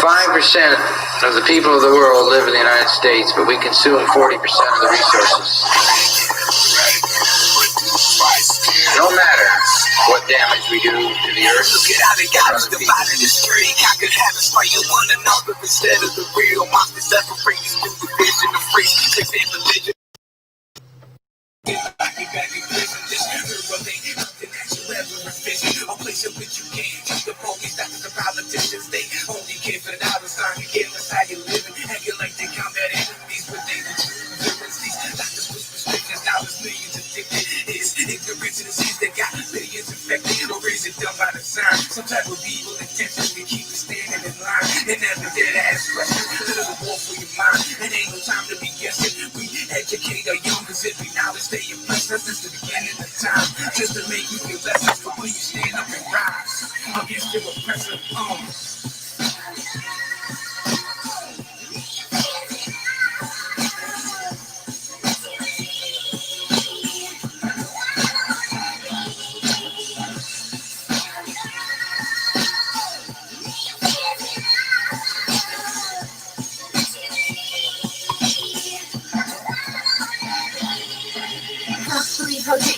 5% of the people of the world live in the United States, but we consume 40% of the resources. No matter what damage we do to the earth, get out of God's divided the street. I could have us fighting one another instead of the real monsters separate us through the vision of free. They say religion. A place in which you can't trust the police, doctors, and politicians. They only care for dollars, trying to give us how you living. Acting like they combat enemies, but they the true villains. These doctors push restrictions, dollars, millions addicted. It's ignorance and disease that got millions infected. Or is it done by design? Some type of evil intention to keep us standing in line. And never dare to ask questions. Little war for your mind. It ain't no time to be guessing. We educate our young, cause every knowledge they impress us since the beginning of time. Just to make you feel lessons for when you stand up and rise against your oppressive arms.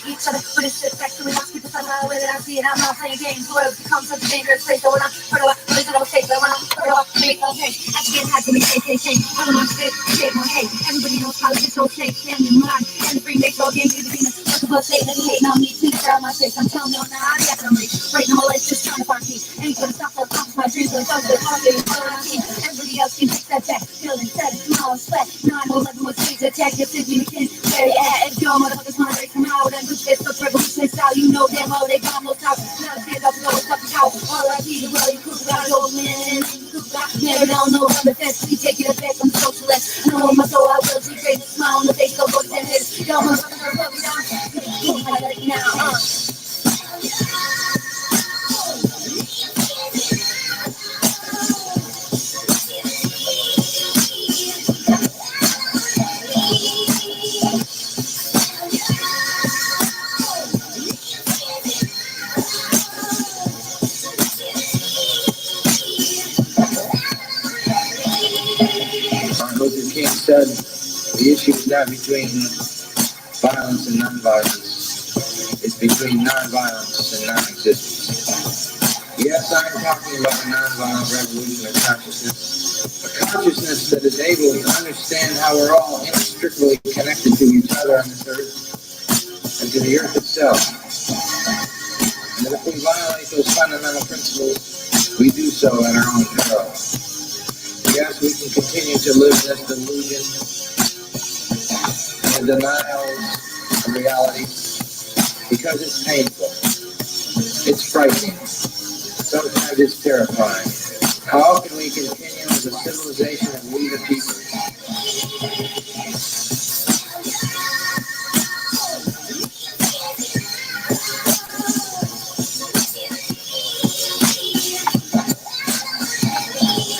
Each other, but it's just factory. Lots of people talk about the way that I see it. I'm not playing games. The world becomes such a dangerous place. So when I'm hurt up, listen to shake. But when I'm hurt up, make no change. I can't have to be shake. All of my shit, my hate. Everybody knows politics don't shake. Stand in mind. And the free makes all games. The demons. First of all, say that you hate. Now me, please get out my face. I'm telling you now, I got some rage. Right now, my life's just trying to party. Ain't gonna stop till it comes. My dreams will come to the party. Everybody else can take that back. Feeling sad, smile, sweat. 9/11 was stage attack. Your city, McKin. Where you at? If your motherfuckers wanna break them out and do shit, so revolution style, you know damn well they got no top. Now stand up, no fucking house. All I need is well, you cook got old man. Never don't know on the fence. We take it back, I'm socialist. No one my soul, I will see face, smile on the face, go voice and hits. Yo, motherfuckers, put me down. Now, King said the issue is not between violence and nonviolence. It's between nonviolence and non-existence. Yes, I'm talking about a nonviolent revolution of consciousness. A consciousness that is able to understand how we're all inextricably connected to each other on this earth and to the earth itself. And that if we violate those fundamental principles, we do so at our own peril. Yes, we can continue to live in this delusion and denial of reality because it's painful, it's frightening, sometimes it's terrifying. How can we continue as a civilization and we the people?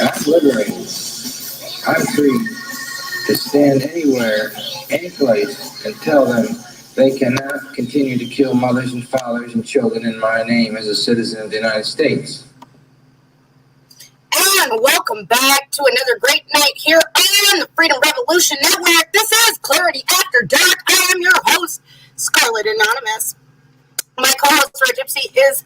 I'm liberated. I'm free to stand anywhere, any place, and tell them they cannot continue to kill mothers and fathers and children in my name as a citizen of the United States. And welcome back to another great night here on the Freedom Revolution Network. This is Clarity After Dark. I am your host, Scarlet Anonymous. My co-host, Red Gypsy, is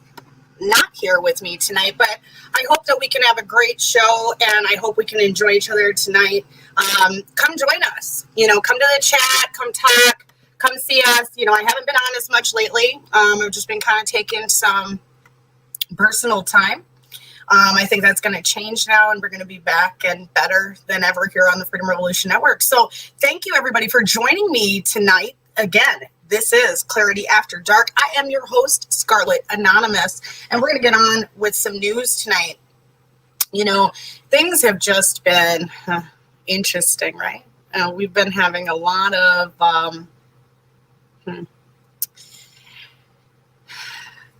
not here with me tonight, but I hope that we can have a great show and I hope we can enjoy each other tonight. Come join us, come to the chat, come talk, come see us. I haven't been on as much lately. I've just been kind of taking some personal time. I think that's going to change now and we're going to be back and better than ever here on the Freedom Revolution Network. So thank you everybody for joining me tonight. Again, this is Clarity After Dark. I am your host, Scarlet Anonymous, and we're going to get on with some news tonight. Things have just been interesting, right? We've been having a lot of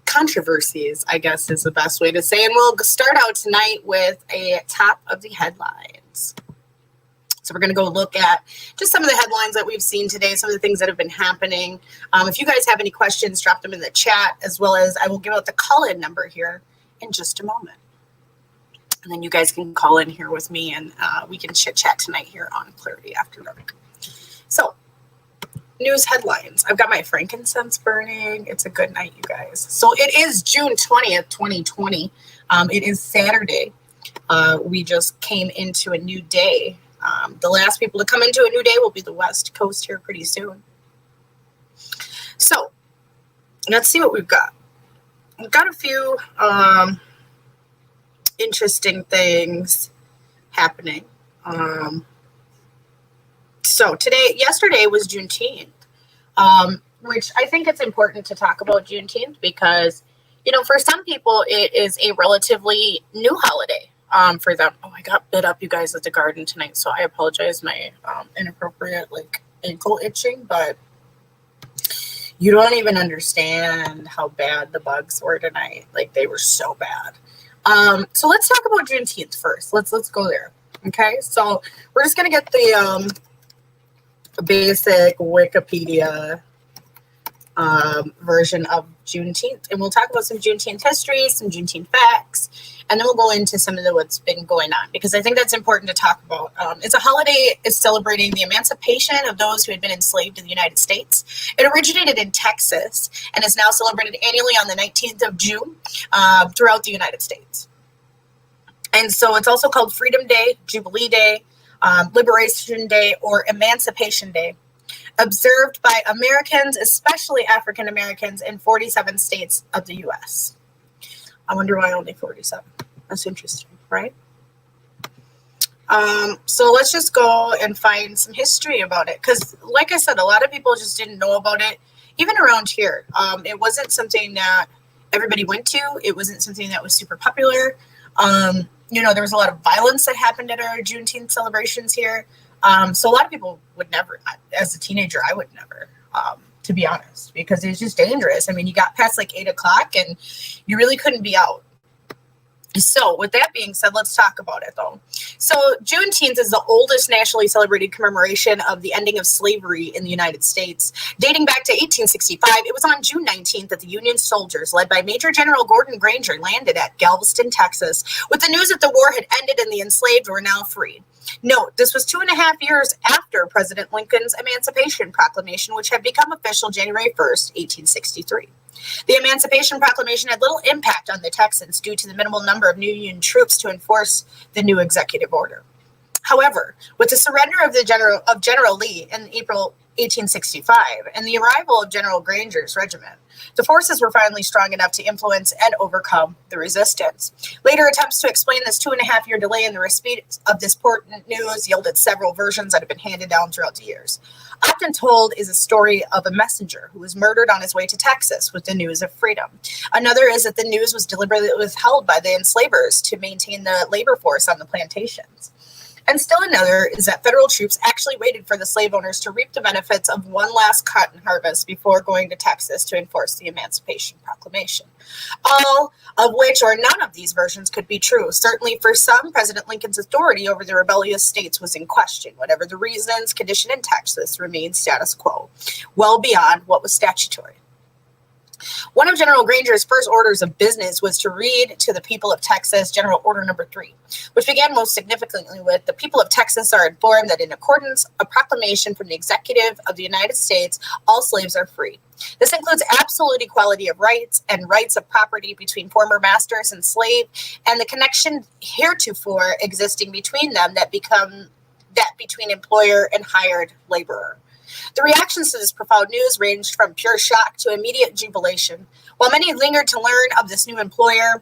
controversies, I guess is the best way to say. And we'll start out tonight with a top of the headlines. So we're going to go look at just some of the headlines that we've seen today, some of the things that have been happening. If you guys have any questions, drop them in the chat, as well as I will give out the call-in number here in just a moment. And then you guys can call in here with me and we can chit chat tonight here on Clarity After Dark. So, news headlines. I've got my frankincense burning. It's a good night, you guys. So it is June 20th, 2020. It is Saturday. We just came into a new day. The last people to come into a new day will be the West Coast here pretty soon. So, let's see what we've got. We've got a few interesting things happening. So yesterday was Juneteenth, which I think it's important to talk about Juneteenth because, for some people it is a relatively new holiday for them. Oh, I got bit up, you guys, at the garden tonight, so I apologize my inappropriate ankle itching, but you don't even understand how bad the bugs were tonight. They were so bad. So let's talk about Juneteenth first. Let's go there. Okay, so we're just gonna get the basic Wikipedia version of Juneteenth, and we'll talk about some Juneteenth history, some Juneteenth facts, and then we'll go into some of what's been going on, because I think that's important to talk about. It's a holiday is celebrating the emancipation of those who had been enslaved in the United States. It originated in Texas and is now celebrated annually on the 19th of June throughout the United States. And so it's also called Freedom Day, Jubilee Day, Liberation Day, or Emancipation Day, observed by Americans, especially African Americans, in 47 states of the U.S. I wonder why only 47. That's interesting, right? So let's just go and find some history about it, because like I said, a lot of people just didn't know about it, even around here. It wasn't something that everybody went to. It wasn't something that was super popular. There was a lot of violence that happened at our Juneteenth celebrations here. So a lot of people would never, as a teenager, I would never, to be honest, because it's just dangerous. I mean, you got past 8 o'clock and you really couldn't be out. So with that being said, let's talk about it though. So Juneteenth is the oldest nationally celebrated commemoration of the ending of slavery in the United States. Dating back to 1865, it was on June 19th that the Union soldiers, led by Major General Gordon Granger, landed at Galveston, Texas, with the news that the war had ended and the enslaved were now free. Note, this was 2.5 years after President Lincoln's Emancipation Proclamation, which had become official January 1st, 1863. The Emancipation Proclamation had little impact on the Texans due to the minimal number of Union troops to enforce the new executive order. However, with the surrender of General Lee in April 1865 and the arrival of General Granger's regiment, the forces were finally strong enough to influence and overcome the resistance. Later attempts to explain this 2.5-year delay in the receipt of this important news yielded several versions that have been handed down throughout the years. Often told is a story of a messenger who was murdered on his way to Texas with the news of freedom. Another is that the news was deliberately withheld by the enslavers to maintain the labor force on the plantations. And still another is that federal troops actually waited for the slave owners to reap the benefits of one last cotton harvest before going to Texas to enforce the Emancipation Proclamation. All of which or none of these versions could be true. Certainly for some, President Lincoln's authority over the rebellious states was in question. Whatever the reasons, condition in Texas remained status quo, well beyond what was statutory. One of General Granger's first orders of business was to read to the people of Texas General Order Number 3, which began most significantly with, "The people of Texas are informed that in accordance a proclamation from the Executive of the United States, all slaves are free. This includes absolute equality of rights and rights of property between former masters and slave, and the connection heretofore existing between them that between employer and hired laborer." The reactions to this profound news ranged from pure shock to immediate jubilation. While many lingered to learn of this new employer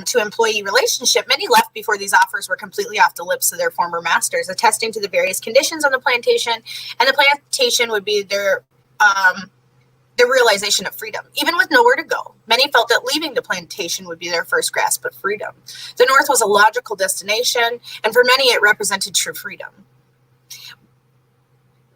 to employee relationship, many left before these offers were completely off the lips of their former masters, attesting to the various conditions on the plantation, and the plantation would be their realization of freedom. Even with nowhere to go, many felt that leaving the plantation would be their first grasp of freedom. The North was a logical destination, and for many it represented true freedom.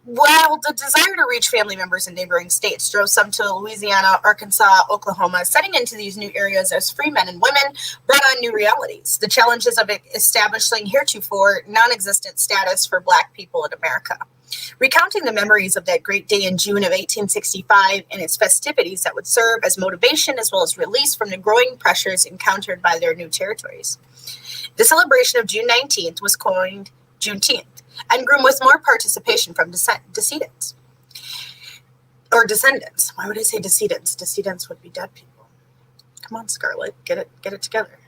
While the desire to reach family members in neighboring states drove some to Louisiana, Arkansas, Oklahoma, setting into these new areas as free men and women brought on new realities. The challenges of establishing heretofore non-existent status for Black people in America. recounting the memories of that great day in June of 1865 and its festivities that would serve as motivation as well as release from the growing pressures encountered by their new territories. The celebration of June 19th was coined Juneteenth and grew with more participation from descendants. Why would I say decedents? Decedents would be dead people. Come on, Scarlett, get it together.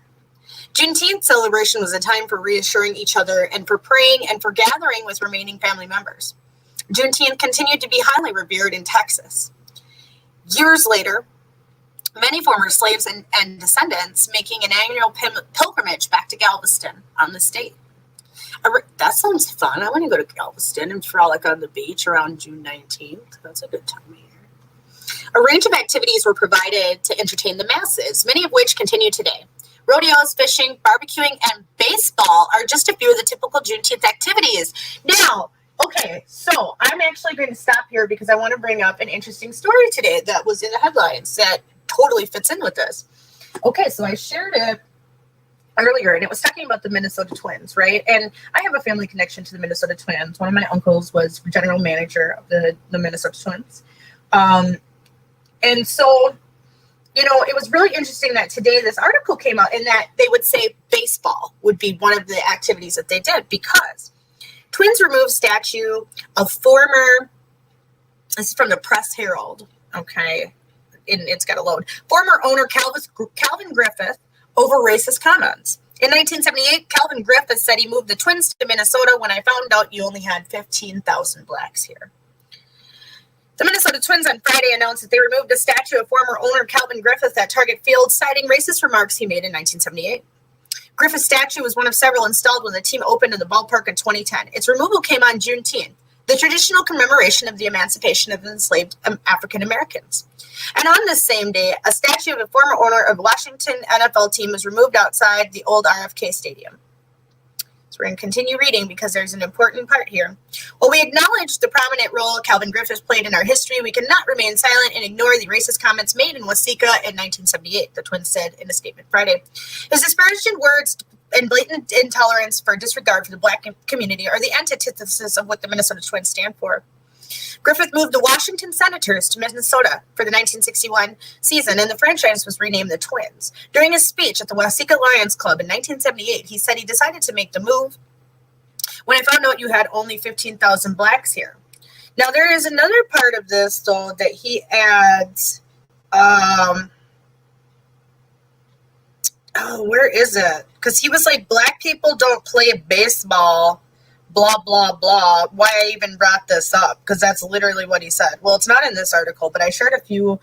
Juneteenth celebration was a time for reassuring each other and for praying and for gathering with remaining family members. Juneteenth continued to be highly revered in Texas. Years later, many former slaves and descendants making an annual pilgrimage back to Galveston on this date. That sounds fun. I want to go to Galveston and frolic on the beach around June 19th. That's a good time of year. A range of activities were provided to entertain the masses, many of which continue today. Rodeos, fishing, barbecuing, and baseball are just a few of the typical Juneteenth activities. Now, okay, so I'm actually going to stop here because I want to bring up an interesting story today that was in the headlines that totally fits in with this. Okay, so I shared it earlier, and it was talking about the Minnesota Twins, right? And I have a family connection to the Minnesota Twins. One of my uncles was general manager of the Minnesota Twins. And so, you know, it was really interesting that today this article came out and that they would say baseball would be one of the activities that they did because Twins removed statue of former, this is from the Press Herald, okay, and it's got a load, former owner Calvin Griffith over racist comments. In 1978, Calvin Griffith said he moved the Twins to Minnesota when I found out you only had 15,000 blacks here. The Minnesota Twins on Friday announced that they removed a statue of former owner Calvin Griffith at Target Field, citing racist remarks he made in 1978. Griffith's statue was one of several installed when the team opened in the ballpark in 2010. Its removal came on Juneteenth, the traditional commemoration of the emancipation of enslaved African Americans. And on this same day, a statue of a former owner of Washington NFL team was removed outside the old RFK Stadium. So we're going to continue reading because there's an important part here. While we acknowledge the prominent role Calvin Griffith played in our history, we cannot remain silent and ignore the racist comments made in Waseca in 1978, the Twins said in a statement Friday. His disparaging words and blatant intolerance for disregard for the black community are the antithesis of what the Minnesota Twins stand for. Griffith moved the Washington Senators to Minnesota for the 1961 season, and the franchise was renamed the Twins. During his speech at the Waseca Lions Club in 1978, he said he decided to make the move when I found out you had only 15,000 blacks here. Now, there is another part of this, though, that he adds. Where is it? Because he was like, black people don't play baseball, blah, blah, blah. Why I even brought this up? Because that's literally what he said. Well, it's not in this article, but I shared a few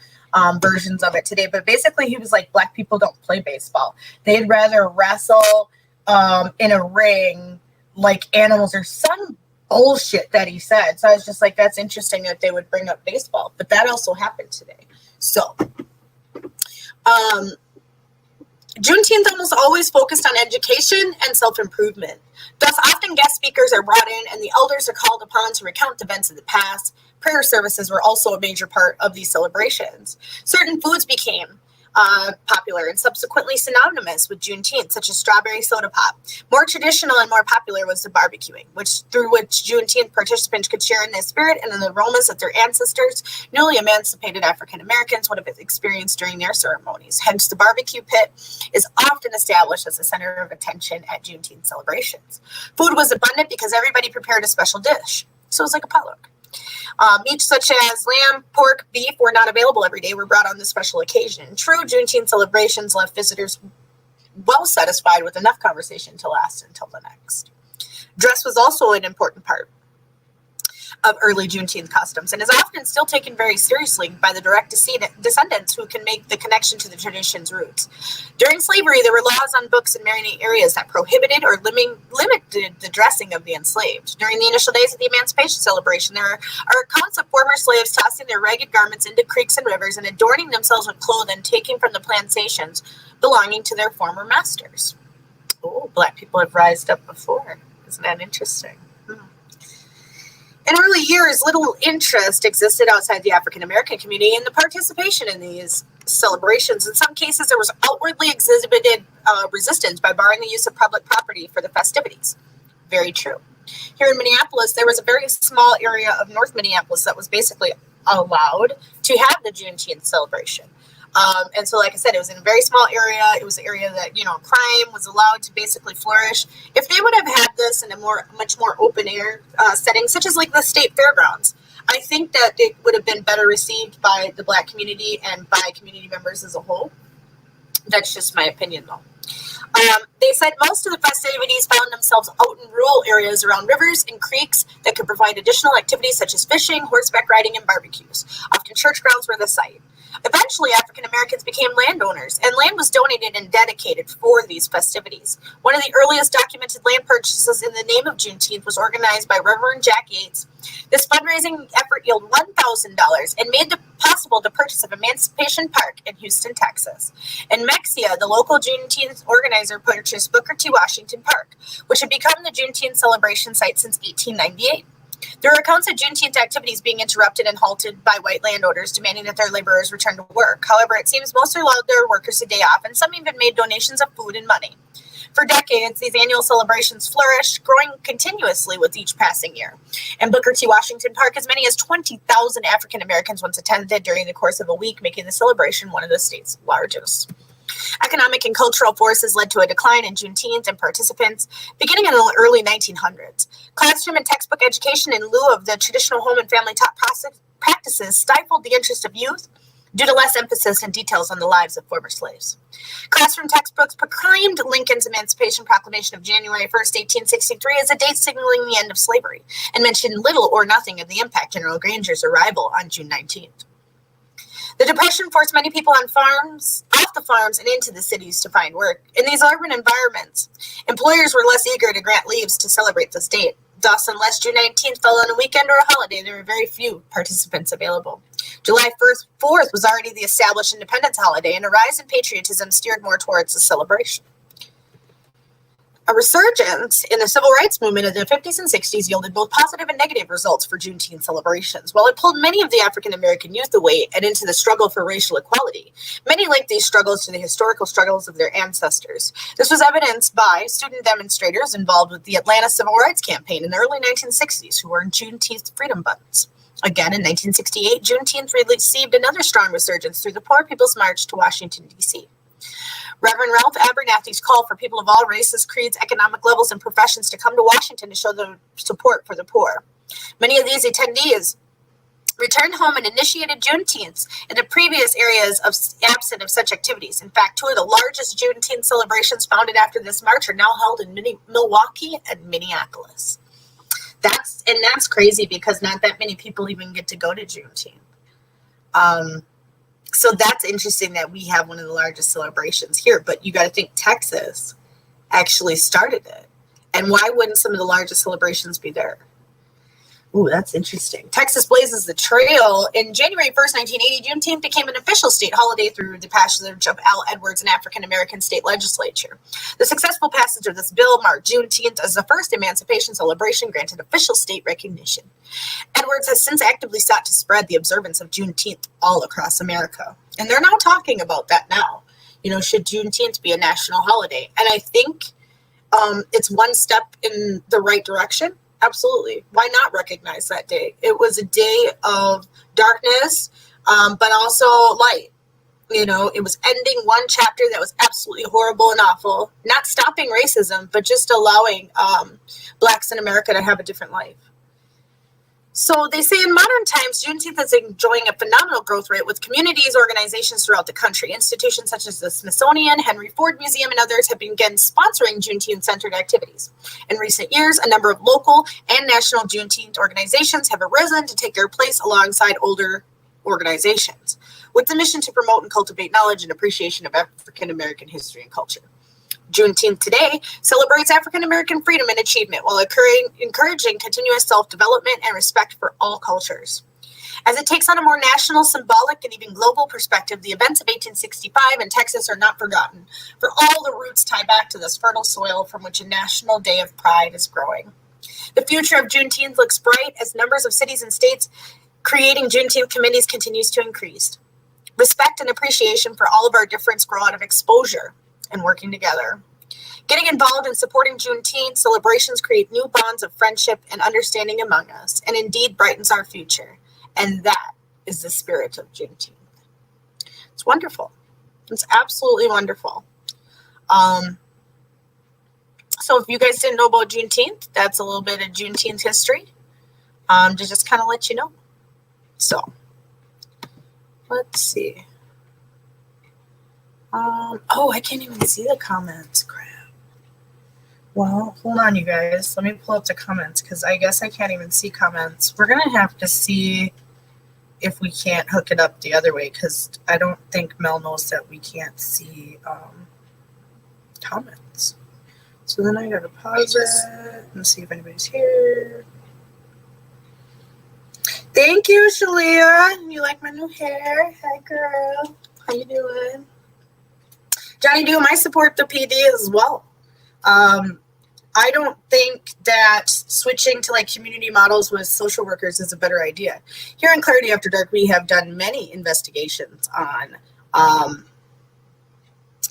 versions of it today. But basically, he was like, black people don't play baseball. They'd rather wrestle in a ring like animals or some bullshit that he said. So I was just like, that's interesting that they would bring up baseball. But that also happened today. So, Juneteenth almost always focused on education and self-improvement. Thus, often guest speakers are brought in and the elders are called upon to recount events of the past. Prayer services were also a major part of these celebrations. Certain foods became popular and subsequently synonymous with Juneteenth, such as strawberry soda pop. More traditional and more popular was the barbecuing, through which Juneteenth participants could share in the spirit and in the aromas that their ancestors, newly emancipated African Americans, would have experienced during their ceremonies. Hence, the barbecue pit is often established as the center of attention at Juneteenth celebrations. Food was abundant because everybody prepared a special dish, so it was like a potluck. Meats such as lamb, pork, beef were not available every day, were brought on this special occasion. True Juneteenth celebrations left visitors well satisfied with enough conversation to last until the next. Dress was also an important part of early Juneteenth customs and is often still taken very seriously by the direct descendants who can make the connection to the tradition's roots. During slavery, there were laws on books in many areas that prohibited or limited the dressing of the enslaved. During the initial days of the Emancipation celebration, there are accounts of former slaves tossing their ragged garments into creeks and rivers and adorning themselves with clothing taken from the plantations belonging to their former masters. Oh, black people have rised up before. Isn't that interesting? In early years, little interest existed outside the African American community in the participation in these celebrations. In some cases, there was outwardly exhibited resistance by barring the use of public property for the festivities. Very true. Here in Minneapolis, there was a very small area of North Minneapolis that was basically allowed to have the Juneteenth celebration. And so, like I said, it was in a very small area. It was an area that, crime was allowed to basically flourish. If they would have had this in a much more open air setting, such as like the state fairgrounds, I think that it would have been better received by the Black community and by community members as a whole. That's just my opinion, though. They said most of the festivities found themselves out in rural areas around rivers and creeks that could provide additional activities such as fishing, horseback riding, and barbecues. Often church grounds were the site. Eventually, African Americans became landowners, and land was donated and dedicated for these festivities. One of the earliest documented land purchases in the name of Juneteenth was organized by Reverend Jack Yates. This fundraising effort yielded $1,000 and made it possible to purchase of Emancipation Park in Houston, Texas. In Mexia, the local Juneteenth organizer purchased Booker T. Washington Park, which had become the Juneteenth celebration site since 1898. There are accounts of Juneteenth activities being interrupted and halted by white landowners demanding that their laborers return to work. However, it seems most allowed their workers a day off, and some even made donations of food and money. For decades, these annual celebrations flourished, growing continuously with each passing year. In Booker T. Washington Park, as many as 20,000 African Americans once attended during the course of a week, making the celebration one of the state's largest. Economic and cultural forces led to a decline in Juneteenth and participants beginning in the early 1900s. Classroom and textbook education in lieu of the traditional home and family taught practices stifled the interest of youth due to less emphasis and details on the lives of former slaves. Classroom textbooks proclaimed Lincoln's Emancipation Proclamation of January 1st, 1863 as a date signaling the end of slavery, and mentioned little or nothing of the impact General Granger's arrival on June 19th. The Depression forced many people off the farms and into the cities to find work. In these urban environments, employers were less eager to grant leaves to celebrate this date. Thus, unless June 19th fell on a weekend or a holiday, there were very few participants available. July 4th was already the established independence holiday, and a rise in patriotism steered more towards the celebration. A resurgence in the civil rights movement of the 50s and 60s yielded both positive and negative results for Juneteenth celebrations. While it pulled many of the African American youth away and into the struggle for racial equality, many linked these struggles to the historical struggles of their ancestors. This was evidenced by student demonstrators involved with the Atlanta Civil Rights Campaign in the early 1960s who wore Juneteenth freedom buttons. Again, in 1968, Juneteenth received another strong resurgence through the Poor People's March to Washington, D.C. Reverend Ralph Abernathy's call for people of all races, creeds, economic levels, and professions to come to Washington to show their support for the poor. Many of these attendees returned home and initiated Juneteenths in the previous areas absent of such activities. In fact, two of the largest Juneteenth celebrations founded after this march are now held in Milwaukee and Minneapolis. That's crazy because not that many people even get to go to Juneteenth. So that's interesting that we have one of the largest celebrations here, but you got to think Texas actually started it. And why wouldn't some of the largest celebrations be there? Ooh, that's interesting. Texas blazes the trail. In January 1st, 1980, Juneteenth became an official state holiday through the passage of Al Edwards' and African-American state legislature. The successful passage of this bill marked Juneteenth as the first emancipation celebration granted official state recognition. Edwards has since actively sought to spread the observance of Juneteenth all across America. And they're now talking about that now. Should Juneteenth be a national holiday? And I think it's one step in the right direction. Absolutely. Why not recognize that day? It was a day of darkness, but also light. It was ending one chapter that was absolutely horrible and awful, not stopping racism, but just allowing Blacks in America to have a different life. So they say in modern times, Juneteenth is enjoying a phenomenal growth rate with communities, organizations throughout the country. Institutions such as the Smithsonian, Henry Ford Museum, and others have begun sponsoring Juneteenth-centered activities. In recent years, a number of local and national Juneteenth organizations have arisen to take their place alongside older organizations, with the mission to promote and cultivate knowledge and appreciation of African American history and culture. Juneteenth today celebrates African American freedom and achievement while encouraging continuous self-development and respect for all cultures. As it takes on a more national, symbolic, and even global perspective, the events of 1865 in Texas are not forgotten, for all the roots tie back to this fertile soil from which a national day of pride is growing. The future of Juneteenth looks bright as numbers of cities and states creating Juneteenth committees continues to increase. Respect and appreciation for all of our difference grow out of exposure and working together. Getting involved in supporting Juneteenth celebrations create new bonds of friendship and understanding among us, and indeed brightens our future. And that is the spirit of Juneteenth. It's wonderful. It's absolutely wonderful. So if you guys didn't know about Juneteenth, that's a little bit of Juneteenth history, to just kind of let you know. So, let's see. Oh, I can't even see the comments. Crap. Well, hold on, you guys. Let me pull up the comments, because I guess I can't even see comments. We're going to have to see if we can't hook it up the other way, because I don't think Mel knows that we can't see comments. So then I got to pause it and see if anybody's here. Thank you, Shalia. You like my new hair? Hi, girl. How you doing? Johnny Doom, I support the PD as well. I don't think that switching to like community models with social workers is a better idea. Here in Clarity After Dark, we have done many investigations on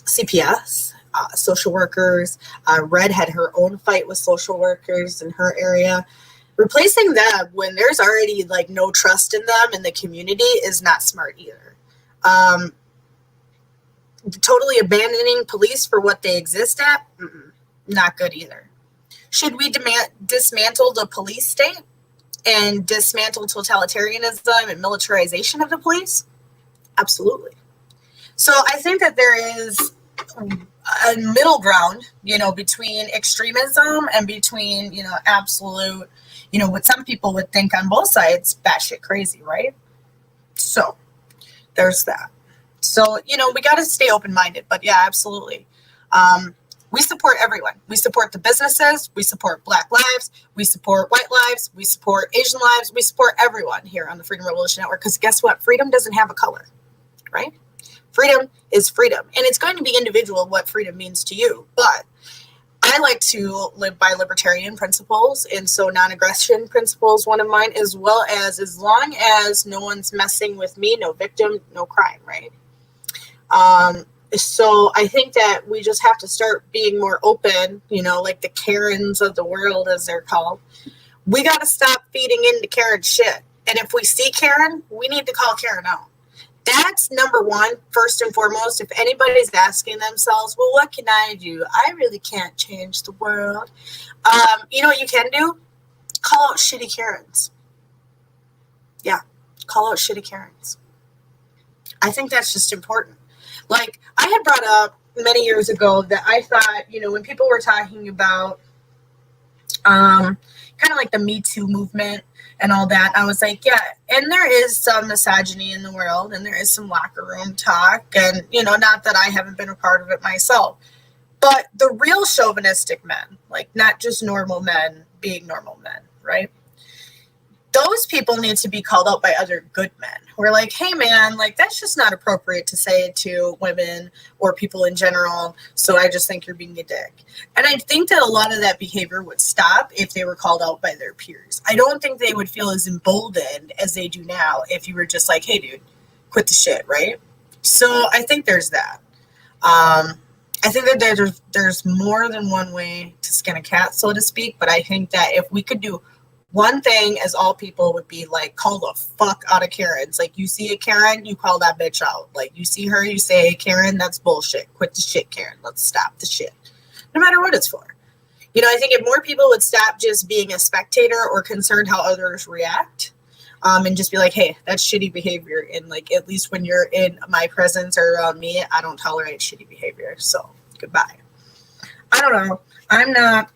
CPS, social workers. Red had her own fight with social workers in her area. Replacing them when there's already like no trust in them in the community is not smart either. Totally abandoning police for what they exist at, not good either. Should we dismantle the police state and dismantle totalitarianism and militarization of the police? Absolutely. So I think that there is a middle ground, between extremism and between, absolute, what some people would think on both sides, batshit crazy, right? So there's that. So, we got to stay open-minded, but yeah, absolutely. We support everyone. We support the businesses. We support Black lives. We support white lives. We support Asian lives. We support everyone here on the Freedom Revolution Network, because guess what? Freedom doesn't have a color, right? Freedom is freedom. And it's going to be individual what freedom means to you. But I like to live by libertarian principles. And so non-aggression principle is one of mine, as well as long as no one's messing with me, no victim, no crime, right? So I think that we just have to start being more open, like the Karens of the world, as they're called. We got to stop feeding into Karen shit. And if we see Karen, we need to call Karen out. That's number one, first and foremost. If anybody's asking themselves, well, what can I do? I really can't change the world. You know what you can do? Call out shitty Karens. Yeah, call out shitty Karens. I think that's just important. Like, I had brought up many years ago that I thought, when people were talking about kind of like the Me Too movement and all that, I was like, yeah, and there is some misogyny in the world, and there is some locker room talk, and, not that I haven't been a part of it myself, but the real chauvinistic men, like not just normal men being normal men, right? Those people need to be called out by other good men. We're like, hey man, like that's just not appropriate to say to women or people in general. So I just think you're being a dick. And I think that a lot of that behavior would stop if they were called out by their peers. I don't think they would feel as emboldened as they do now if you were just like, hey dude, quit the shit, right? So I think there's that. I think that there's more than one way to skin a cat, so to speak. But I think that if we could do one thing as all people would be like, call the fuck out of Karens. Like, you see a Karen, you call that bitch out. Like, you see her, you say, hey, Karen, that's bullshit. Quit the shit, Karen. Let's stop the shit. No matter what it's for. I think if more people would stop just being a spectator or concerned how others react, and just be like, hey, that's shitty behavior. And like, at least when you're in my presence or around me, I don't tolerate shitty behavior. So goodbye. I don't know. I'm not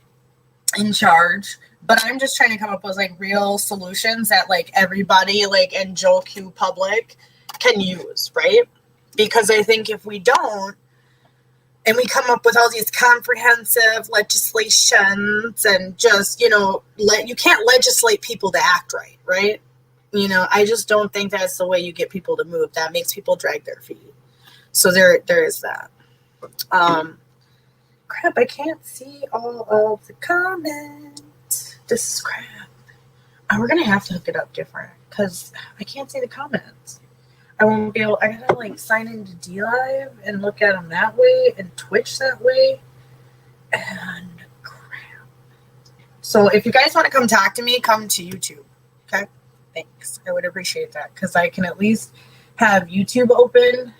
in charge. But I'm just trying to come up with like real solutions that like everybody like in Joe Q public can use, right? Because I think if we don't, and we come up with all these comprehensive legislations and just, you can't legislate people to act right, right? I just don't think that's the way you get people to move. That makes people drag their feet. So there is that. Crap, I can't see all of the comments. This is crap. We're going to have to hook it up different because I can't see the comments. I won't be able, I got to sign into DLive and look at them that way and Twitch that way. And crap. So if you guys want to come talk to me, come to YouTube. Okay? Thanks. I would appreciate that because I can at least have YouTube open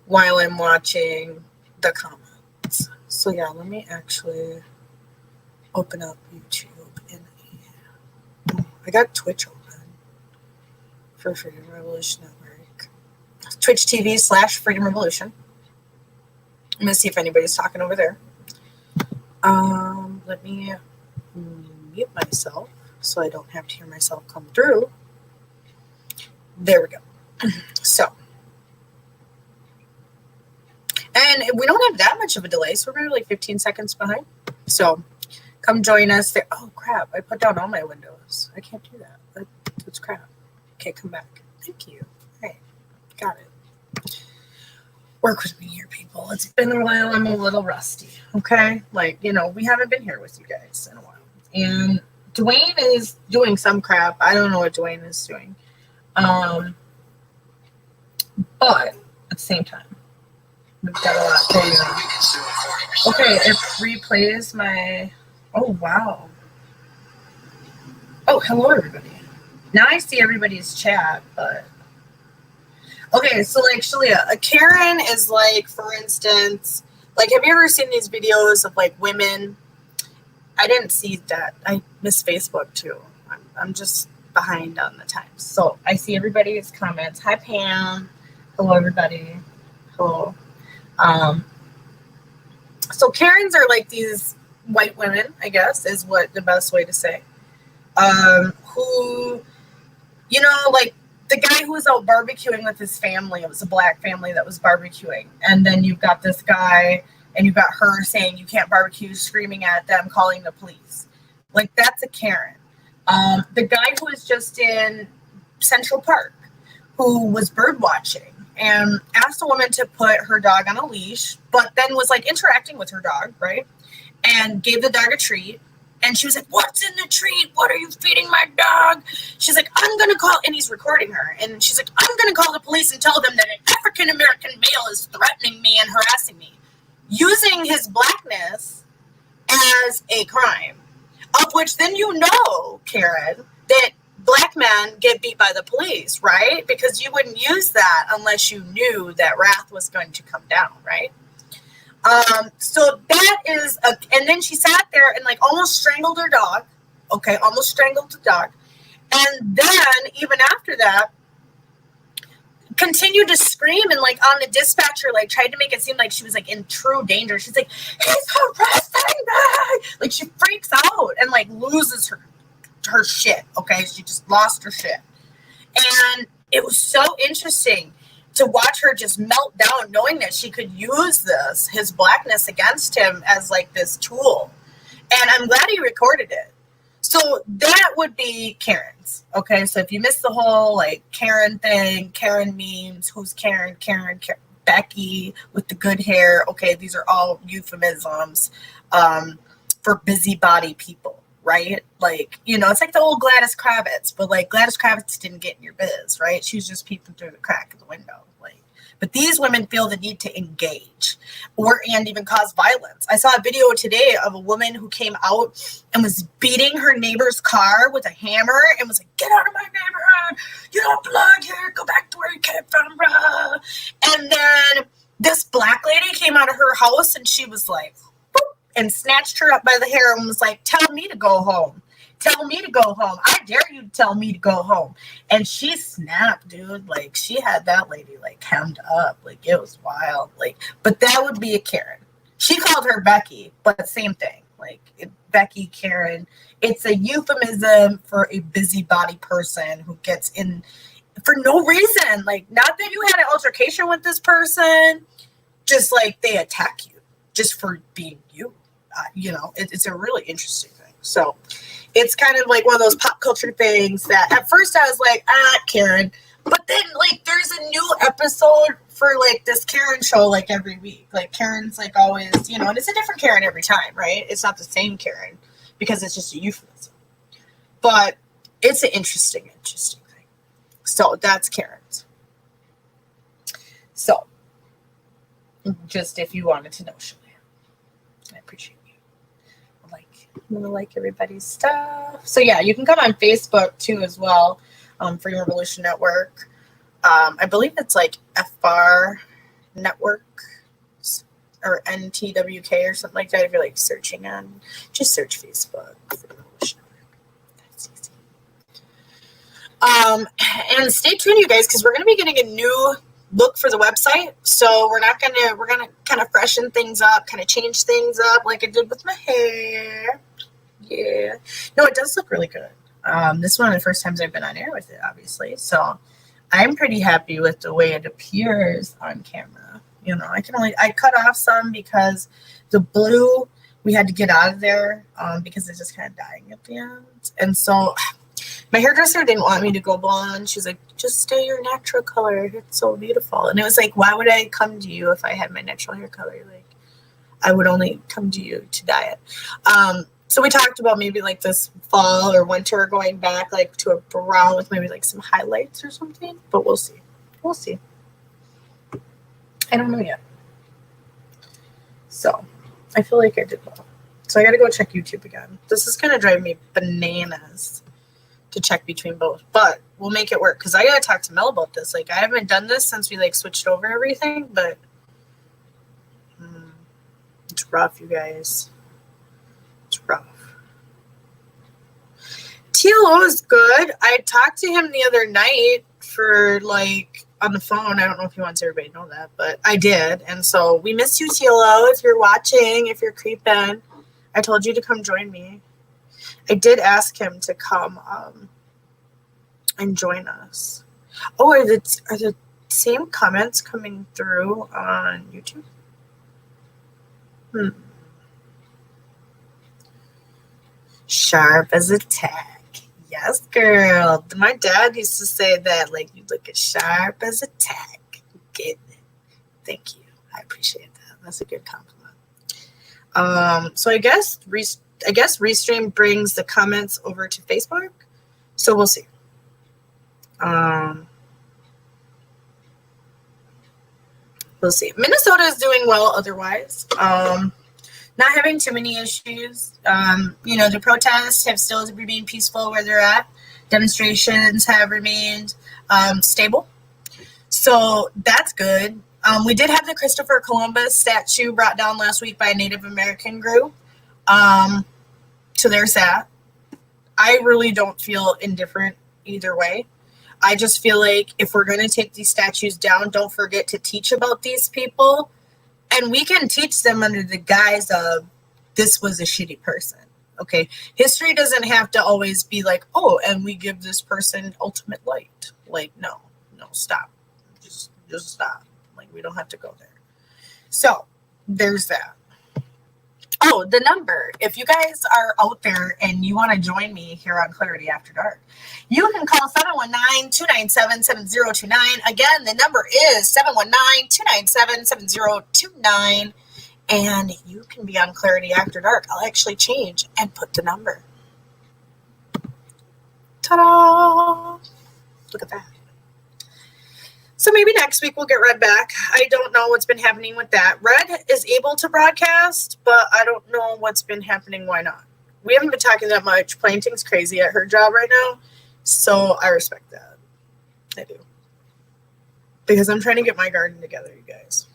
while I'm watching the comments. So yeah, let me actually open up YouTube. I got Twitch open for Freedom Revolution Network. Twitch TV/Freedom Revolution. I'm going to see if anybody's talking over there. Let me mute myself so I don't have to hear myself come through. There we go. So, and we don't have that much of a delay, so we're maybe like 15 seconds behind. So, come join us there. Oh, crap. I put down all my windows. I can't do that. That's crap. Okay, come back. Thank you. All right. Got it. Work with me here, people. It's been a while. I'm a little rusty. Okay? Like, we haven't been here with you guys in a while. And Dwayne is doing some crap. I don't know what Dwayne is doing. But at the same time, we've got a lot going on. Okay, it replays my... Oh, wow. Oh, hello, everybody. Now I see everybody's chat, but... Okay, so, like, Shalia, a Karen is, like, for instance... Like, have you ever seen these videos of, like, women... I didn't see that. I miss Facebook, too. I'm just behind on the times. So, I see everybody's comments. Hi, Pam. Hello, everybody. Hello. So, Karens are, like, these... white women, I guess, is what the best way to say. Who, like the guy who was out barbecuing with his family, it was a black family that was barbecuing. And then you've got this guy and you've got her saying you can't barbecue, screaming at them, calling the police. Like, that's a Karen. The guy who was just in Central Park, who was bird watching and asked a woman to put her dog on a leash, but then was like interacting with her dog, right? And gave the dog a treat. And she was like, what's in the treat? What are you feeding my dog? She's like, I'm going to call, and he's recording her. And she's like, I'm going to call the police and tell them that an African-American male is threatening me and harassing me, using his blackness as a crime. Of which then Karen, that black men get beat by the police, right? Because you wouldn't use that unless you knew that wrath was going to come down, right? So that is, and then she sat there and like almost strangled her dog. Okay, almost strangled the dog. And then even after that, continued to scream and like on the dispatcher, like tried to make it seem like she was like in true danger. She's like, he's harassing me. Like she freaks out and like loses her shit. Okay, she just lost her shit. And it was so interesting to watch her just melt down, knowing that she could use his blackness against him as like this tool. And I'm glad he recorded it. So that would be Karen's. Okay, so if you missed the whole like Karen thing, Karen memes, who's Karen, Becky with the good hair. Okay, these are all euphemisms for busybody people, right? Like, it's like the old Gladys Kravitz, but like Gladys Kravitz didn't get in your biz, right? She was just peeping through the crack of the window. But these women feel the need to engage and even cause violence. I saw a video today of a woman who came out and was beating her neighbor's car with a hammer and was like, get out of my neighborhood. You don't belong here. Go back to where you came from. Blah. And then this black lady came out of her house and she was like, boop, and snatched her up by the hair and was like, tell me to go home. Tell me to go home. I dare you to tell me to go home. And she snapped, dude. Like, she had that lady, like, hemmed up. Like, it was wild. Like, but that would be a Karen. She called her Becky, but same thing. Like, Becky, Karen. It's a euphemism for a busybody person who gets in for no reason. Like, not that you had an altercation with this person. Just, like, they attack you just for being you. It's a really interesting thing. So, it's kind of like one of those pop culture things that at first I was like, Karen. But then, like, there's a new episode for, like, this Karen show, like, every week. Like, Karen's, like, always, and it's a different Karen every time, right? It's not the same Karen because it's just a euphemism. But it's an interesting thing. So, that's Karen's. So, just if you wanted to know, Shalia. I appreciate you. I'm gonna like everybody's stuff. So yeah, you can come on Facebook too as well, Freedom Revolution Network. I believe it's like FR Network or NTWK or something like that. If you're like searching on, just search Facebook. Freedom Revolution Network. That's easy. And stay tuned, you guys, because we're gonna be getting a new look for the website. So we're gonna kind of freshen things up, kind of change things up like I did with my hair. Yeah. No, it does look really good. This is one of the first times I've been on air with it, obviously. So I'm pretty happy with the way it appears on camera. You know, I cut off some because the blue we had to get out of there because it's just kind of dying at the end. And so my hairdresser didn't want me to go blonde. She's like, just stay your natural color. It's so beautiful. And it was like, why would I come to you if I had my natural hair color? Like, I would only come to you to dye it. So we talked about maybe like this fall or winter going back like to a brown with maybe like some highlights or something. But we'll see. We'll see. I don't know yet. So I feel like I did well. So I got to go check YouTube again. This is going to drive me bananas to check between both. But we'll make it work because I got to talk to Mel about this. Like I haven't done this since we like switched over everything. But it's rough, you guys. Rough. TLO is good. I talked to him the other night for like on the phone. I don't know if he wants everybody to know that, but I did. And so we missed you, TLO. If you're watching, if you're creeping, I told you to come join me. I did ask him to come and join us. Oh, are the same comments coming through on YouTube? Sharp as a tack. Yes, girl. My dad used to say that, like, you look as sharp as a tack. Getting it. Thank you. I appreciate that. That's a good compliment. So I guess Restream brings the comments over to Facebook. So we'll see. We'll see. Minnesota is doing well otherwise. Not having too many issues. The protests have still remained peaceful where they're at. Demonstrations have remained stable. So that's good. We did have the Christopher Columbus statue brought down last week by a Native American group. So there's that. I really don't feel indifferent either way. I just feel like if we're going to take these statues down, don't forget to teach about these people. And we can teach them under the guise of this was a shitty person. Okay. History doesn't have to always be like, oh, and we give this person ultimate light. Like, no, stop. Just stop. Like, we don't have to go there. So there's that. Oh, the number. If you guys are out there and you want to join me here on Clarity After Dark, you can call 719-297-7029. Again, the number is 719-297-7029. And you can be on Clarity After Dark. I'll actually change and put the number. Ta-da! Look at that. So maybe next week we'll get Red back. I don't know what's been happening with that. Red is able to broadcast, but I don't know what's been happening. Why not? We haven't been talking that much. Planting's crazy at her job right now. So I respect that. I do. Because I'm trying to get my garden together, you guys.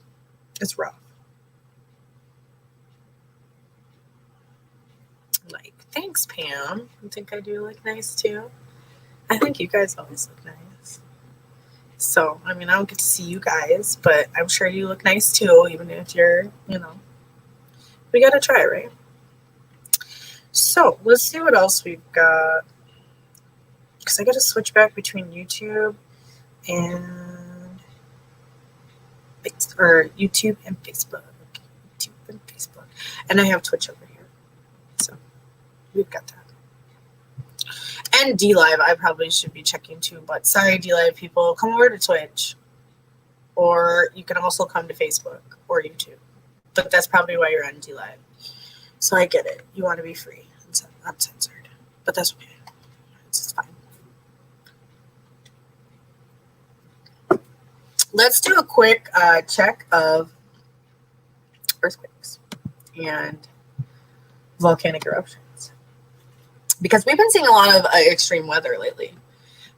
It's rough. Like, thanks, Pam. You think I do look nice too? I think you guys always look nice. So, I mean, I don't get to see you guys, but I'm sure you look nice too, even if you're, we got to try, right? So, let's see what else we've got. Because I got to switch back between YouTube and YouTube and Facebook. YouTube and Facebook. And I have Twitch over here. So, we've got that. And D-Live, I probably should be checking too, but sorry, D-Live people, come over to Twitch. Or you can also come to Facebook or YouTube. But that's probably why you're on D-Live. So I get it. You want to be free and uncensored. But that's okay. It's just fine. Let's do a quick check of earthquakes. and volcanic eruptions. Because we've been seeing a lot of extreme weather lately,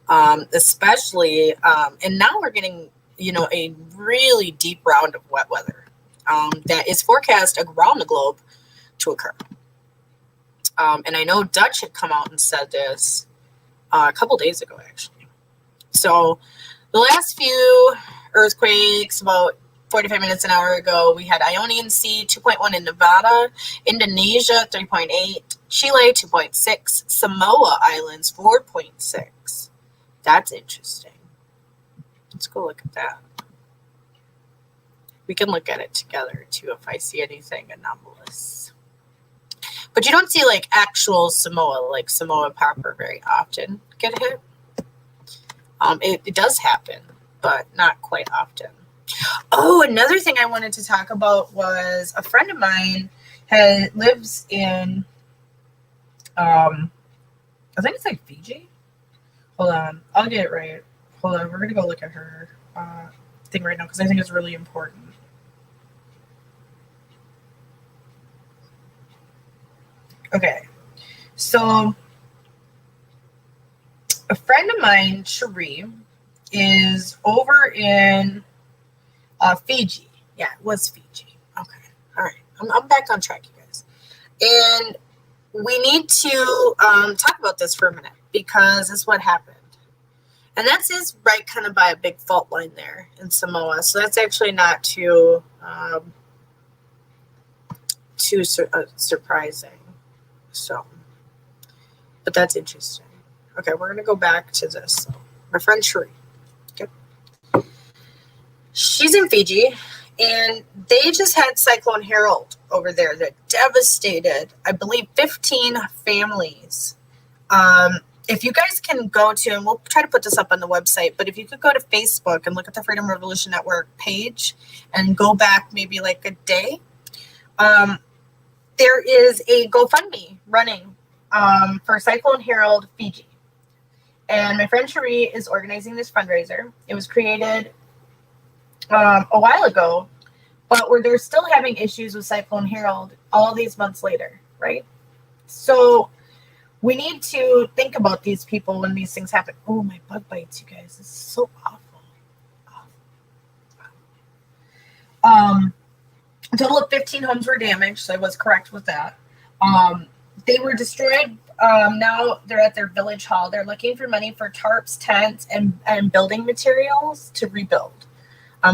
especially, and now we're getting, a really deep round of wet weather that is forecast around the globe to occur. And I know Dutch had come out and said this a couple days ago, actually. So the last few earthquakes, about 45 minutes an hour ago, we had Ionian Sea 2.1 in Nevada, Indonesia 3.8, Chile 2.6, Samoa Islands 4.6. That's interesting. Let's go look at that. We can look at it together too if I see anything anomalous. But you don't see like actual Samoa, like Samoa proper, very often get hit. It does happen, but not quite often. Oh, another thing I wanted to talk about was a friend of mine lives in, I think it's like Fiji. Hold on, I'll get it right. Hold on, we're gonna go look at her thing right now because I think it's really important. Okay, so a friend of mine, Cherie, is over in Fiji. Yeah, it was Fiji. Okay, all right. I'm back on track, you guys. And we need to talk about this for a minute because this is what happened. And that's right kind of by a big fault line there in Samoa. So that's actually not too surprising. So, but that's interesting. Okay, we're going to go back to this. So, my friend Cherie. Okay. She's in Fiji, and they just had Cyclone Harold over there that devastated, I believe, 15 families. If you guys can go to, and we'll try to put this up on the website, but if you could go to Facebook and look at the Freedom Revolution Network page and go back maybe like a day, there is a GoFundMe running for Cyclone Harold Fiji. And my friend Cherie is organizing this fundraiser. It was created a while ago, but where they're still having issues with Cyclone Harold all these months later, right? So we need to think about these people when these things happen. Oh, my bug bites, you guys. This is so awful. A total of 15 homes were damaged, so I was correct with that. They were destroyed. Now they're at their village hall. They're looking for money for tarps, tents, and building materials to rebuild.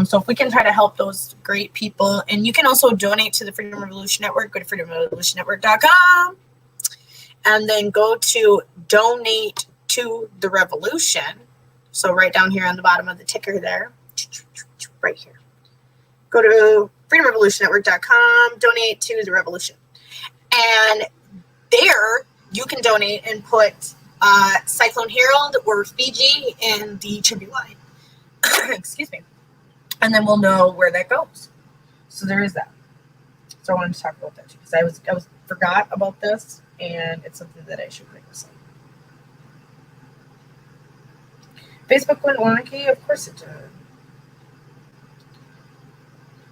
So if we can try to help those great people, and you can also donate to the Freedom Revolution Network, go to freedomrevolutionnetwork.com, and then go to donate to the revolution. So right down here on the bottom of the ticker there, right here. Go to freedomrevolutionnetwork.com, donate to the revolution. And there you can donate and put Cyclone Harold or Fiji in the tribute line. Excuse me. And then we'll know where that goes. So there is that. So I wanted to talk about that too, because I forgot about this, and it's something that I should bring this up. Facebook went wonky? Of course it did.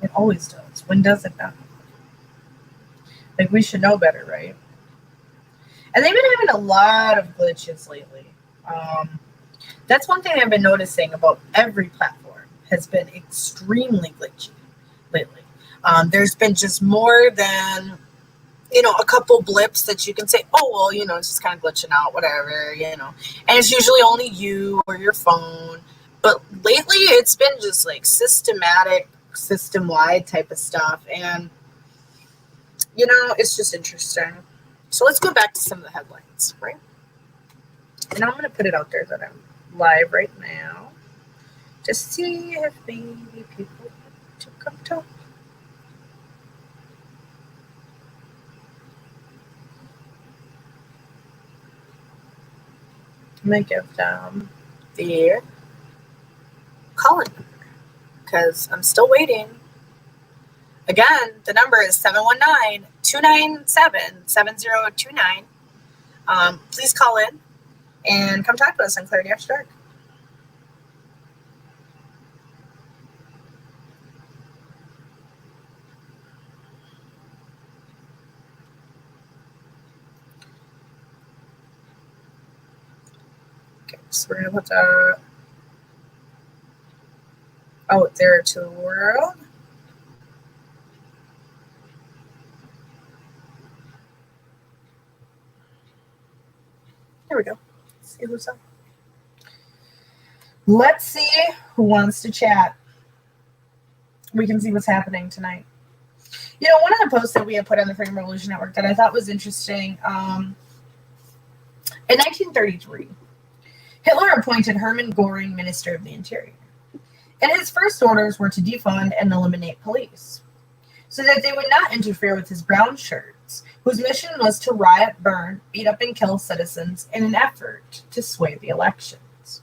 It always does. When does it not? Like, we should know better, right? And they've been having a lot of glitches lately. That's one thing I've been noticing about every platform has been extremely glitchy lately. There's been just more than, a couple blips that you can say, oh, well, it's just kind of glitching out, whatever, And it's usually only you or your phone. But lately it's been just like systematic, system-wide type of stuff. And, it's just interesting. So let's go back to some of the headlines, right? And I'm going to put it out there that I'm live right now to see if maybe people want to come talk. I'm going to give them the call-in number because I'm still waiting. Again, the number is 719-297-7029. Please call in and come talk to us on Clarity After Dark. Okay, so we're going to put that out there to the world. There we go. Let's see who's up. Let's see who wants to chat. We can see what's happening tonight. You know, one of the posts that we had put on the Freedom Revolution Network that I thought was interesting, in 1933, Hitler appointed Hermann Göring Minister of the Interior. And his first orders were to defund and eliminate police, so that they would not interfere with his brown shirts, whose mission was to riot, burn, beat up, and kill citizens in an effort to sway the elections.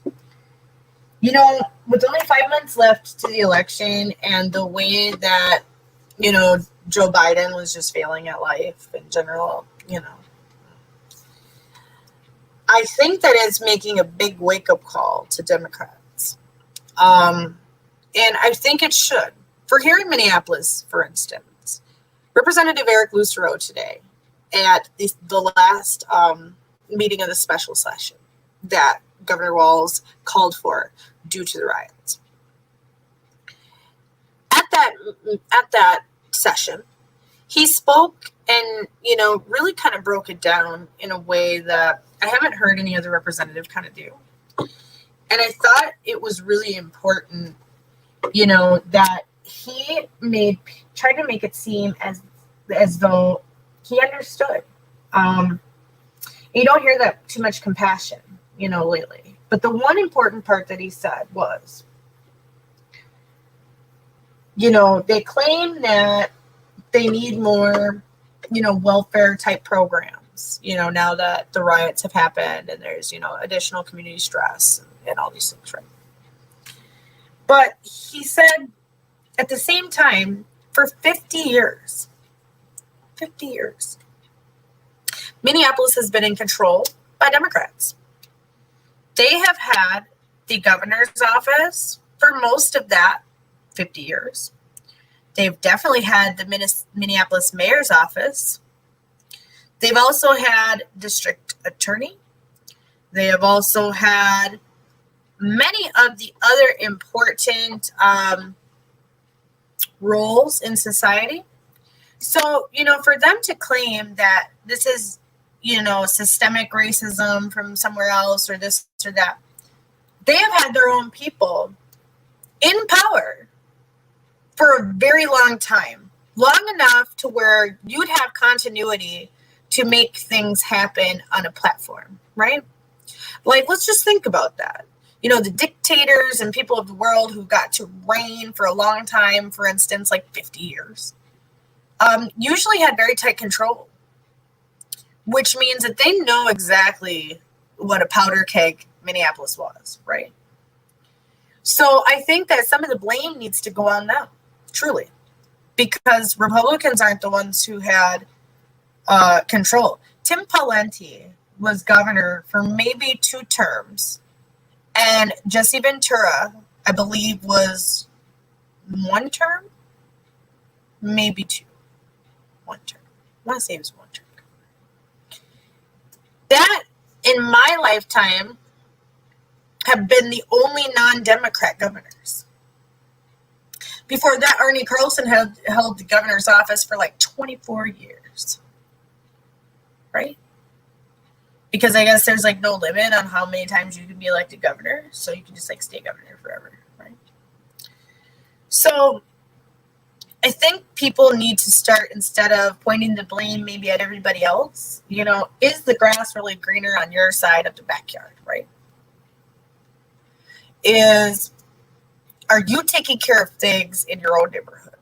You know, with only 5 months left to the election and the way that, you know, Joe Biden was just failing at life in general, you know, I think that it's making a big wake-up call to Democrats. And I think it should. For here in Minneapolis, for instance, Representative Eric Lucero today at the last meeting of the special session that Governor Walz called for due to the riots. At that session, he spoke and, you know, really kind of broke it down in a way that I haven't heard any other representative kind of do. And I thought it was really important, you know, that he tried to make it seem as though he understood. You don't hear that too much compassion, you know, lately. But the one important part that he said was, you know, they claim that they need more, you know, welfare type programs, you know, now that the riots have happened and there's, you know, additional community stress and all these things, right? But he said at the same time, for 50 years, Minneapolis has been in control by Democrats. They have had the governor's office for most of that 50 years. They've definitely had the Minneapolis mayor's office. They've also had district attorney. They have also had many of the other important roles in society. So, you know, for them to claim that this is, you know, systemic racism from somewhere else or this or that, they have had their own people in power for a very long time, long enough to where you'd have continuity to make things happen on a platform, right? Like, let's just think about that. You know, the dictators and people of the world who got to reign for a long time, for instance, like 50 years, usually had very tight control, which means that they know exactly what a powder keg Minneapolis was, right? So I think that some of the blame needs to go on them, truly, because Republicans aren't the ones who had control. Tim Pawlenty was governor for maybe 2 terms, and Jesse Ventura, I believe, was 1 term, maybe 2. 1 term. I want to say it was 1 term. That, in my lifetime, have been the only non-Democrat governors. Before that, Arnie Carlson held the governor's office for like 24 years. Right? Because I guess there's like no limit on how many times you can be elected governor. So you can just like stay governor forever. Right? So I think people need to start, instead of pointing the blame maybe at everybody else, you know, is the grass really greener on your side of the backyard, right? Are you taking care of things in your own neighborhood?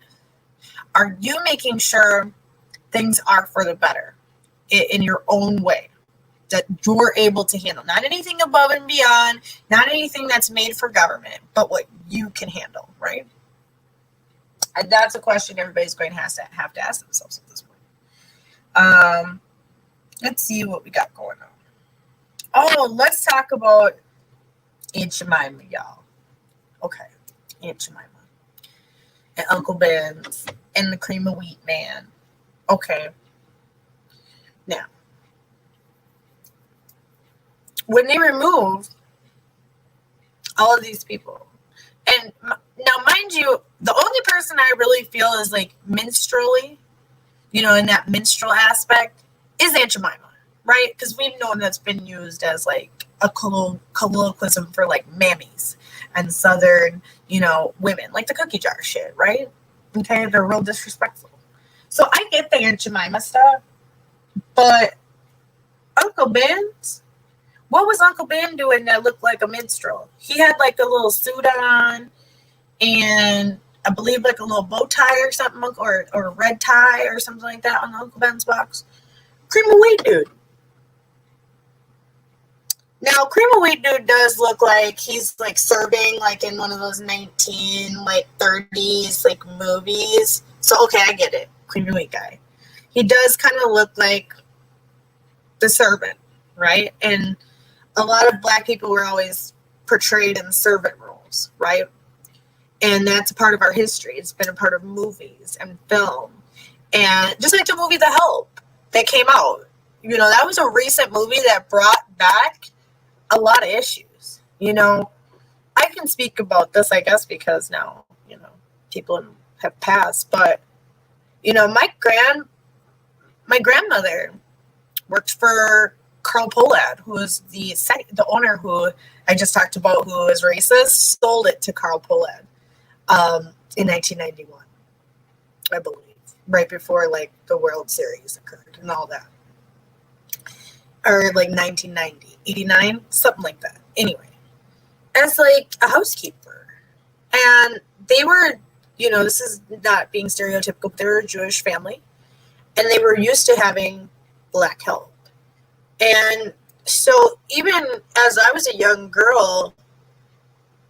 Are you making sure things are for the better in your own way that you're able to handle? Not anything above and beyond, not anything that's made for government, but what you can handle, right? And that's a question everybody's going to have to ask themselves at this point. Let's see what we got going on. Oh, let's talk about Aunt Jemima, y'all. Okay, Aunt Jemima. And Uncle Ben's and the Cream of Wheat Man. Okay. Now, when they removed All of these people. And now, mind you, the only person I really feel is like minstrelly, in that minstrel aspect, is Aunt Jemima, right? Because we've known that's been used as like a colloquialism for like mammies and Southern, women, like the cookie jar shit, right? Okay, they're real disrespectful. So I get the Aunt Jemima stuff, but Uncle Ben's, what was Uncle Ben doing that looked like a minstrel? He had like a little suit on and I believe like a little bow tie or something, or a red tie or something like that on the Uncle Ben's box. Cream of Wheat Dude. Now, Cream of Wheat Dude does look like he's like serving like in one of those 1930s like movies. So okay, I get it. Cream of Wheat guy. He does kind of look like the servant, right? And a lot of Black people were always portrayed in servant roles, right? And that's a part of our history. It's been a part of movies and film. And just like the movie The Help that came out, that was a recent movie that brought back a lot of issues. I can speak about this, I guess, because now, people have passed. But, my grandmother worked for Carl Pohlad, who was the owner who I just talked about, who was racist, sold it to Carl Pohlad in 1991, I believe, right before like the World Series occurred and all that, or like 1990, 89, something like that. Anyway, as like a housekeeper, and they were, this is not being stereotypical, but they were a Jewish family, and they were used to having Black help. And so even as I was a young girl,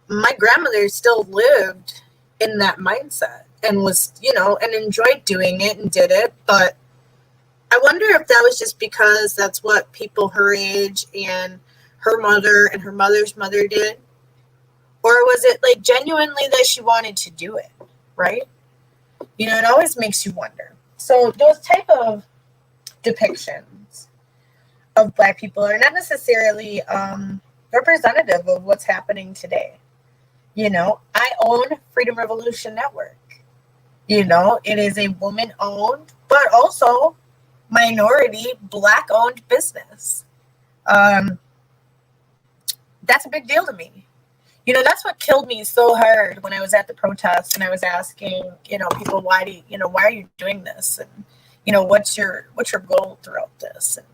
my grandmother still lived in that mindset and was, and enjoyed doing it and did it. But I wonder if that was just because that's what people her age and her mother and her mother's mother did. Or was it like genuinely that she wanted to do it, right? It always makes you wonder. So those type of depictions of Black people are not necessarily representative of what's happening today. I own Freedom Revolution Network. It is a woman-owned, but also minority Black-owned business. That's a big deal to me. That's what killed me so hard when I was at the protest and I was asking, people, why are you doing this? And, what's your goal throughout this? And,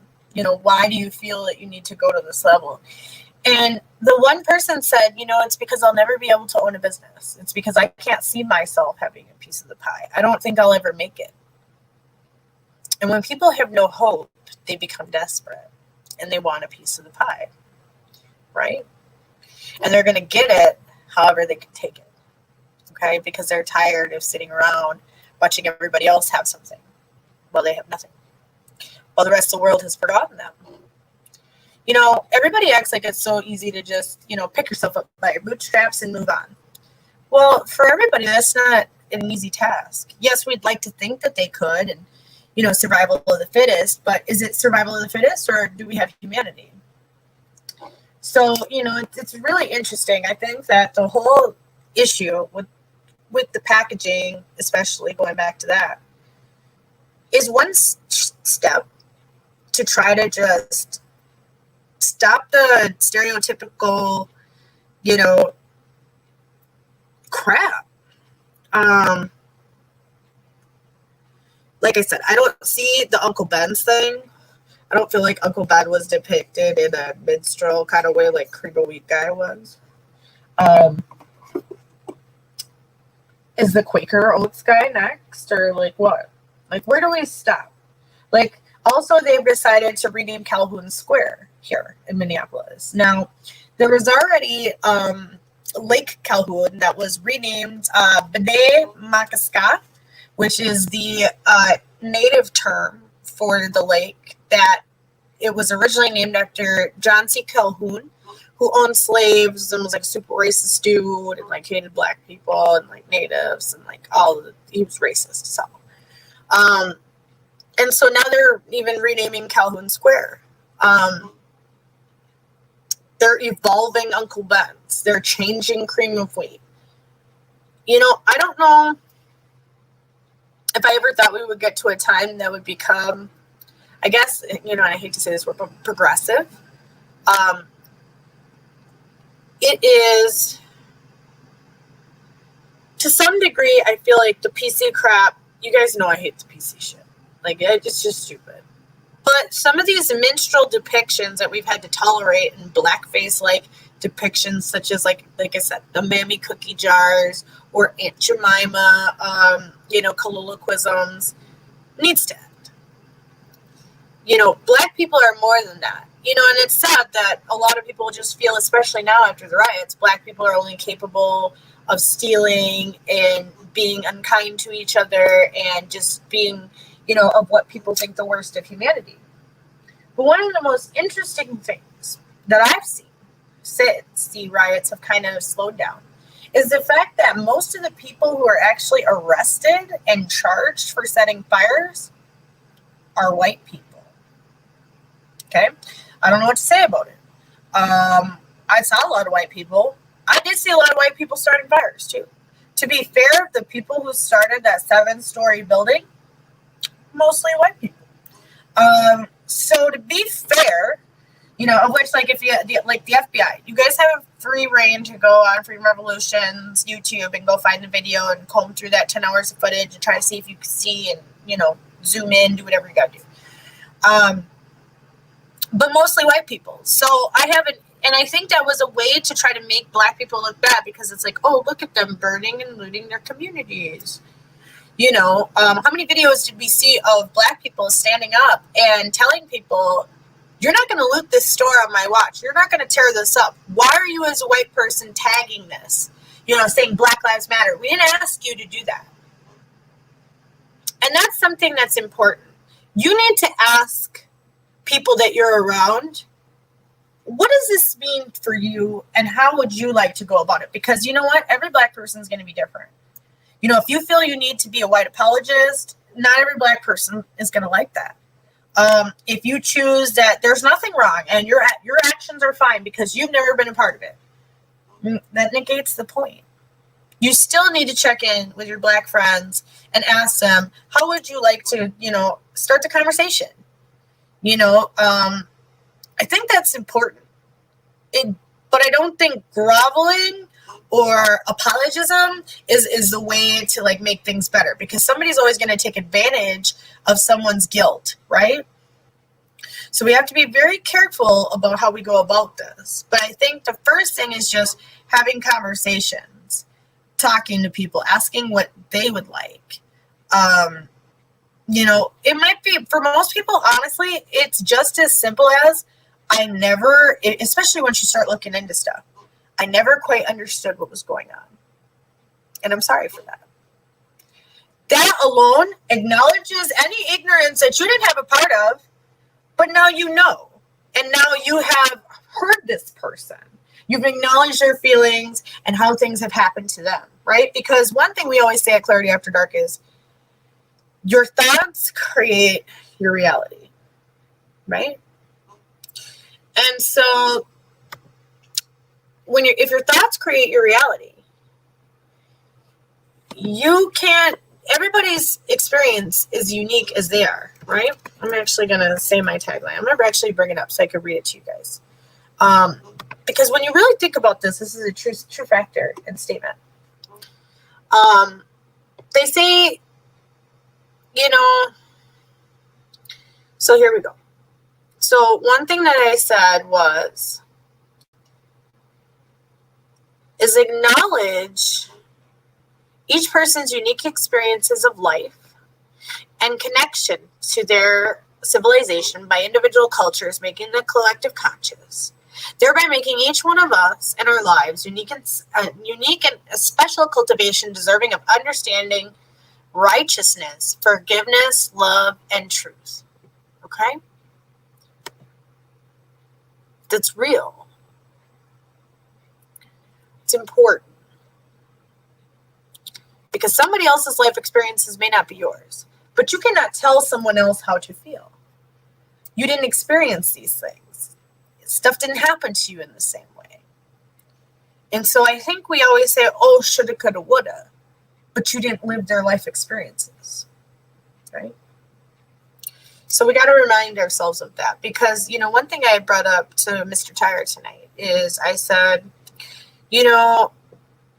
why do you feel that you need to go to this level? And the one person said, it's because I'll never be able to own a business. It's because I can't see myself having a piece of the pie. I don't think I'll ever make it. And when people have no hope, they become desperate and they want a piece of the pie, right? And they're going to get it however they can take it, okay? Because they're tired of sitting around watching everybody else have something while they have nothing, while the rest of the world has forgotten them. Everybody acts like it's so easy to just, pick yourself up by your bootstraps and move on. Well, for everybody, that's not an easy task. Yes, we'd like to think that they could and, survival of the fittest, but is it survival of the fittest or do we have humanity? So, it's really interesting. I think that the whole issue with the packaging, especially going back to that, is one step to try to just stop the stereotypical, crap. Like I said, I don't see the Uncle Ben's thing. I don't feel like Uncle Ben was depicted in a minstrel kind of way like Cream of Wheat guy was. Is the Quaker Oats guy next? Or like what? Like where do we stop? Like also they've decided to rename Calhoun Square here in Minneapolis. Now there was already Lake Calhoun that was renamed B'nai Makaska, which is the native term for the lake that it was originally named after John C. Calhoun, who owned slaves and was like a super racist dude and like hated Black people and like natives and like he was racist. So, and so now they're even renaming Calhoun Square. They're evolving Uncle Ben's. They're changing cream of wheat. I don't know if I ever thought we would get to a time that would become, I guess, and I hate to say this word, but progressive. It is, to some degree, I feel like the PC crap, you guys know I hate the PC shit. Like, it's just stupid. But some of these minstrel depictions that we've had to tolerate in blackface-like depictions, such as, like I said, the Mammy cookie jars or Aunt Jemima, colloquialisms, needs to end. Black people are more than that. And it's sad that a lot of people just feel, especially now after the riots, Black people are only capable of stealing and being unkind to each other and just being, of what people think the worst of humanity. But one of the most interesting things that I've seen since the riots have kind of slowed down is the fact that most of the people who are actually arrested and charged for setting fires are white people. Okay? I don't know what to say about it. I saw a lot of white people. I did see a lot of white people starting fires too. To be fair, the people who started that 7-story building, mostly white people. So to be fair, of which, like, if the FBI, you guys have free reign to go on Freedom Revolution's YouTube and go find the video and comb through that 10 hours of footage and try to see if you can see and, zoom in, do whatever you got to do. But mostly white people. So and I think that was a way to try to make Black people look bad, because it's like, oh, look at them burning and looting their communities. How many videos did we see of Black people standing up and telling people, you're not going to loot this store on my watch. You're not going to tear this up. Why are you, as a white person, tagging this? Saying Black Lives Matter. We didn't ask you to do that. And that's something that's important. You need to ask people that you're around, what does this mean for you, and how would you like to go about it? Because you know what? Every Black person is going to be different. If you feel you need to be a white apologist, not every Black person is going to like that. If you choose that there's nothing wrong and your actions are fine because you've never been a part of it, that negates the point. You still need to check in with your Black friends and ask them, how would you like to, start the conversation? I think that's important. But I don't think groveling or apologism is the way to, like, make things better, because somebody's always going to take advantage of someone's guilt, right? So we have to be very careful about how we go about this. But I think the first thing is just having conversations, talking to people, asking what they would like. It might be, for most people, honestly, it's just as simple as, especially once you start looking into stuff, I never quite understood what was going on. And I'm sorry for that. That alone acknowledges any ignorance that you didn't have a part of, but now you know. And now you have heard this person. You've acknowledged their feelings and how things have happened to them, right? Because one thing we always say at Clarity After Dark is, your thoughts create your reality, right? And so if your thoughts create your reality, everybody's experience is unique as they are, right? I'm actually going to say my tagline. I'm going to actually bring it up so I can read it to you guys. Because when you really think about this is a true factor and statement. They say, so here we go. So one thing that I said is acknowledge each person's unique experiences of life and connection to their civilization by individual cultures, making the collective conscious, thereby making each one of us and our lives unique and a special cultivation deserving of understanding, righteousness, forgiveness, love, and truth. Okay? That's real. It's important. Because somebody else's life experiences may not be yours. But you cannot tell someone else how to feel. You didn't experience these things. stuff didn't happen to you in the same way. And so I think we always say, oh, shoulda, coulda, woulda, but you didn't live their life experiences, right? So we got to remind ourselves of that, because, you know, one thing I brought up to Mr. Tire tonight is I said, you know,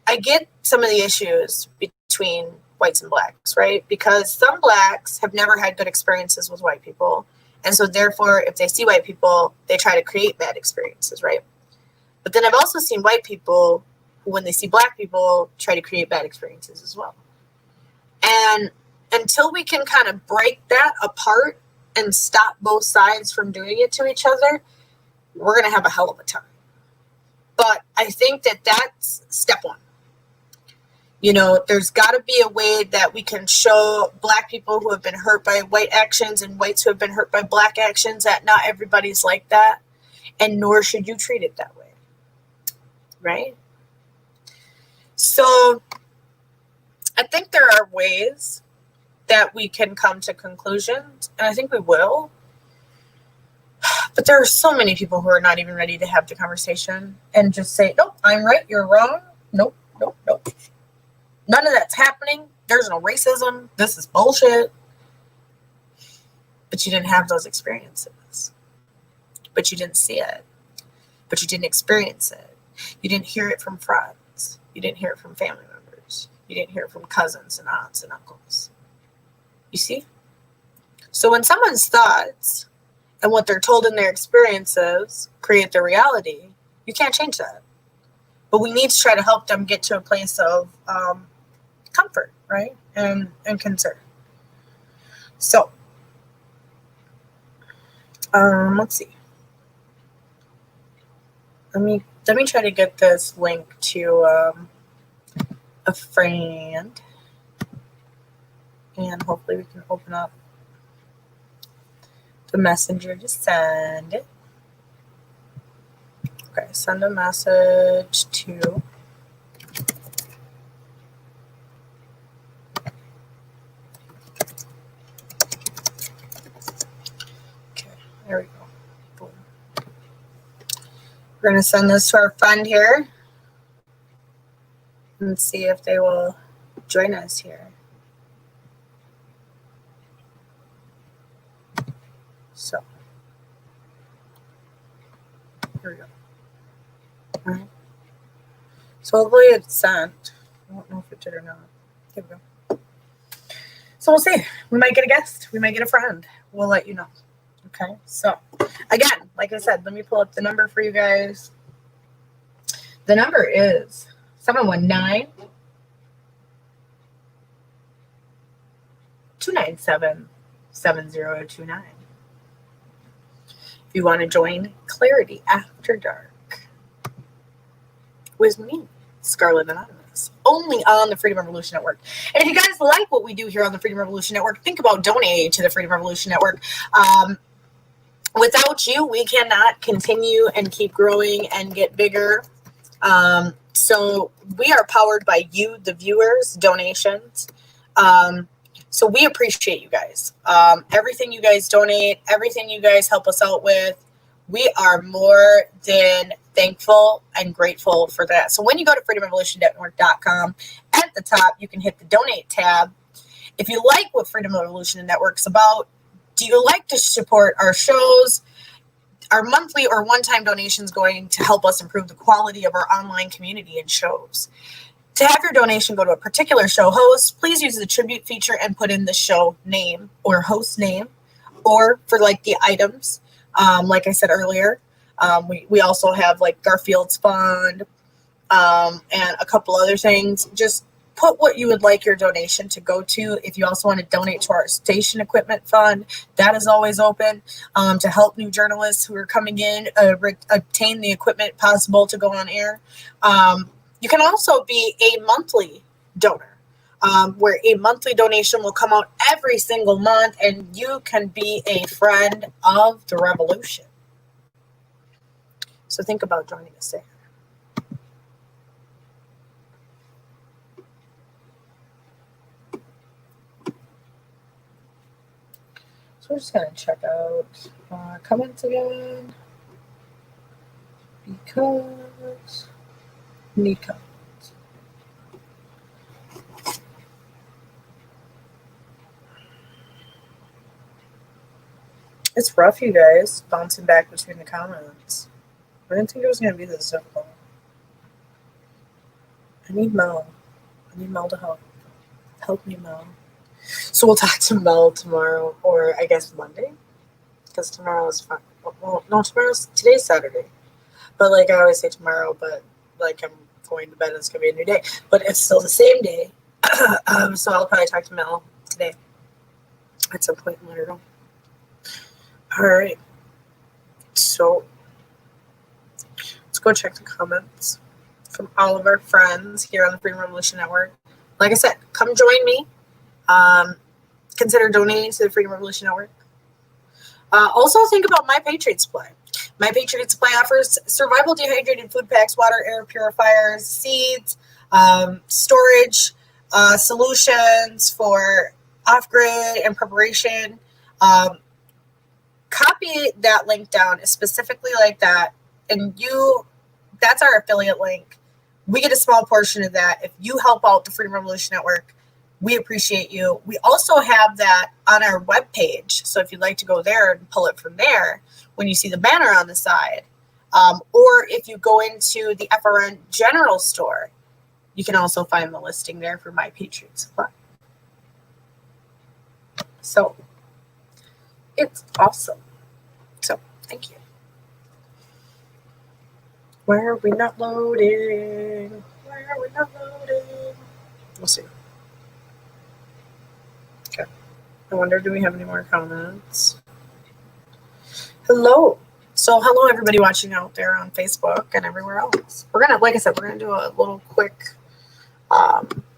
I get some of the issues between whites and blacks, right? Because some blacks have never had good experiences with white people. And so therefore, if they see white people, they try to create bad experiences, right? But then I've also seen white people who, when they see black people, try to create bad experiences as well. And until we can kind of break that apart and stop both sides from doing it to each other, we're going to have a hell of a time. But I think that that's step one. You know, there's got to be a way that we can show black people who have been hurt by white actions and whites who have been hurt by black actions that not everybody's like that, and nor should you treat it that way, right? So I think there are ways that we can come to conclusions, and I think we will. But there are so many people who are not even ready to have the conversation and just say, nope, I'm right, you're wrong. Nope, nope, nope. None of that's happening. There's no racism. This is bullshit. But you didn't have those experiences. But you didn't see it. But you didn't experience it. You didn't hear it from friends. You didn't hear it from family members. You didn't hear it from cousins and aunts and uncles. You see? So when someone's thoughts and what they're told in their experiences create their reality, you can't change that. But we need to try to help them get to a place of comfort, right? And concern. So, let's see. Let me try to get this link to a friend, and hopefully we can open up the messenger to send it. Okay, send a message to there we go. Boom. We're going to send this to our friend here and see if they will join us here. So, here we go. All right. So hopefully it's sent. I don't know if it did or not. Here we go. So we'll see. We might get a guest. We might get a friend. We'll let you know. Okay, so again, like I said, let me pull up the number for you guys. The number is 719-297-7029. If you want to join Clarity After Dark with me, Scarlet Anonymous, only on the Freedom Revolution Network. And if you guys like what we do here on the Freedom Revolution Network, think about donating to the Freedom Revolution Network. Without you, we cannot continue and keep growing and get bigger. So we are powered by you, the viewers, donations. So we appreciate you guys. Everything you guys donate, everything you guys help us out with, we are more than thankful and grateful for that. So when you go to freedomrevolutionnetwork.com, at the top, you can hit the donate tab. If you like what Freedom Revolution Network's about, do you like to support our shows? Our monthly or one-time donations going to help us improve the quality of our online community and shows. To have your donation go to a particular show host, please use the tribute feature and put in the show name or host name, or for like the items. Like I said earlier, we also have like Garfield's Fund and a couple other things. Just put what you would like your donation to go to. If you also want to donate to our station equipment fund, that is always open to help new journalists who are coming in obtain the equipment possible to go on air. You can also be a monthly donor, where a monthly donation will come out every single month, and you can be a friend of the revolution. So think about joining us there. So we're just going to check out comments again. because need comments. It's rough, you guys, bouncing back between the comments. I didn't think it was going to be this difficult. I need Mel. I need Mel to help. Help me, Mel. So we'll talk to Mel tomorrow, or I guess Monday, because tomorrow is fun. Well, no, today's Saturday. But like I always say tomorrow, but like I'm going to bed, it's going to be a new day. But it's still the same day. So I'll probably talk to Mel today at some point and let her know. All right. So let's go check the comments from all of our friends here on the Freedom Revolution Network. Like I said, come join me. Consider donating to the Freedom Revolution Network. Also, think about My Patriot Supply. My Patriot Supply offers survival dehydrated food packs, water, air purifiers, seeds, storage solutions for off-grid and preparation. Copy that link down specifically like that, and that's our affiliate link. We get a small portion of that. If you help out the Freedom Revolution Network, we appreciate you. We also have that on our webpage. So if you'd like to go there and pull it from there, when you see the banner on the side, or if you go into the FRN General Store, you can also find the listing there for My Patriot Supply. So it's awesome. So thank you. Why are we not loading? Why are we not loading? We'll see. Okay. I wonder, do we have any more comments? Hello. So hello everybody watching out there on Facebook and everywhere else. We're gonna, like I said, we're gonna do a little quick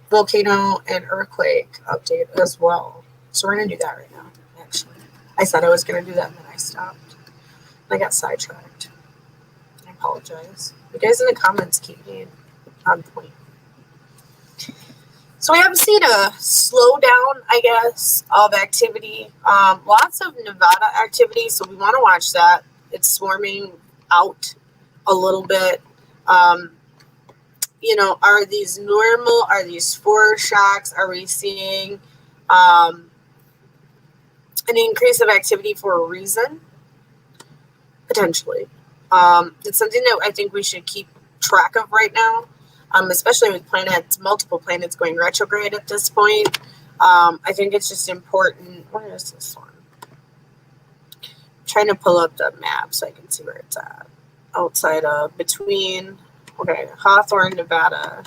volcano and earthquake update as well. So we're gonna do that right now. Actually, I said I was gonna do that and then I stopped. I got sidetracked. I apologize. You guys in the comments keep me on point. So we have seen a slowdown, I guess, of activity. Lots of Nevada activity, so we want to watch that. It's swarming out a little bit. Are these normal? Are these foreshocks? Are we seeing an increase of activity for a reason? Potentially. It's something that I think we should keep track of right now. Especially with multiple planets going retrograde at this point. I think it's just important. Where is this one? I'm trying to pull up the map so I can see where it's at. Outside of, Hawthorne, Nevada.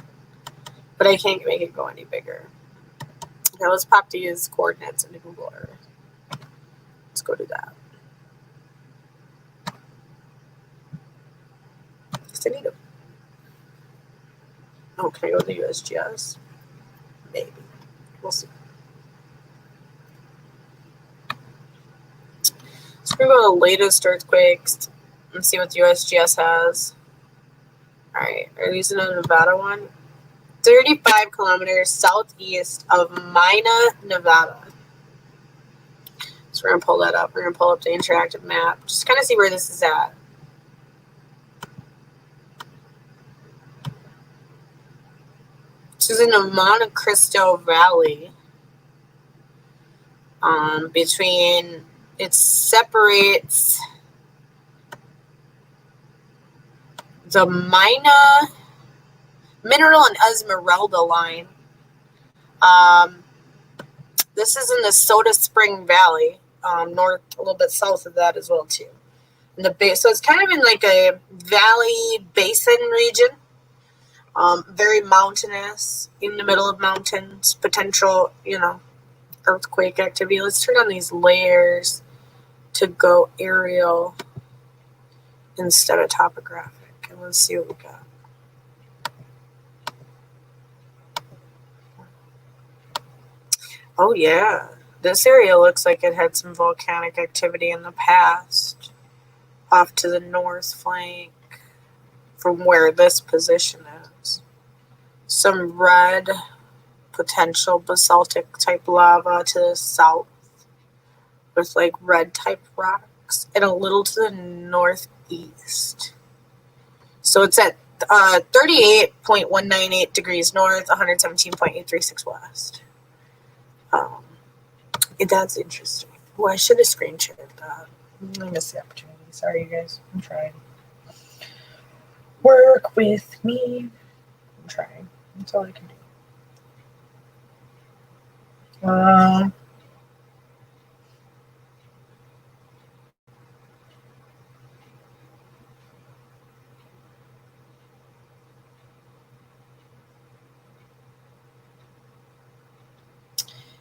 But I can't make it go any bigger. Now let's pop these coordinates into Google Earth. Let's go do that. Because I need them. Oh, can I go to the USGS? Maybe. We'll see. So we're going to go to the latest earthquakes and see what the USGS has. All right. Are you using a Nevada one? 35 kilometers southeast of Mina, Nevada. So we're going to pull that up. We're going to pull up the interactive map. Just kind of see where this is at. This is in the Monte Cristo Valley. It separates the Mina Mineral and Esmeralda line. This is in the Soda Spring Valley, north, a little bit south of that as well too. So it's kind of in like a valley basin region. Very mountainous, in the middle of mountains, potential, earthquake activity. Let's turn on these layers to go aerial instead of topographic. And let's see what we got. Oh yeah, this area looks like it had some volcanic activity in the past, off to the north flank from where this position is. Some red potential basaltic type lava to the south with like red type rocks, and a little to the northeast. So it's at 38.198 degrees north, 117.836 west. That's interesting. Well, I should have screen shared that. I missed the opportunity. Sorry, you guys. I'm trying. Work with me. I'm trying. That's all I can do.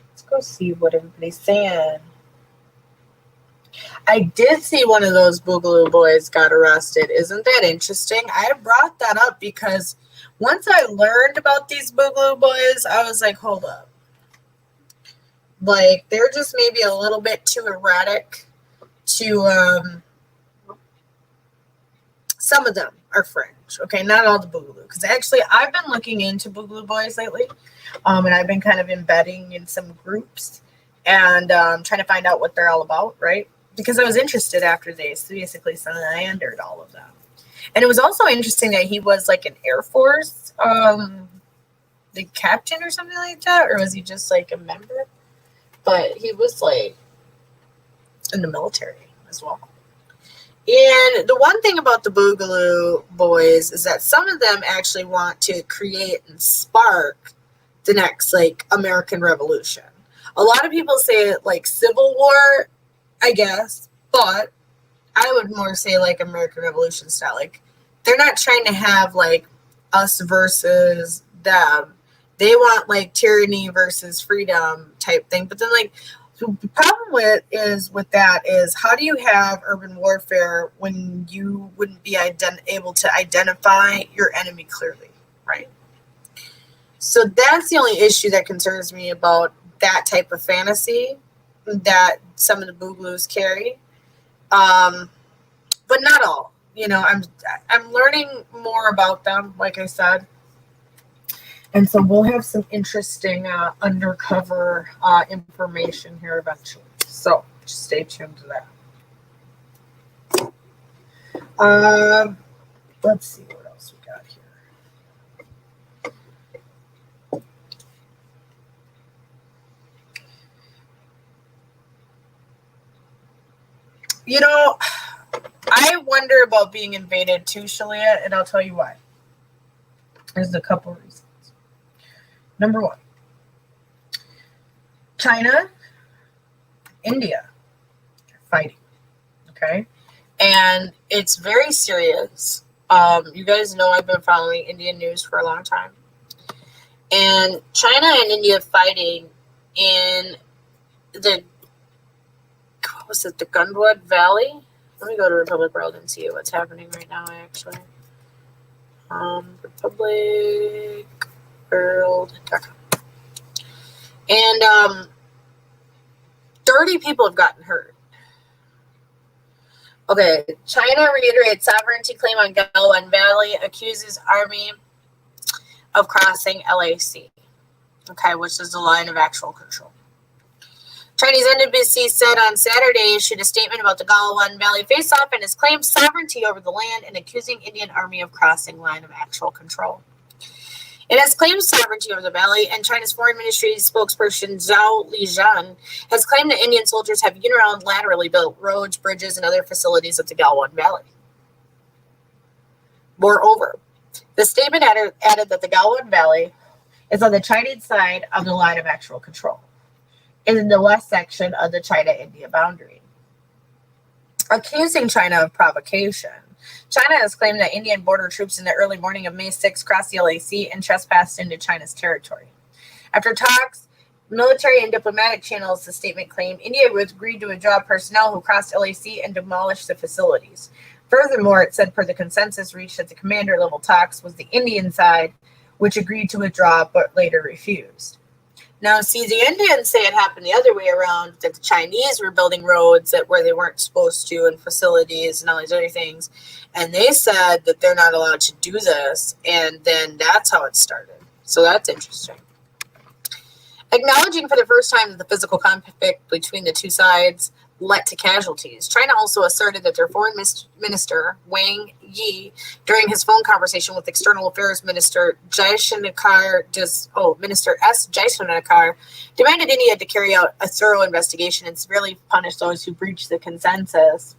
Let's go see what everybody's saying. I did see one of those Boogaloo boys got arrested. Isn't that interesting? I brought that up because once I learned about these Boogaloo boys, I was like, hold up. Like, they're just maybe a little bit too erratic to, some of them are fringe, okay? Not all the Boogaloo. Because actually, I've been looking into Boogaloo boys lately, and I've been kind of embedding in some groups and trying to find out what they're all about, right? Because I was interested after they basically slandered all of them. And it was also interesting that he was like an Air Force, the captain or something like that, or was he just like a member? But he was like in the military as well. And the one thing about the Boogaloo boys is that some of them actually want to create and spark the next like American Revolution. A lot of people say it like Civil War, I guess, but I would more say like American Revolution style. Like, they're not trying to have like us versus them. They want like tyranny versus freedom type thing. But then like the problem with that is how do you have urban warfare when you wouldn't be able to identify your enemy clearly, right? So that's the only issue that concerns me about that type of fantasy that some of the Boogaloos carry, but not all. You know, I'm learning more about them, like I said, and so we'll have some interesting undercover information here eventually. So just stay tuned to that. Let's see what else we got here. You know, I wonder about being invaded too, Shalia, and I'll tell you why. There's a couple reasons. Number one, China, India are fighting, okay? And it's very serious. You guys know I've been following Indian news for a long time. And China and India fighting in the Gundwad Valley? Let me go to Republic World and see what's happening right now, actually. RepublicWorld.com. And 30 people have gotten hurt. Okay, China reiterates sovereignty claim on Galwan Valley, accuses army of crossing LAC, okay, which is the line of actual control. Chinese NBC said on Saturday issued a statement about the Galwan Valley face-off and has claimed sovereignty over the land and accusing Indian army of crossing line of actual control. It has claimed sovereignty over the valley, and China's foreign ministry spokesperson Zhao Lijian has claimed that Indian soldiers have unilaterally built roads, bridges, and other facilities at the Galwan Valley. Moreover, the statement added that the Galwan Valley is on the Chinese side of the line of actual control, in the west section of the China-India boundary. Accusing China of provocation, China has claimed that Indian border troops in the early morning of May 6 crossed the LAC and trespassed into China's territory. After talks, military and diplomatic channels, the statement claimed, India agreed to withdraw personnel who crossed LAC and demolish the facilities. Furthermore, it said per the consensus reached at the commander-level talks was the Indian side, which agreed to withdraw but later refused. Now, see, the Indians say it happened the other way around, that the Chinese were building roads where they weren't supposed to and facilities and all these other things. And they said that they're not allowed to do this. And then that's how it started. So that's interesting. Acknowledging for the first time the physical conflict between the two sides, led to casualties. China also asserted that their foreign minister, Wang Yi, during his phone conversation with External Affairs Minister Minister S. Jaishankar, demanded India to carry out a thorough investigation and severely punish those who breach the consensus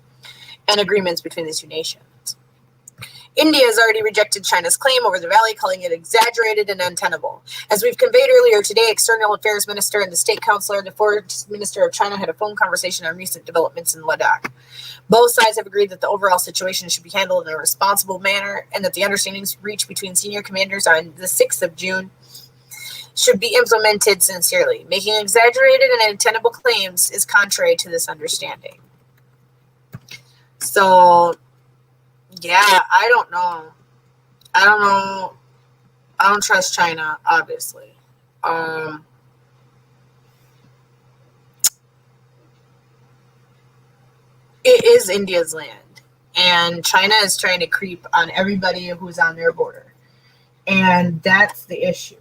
and agreements between the two nations. India has already rejected China's claim over the valley, calling it exaggerated and untenable. As we've conveyed earlier today, External Affairs Minister and the State Councillor, the Foreign Minister of China, had a phone conversation on recent developments in Ladakh. Both sides have agreed that the overall situation should be handled in a responsible manner and that the understandings reached between senior commanders on the 6th of June should be implemented sincerely. Making exaggerated and untenable claims is contrary to this understanding. So, yeah, I don't know. I don't trust China, obviously. It is India's land, and China is trying to creep on everybody who's on their border. And that's the issue.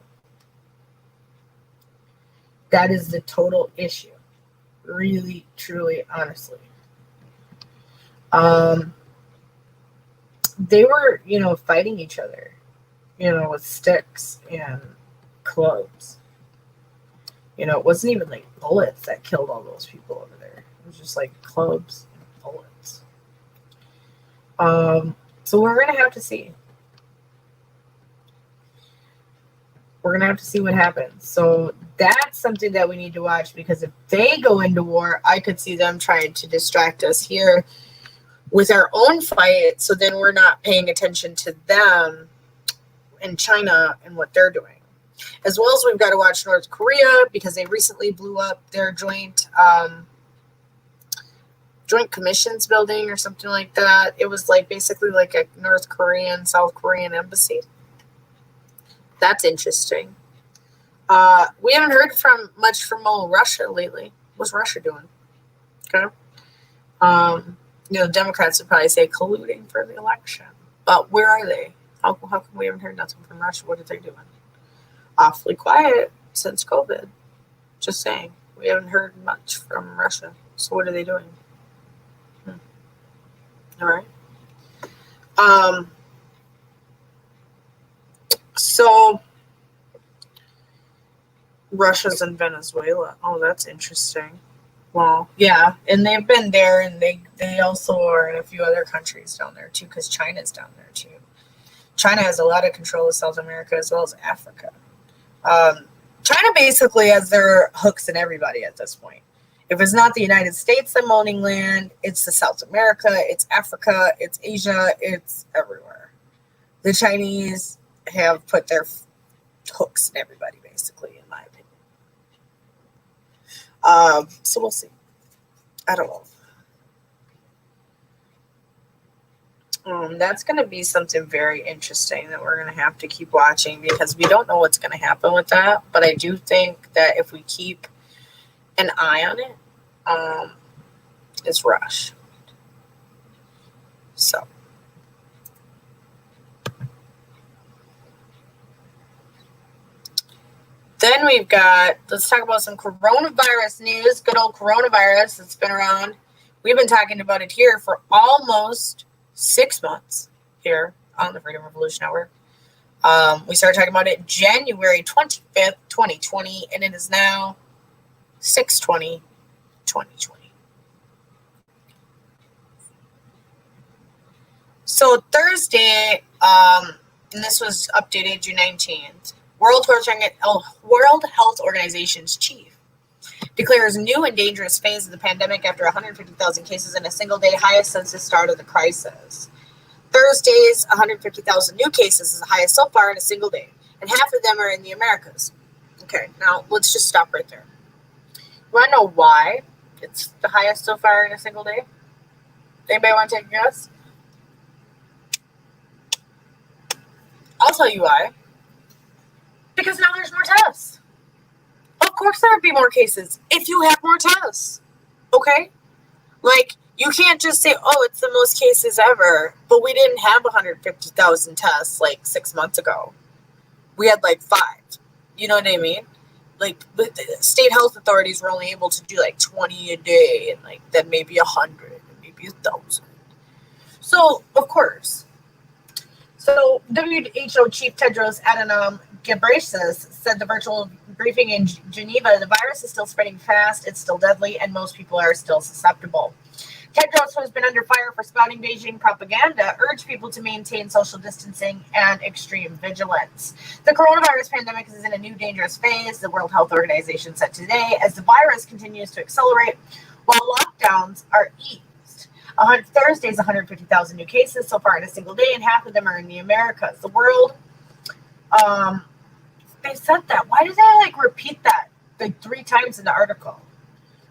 That is the total issue. Really, truly, honestly. They were, fighting each other, with sticks and clubs. It wasn't even like bullets that killed all those people over there. It was just like clubs and bullets. So we're going to have to see. We're going to have to see what happens. So that's something that we need to watch, because if they go into war, I could see them trying to distract us here with our own fight, so then we're not paying attention to them in China and what they're doing. As well as we've got to watch North Korea, because they recently blew up their joint commissions building or something like that. It was basically like a North Korean, South Korean embassy. That's interesting. We haven't heard much from Russia lately. What's Russia doing? Okay. Democrats would probably say colluding for the election. But where are they? How come we haven't heard nothing from Russia? What are they doing? Awfully quiet since COVID. Just saying. We haven't heard much from Russia. So what are they doing? All right. So Russia's in Venezuela. Oh, that's interesting. Well, yeah, and they've been there, and they also are in a few other countries down there too, because China's down there too. China has a lot of control of South America as well as Africa. China basically has their hooks in everybody at this point. If it's not the United States that's owning land, it's the South America, it's Africa, it's Asia, it's everywhere. The Chinese have put their hooks in everybody, basically, in my opinion. So we'll see. I don't know. That's going to be something very interesting that we're going to have to keep watching, because we don't know what's going to happen with that. But I do think that if we keep an eye on it, it's Rush. So. Then we've got, let's talk about some coronavirus news. Good old coronavirus that's been around. We've been talking about it here for almost 6 months here on the Freedom Revolution Network. We started talking about it January 25th, 2020, and it is now 6/20/2020. So Thursday, and this was updated June 19th, World Health Organization's chief declares new and dangerous phase of the pandemic after 150,000 cases in a single day, highest since the start of the crisis. Thursday's 150,000 new cases is the highest so far in a single day, and half of them are in the Americas. Okay, now let's just stop right there. You want to know why it's the highest so far in a single day? Anybody want to take a guess? I'll tell you why. Because now there's more tests. Of course there would be more cases if you have more tests. Okay? You can't just say, oh, it's the most cases ever. But we didn't have 150,000 tests 6 months ago. We had 5. You know what I mean? the state health authorities were only able to do like 20 a day, and like then maybe 100 and maybe 1,000. So of course. So WHO Chief Tedros Adhanom Ghebreyesus said the virtual briefing in Geneva, the virus is still spreading fast, it's still deadly, and most people are still susceptible. Tedros, who has been under fire for spouting Beijing propaganda, urged people to maintain social distancing and extreme vigilance. The coronavirus pandemic is in a new dangerous phase, the World Health Organization said today, as the virus continues to accelerate while lockdowns are eased. Thursday's 150,000 new cases so far in a single day, and half of them are in the Americas. The world, they said that. Why did they repeat that 3 times in the article?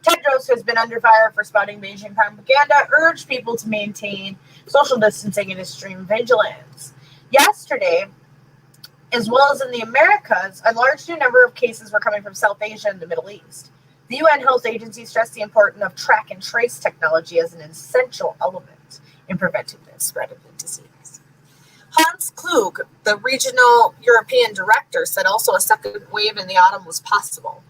Tedros, who has been under fire for spouting Beijing propaganda, urged people to maintain social distancing and extreme vigilance. Yesterday, as well as in the Americas, a large new number of cases were coming from South Asia and the Middle East. The UN Health Agency stressed the importance of track and trace technology as an essential element in preventing the spread of the disease. Hans Klug, the regional European director, said also a second wave in the autumn was possible.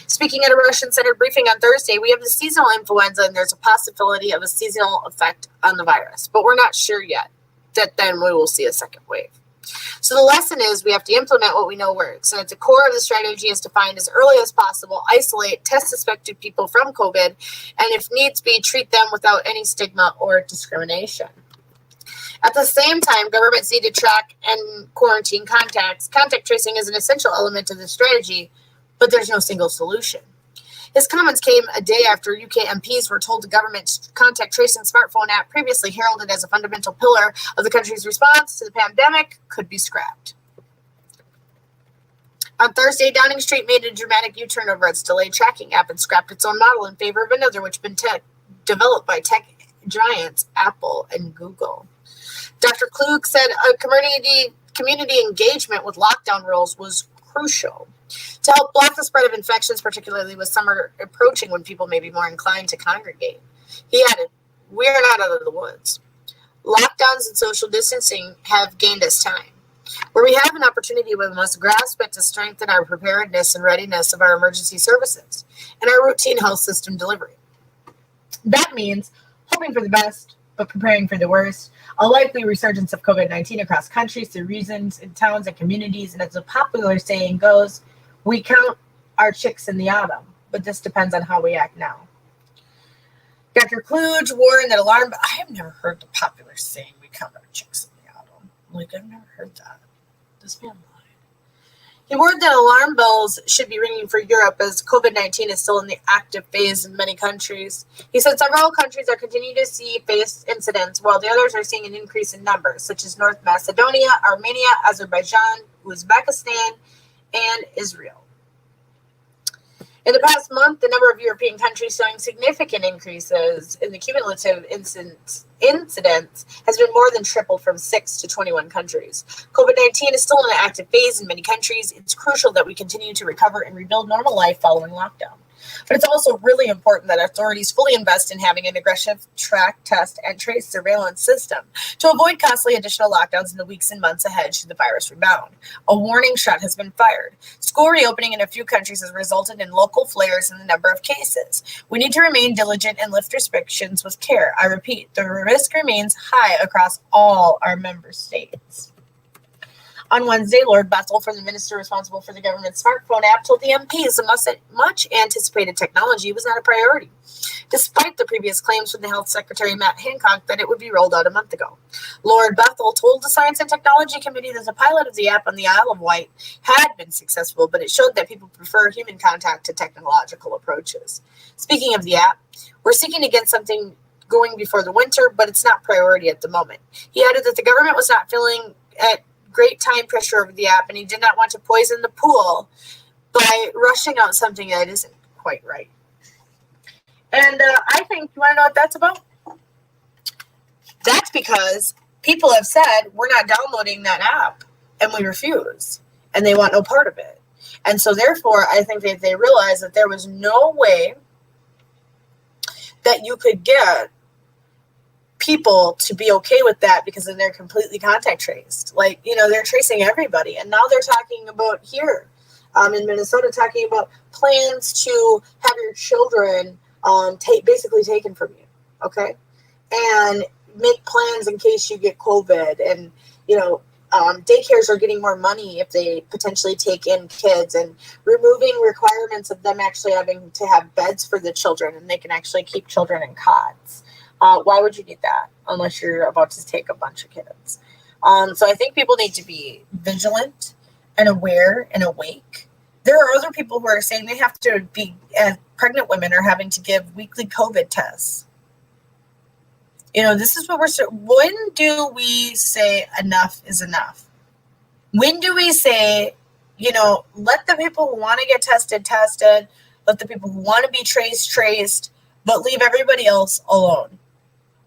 Speaking at a Russian-centered briefing on Thursday, we have the seasonal influenza and there's a possibility of a seasonal effect on the virus, but we're not sure yet that then we will see a second wave. So the lesson is we have to implement what we know works. And at the core of the strategy is to find as early as possible, isolate, test suspected people from COVID, and if needs be, treat them without any stigma or discrimination. At the same time, governments need to track and quarantine contacts. Contact tracing is an essential element of the strategy, but there's no single solution. His comments came a day after UK MPs were told the government's contact tracing smartphone app, previously heralded as a fundamental pillar of the country's response to the pandemic, could be scrapped. On Thursday, Downing Street made a dramatic U-turn over its delayed tracking app and scrapped its own model in favor of another, which had been developed by tech giants Apple and Google. Dr. Klug said a community engagement with lockdown rules was crucial to help block the spread of infections, particularly with summer approaching when people may be more inclined to congregate. He added, "We are not out of the woods. Lockdowns and social distancing have gained us time. Where we have an opportunity, we must grasp it to strengthen our preparedness and readiness of our emergency services and our routine health system delivery. That means hoping for the best, but preparing for the worst. A likely resurgence of COVID-19 across countries through regions and towns and communities, and as a popular saying goes, we count our chicks in the autumn, but this depends on how we act now." Dr. Kluge warned that I have never heard the popular saying, we count our chicks in the autumn. I've never heard that. This man lied. He warned that alarm bells should be ringing for Europe as COVID-19 is still in the active phase in many countries. He said several countries are continuing to see face incidents, while the others are seeing an increase in numbers, such as North Macedonia, Armenia, Azerbaijan, Uzbekistan, and Israel. In the past month, the number of European countries showing significant increases in the cumulative incidence has been more than tripled from 6 to 21 countries. COVID-19 is still in an active phase in many countries. It's crucial that we continue to recover and rebuild normal life following lockdown. But it's also really important that authorities fully invest in having an aggressive track, test, and trace surveillance system to avoid costly additional lockdowns in the weeks and months ahead should the virus rebound. A warning shot has been fired. School reopening in a few countries has resulted in local flares in the number of cases. We need to remain diligent and lift restrictions with care. I repeat, the risk remains high across all our member states. On Wednesday, Lord Bethel, from the minister responsible for the government smartphone app, told the MPs the much anticipated technology was not a priority, despite the previous claims from the Health Secretary Matt Hancock that it would be rolled out a month ago. Lord Bethel told the Science and Technology Committee that the pilot of the app on the Isle of Wight had been successful, but it showed that people prefer human contact to technological approaches. Speaking of the app, we're seeking to get something going before the winter, but it's not priority at the moment. He added that the government was not feeling at great time pressure over the app, and he did not want to poison the pool by rushing out something that isn't quite right. And I think, you want to know what that's about? That's because people have said, we're not downloading that app, and we refuse, and they want no part of it. And so therefore, I think that they realized that there was no way that you could get people to be okay with that, because then they're completely contact traced. They're tracing everybody. And now they're talking about here. in Minnesota talking about plans to have your children basically taken from you, okay? And make plans in case you get COVID. And, daycares are getting more money if they potentially take in kids, and removing requirements of them actually having to have beds for the children, and they can actually keep children in cots. Why would you need that unless you're about to take a bunch of kids? So I think people need to be vigilant and aware and awake. There are other people who are saying they have to be, as pregnant women are having to give weekly COVID tests. This is what when do we say enough is enough? When do we say, let the people who want to get tested, let the people who want to be traced, but leave everybody else alone?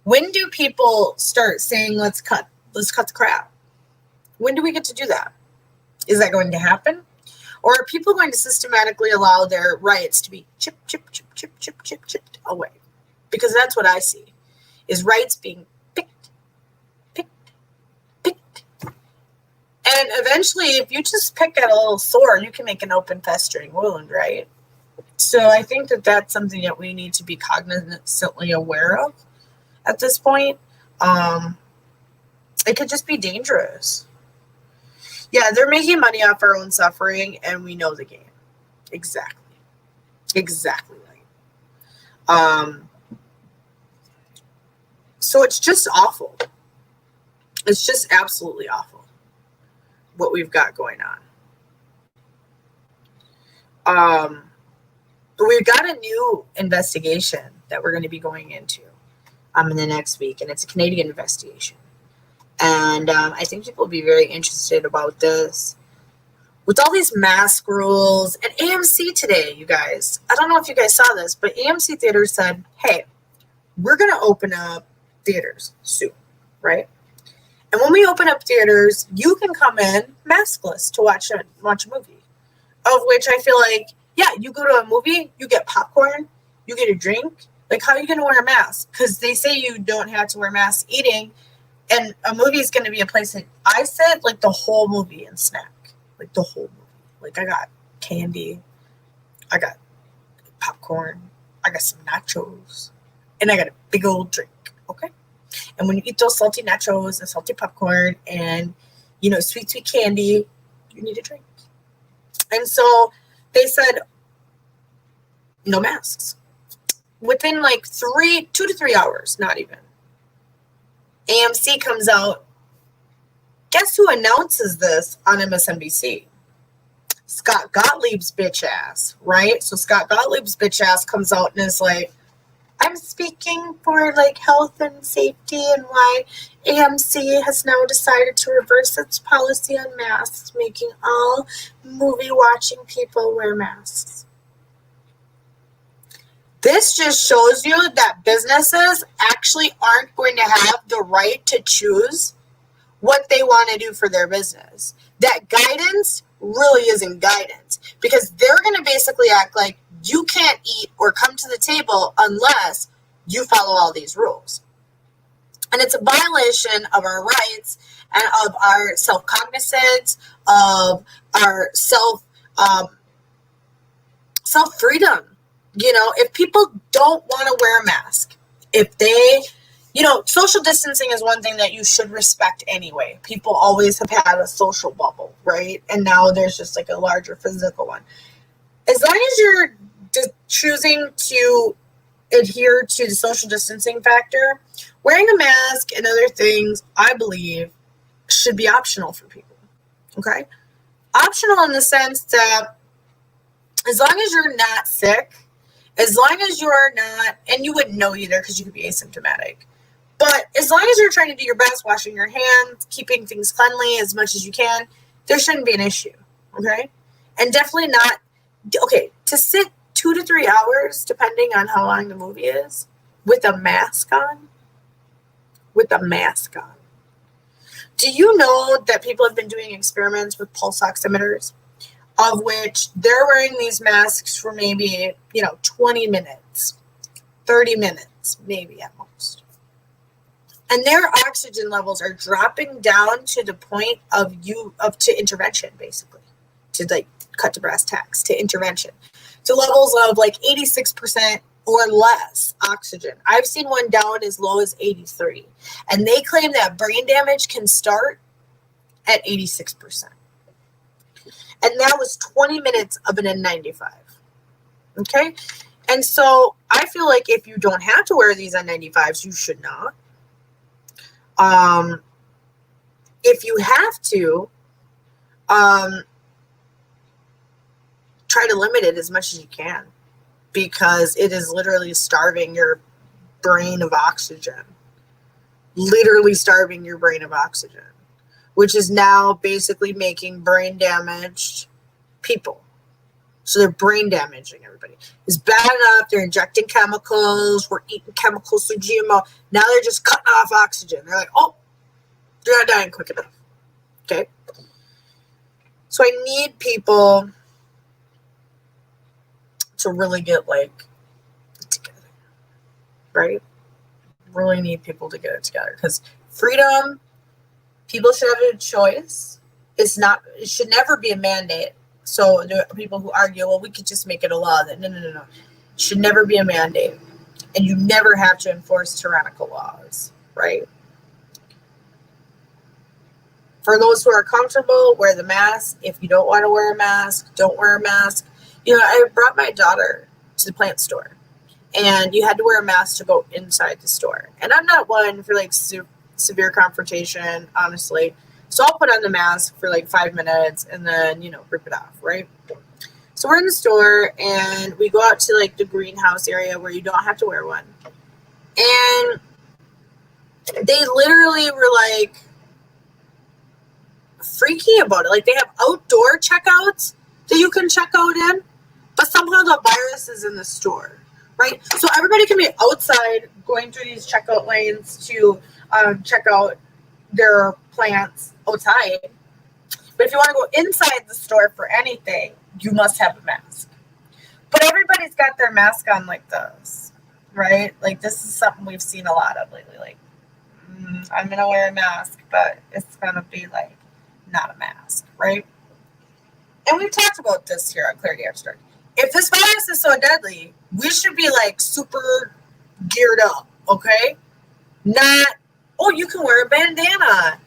When do people start saying, let's cut the crap? When do we get to do that? Is that going to happen? Or are people going to systematically allow their rights to be chipped away? Because that's what I see, is rights being picked. And eventually, if you just pick at a little sore, you can make an open festering wound, right? So I think that that's something that we need to be cognizantly aware of at this point. It could just be dangerous. Yeah, they're making money off our own suffering, and we know the game. Exactly right. So it's just awful. It's just absolutely awful what we've got going on. We've got a new investigation that we're going to be going into in the next week, and it's a Canadian investigation. And I think people will be very interested about this. With all these mask rules, and AMC today, you guys, I don't know if you guys saw this, but AMC Theaters said, hey, we're going to open up theaters soon, right? And when we open up theaters, you can come in maskless to watch a movie, of which I feel like, yeah, you go to a movie, you get popcorn, you get a drink. Like, how are you going to wear a mask? Because they say you don't have to wear masks eating, and a movie is going to be a place that I sit, like, the whole movie and snack. Like, the whole movie. Like, I got candy, I got popcorn, I got some nachos, and I got a big old drink, okay? And when you eat those salty nachos and salty popcorn and, sweet, sweet candy, you need a drink. And so they said, no masks. Within like 2 to 3 hours, not even, AMC comes out. Guess who announces this on MSNBC? Scott Gottlieb's bitch ass, right? So Scott Gottlieb's bitch ass comes out and is like, I'm speaking for like health and safety and why AMC has now decided to reverse its policy on masks, making all movie watching people wear masks. This just shows you that businesses actually aren't going to have the right to choose what they want to do for their business. That guidance really isn't guidance, because they're going to basically act like you can't eat or come to the table unless you follow all these rules. And it's a violation of our rights and of our self-cognizance, of our self-freedom. If people don't want to wear a mask, if they, social distancing is one thing that you should respect anyway. People always have had a social bubble, right? And now there's just like a larger physical one. As long as you're choosing to adhere to the social distancing factor, wearing a mask and other things, I believe, should be optional for people, okay? Optional in the sense that as long as you're not sick, as long as you're not, and you wouldn't know either because you could be asymptomatic, but as long as you're trying to do your best, washing your hands, keeping things cleanly as much as you can, there shouldn't be an issue, okay? And definitely not, okay, to sit 2 to 3 hours, depending on how long the movie is, with a mask on. Do you know that people have been doing experiments with pulse oximeters, of which they're wearing these masks for maybe, 20 minutes, 30 minutes, maybe at most. And their oxygen levels are dropping down to the point of to intervention, basically, to like cut to brass tacks, to intervention, to levels of like 86% or less oxygen. I've seen one down as low as 83. And they claim that brain damage can start at 86%. And that was 20 minutes of an N95. Okay? And so I feel like if you don't have to wear these N95s, you should not. If you have to, try to limit it as much as you can, because it is literally starving your brain of oxygen. Literally starving your brain of oxygen, which is now basically making brain damaged people. So they're brain damaging everybody. It's bad enough they're injecting chemicals, we're eating chemicals through GMO. Now they're just cutting off oxygen. They're like, oh, they're not dying quick enough. Okay? So I need people to really get like together, right? Really need people to get it together, because freedom, people should have a choice. It should never be a mandate. So there are people who argue, well, we could just make it a law. No. It should never be a mandate. And you never have to enforce tyrannical laws, right? For those who are comfortable, wear the mask. If you don't want to wear a mask, don't wear a mask. You know, I brought my daughter to the plant store, and you had to wear a mask to go inside the store. And I'm not one for like severe confrontation, honestly. So I'll put on the mask for like 5 minutes and then, rip it off, right? So we're in the store and we go out to like the greenhouse area where you don't have to wear one. And they literally were like freaky about it. Like they have outdoor checkouts that you can check out in, but somehow the virus is in the store, right? So everybody can be outside going through these checkout lanes to check out their plants outside. But if you want to go inside the store for anything, you must have a mask. But everybody's got their mask on like this, right? Like this is something we've seen a lot of lately. Like, I'm going to wear a mask, but it's going to be like not a mask, right? And we've talked about this here on Clarity After Dark. If this virus is so deadly, we should be like super geared up, okay? Not, oh, you can wear a bandana.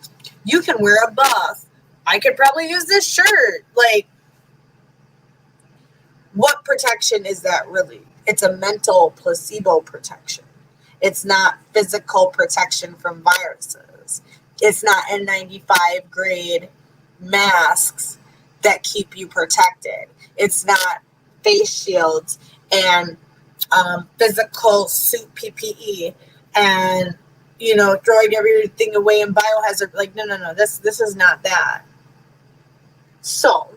You can wear a buff. I could probably use this shirt. Like, what protection is that really? It's a mental placebo protection. It's not physical protection from viruses. It's not N95 grade masks that keep you protected. It's not face shields and physical suit PPE and throwing everything away in biohazard. Like, no. This is not that. So,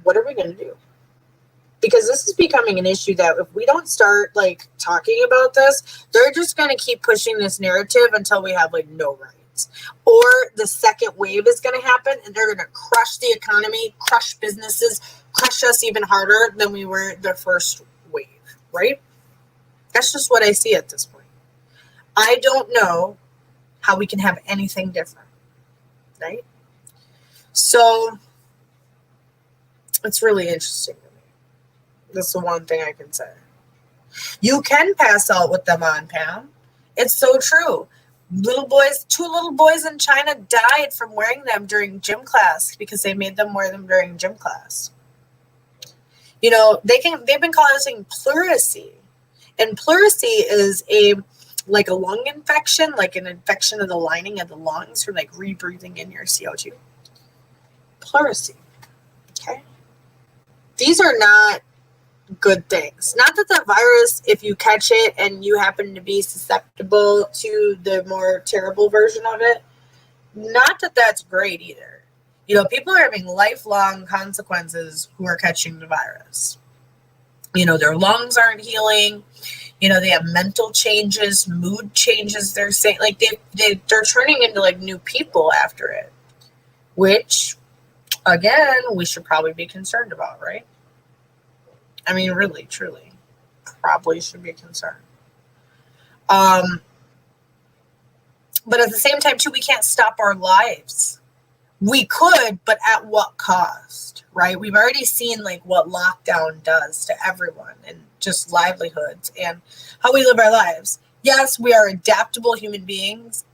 what are we going to do? Because this is becoming an issue that if we don't start, like, talking about this, they're just going to keep pushing this narrative until we have, like, no rights. Or the second wave is going to happen, and they're going to crush the economy, crush businesses, crush us even harder than we were the first wave, right? That's just what I see at this point. I don't know how we can have anything different, right? So it's really interesting to me. That's the one thing I can say. You can pass out with them on, Pam. It's so true. Two little boys in China died from wearing them during gym class because they made them wear them during gym class. They've been causing pleurisy. And pleurisy is a lung infection, like an infection of the lining of the lungs from like rebreathing in your CO2. Pleurisy. Okay. These are not good things. Not that the virus, if you catch it and you happen to be susceptible to the more terrible version of it, not that that's great either. People are having lifelong consequences who are catching the virus. Their lungs aren't healing. They have mental changes, mood changes. They're saying like they're turning into like new people after it, which again, we should probably be concerned about, right? I mean, really, truly, probably should be concerned. But at the same time, too, we can't stop our lives. We could, but at what cost, right? We've already seen like what lockdown does to everyone and just livelihoods and how we live our lives. Yes, we are adaptable human beings,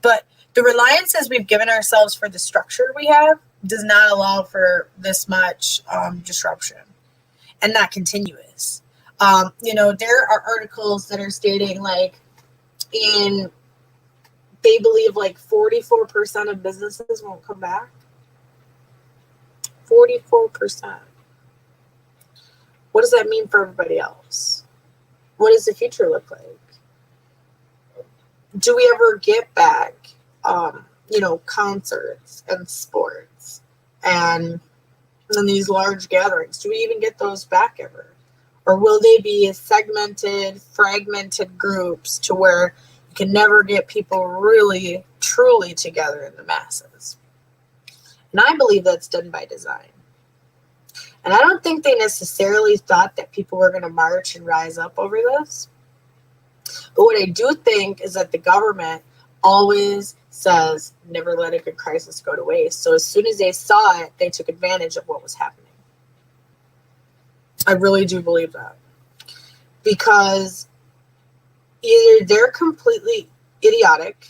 but the reliances we've given ourselves for the structure we have does not allow for this much disruption and not continuous. There are articles that are stating like they believe like 44% of businesses won't come back. 44%. What does that mean for everybody else? What does the future look like? Do we ever get back, concerts and sports and these large gatherings? Do we even get those back ever? Or will they be segmented, fragmented groups to where you can never get people really, truly together in the masses? And I believe that's done by design. And I don't think they necessarily thought that people were going to march and rise up over this. But what I do think is that the government always says, never let a good crisis go to waste. So as soon as they saw it, they took advantage of what was happening. I really do believe that. Because either they're completely idiotic,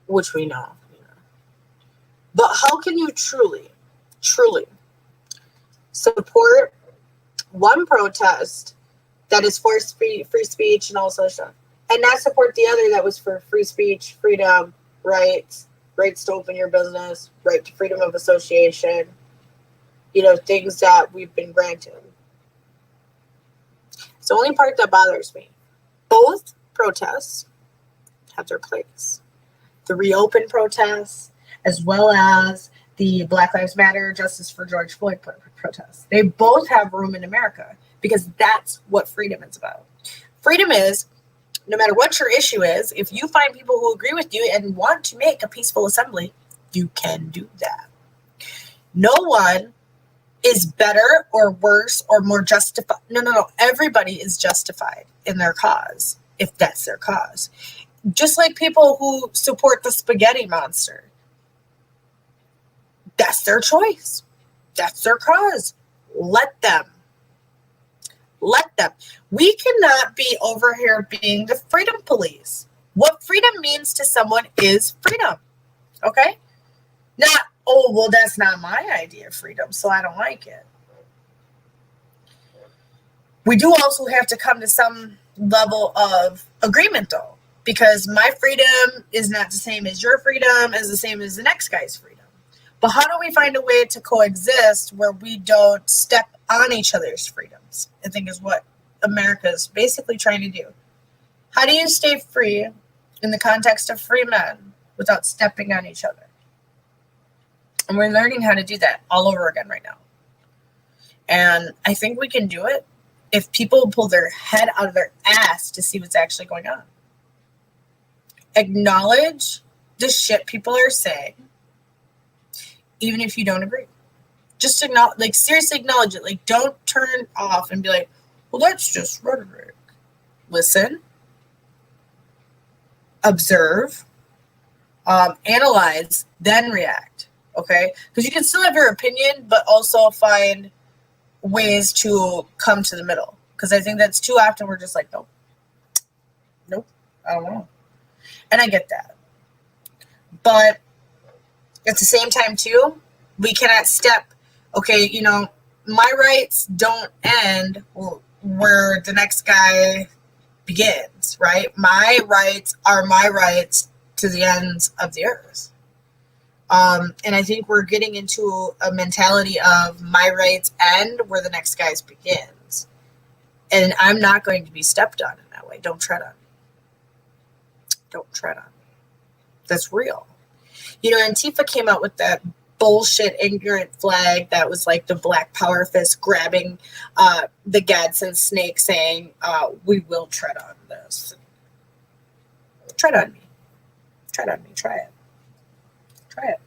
which we know. But how can you truly support one protest that is for free speech and all such stuff, and not support the other that was for free speech, freedom, rights to open your business, right to freedom of association, things that we've been granted? It's the only part that bothers me. Both protests have their place. The Reopen protests, as well as the Black Lives Matter, Justice for George Floyd protests. They both have room in America because that's what freedom is about. Freedom is, no matter what your issue is, if you find people who agree with you and want to make a peaceful assembly, you can do that. No one is better or worse or more justified. No. Everybody is justified in their cause, if that's their cause. Just like people who support the spaghetti monster. That's their choice. That's their cause. Let them. We cannot be over here being the freedom police. What freedom means to someone is freedom. Okay? Not, that's not my idea of freedom, so I don't like it. We do also have to come to some level of agreement, though, because my freedom is not the same as your freedom, is the same as the next guy's freedom. But how do we find a way to coexist where we don't step on each other's freedoms? I think is what America is basically trying to do. How do you stay free in the context of free men without stepping on each other? And we're learning how to do that all over again right now. And I think we can do it if people pull their head out of their ass to see what's actually going on. Acknowledge the shit people are saying, even if you don't agree. Just acknowledge, seriously acknowledge it. Don't turn off and be like, well, that's just rhetoric. Listen, observe, analyze, then react. Okay? Because you can still have your opinion, but also find ways to come to the middle. Because I think that's too often we're just like, nope, I don't know. And I get that. But at the same time, too, we cannot step, my rights don't end where the next guy begins, right? My rights are my rights to the ends of the earth. And I think we're getting into a mentality of my rights end where the next guy's begins. And I'm not going to be stepped on in that way. Don't tread on me. Don't tread on me. That's real. Antifa came out with that bullshit ignorant flag that was like the black power fist grabbing the Gadsden snake saying, we will tread on this. Tread on me. Tread on me. Try it. Try it.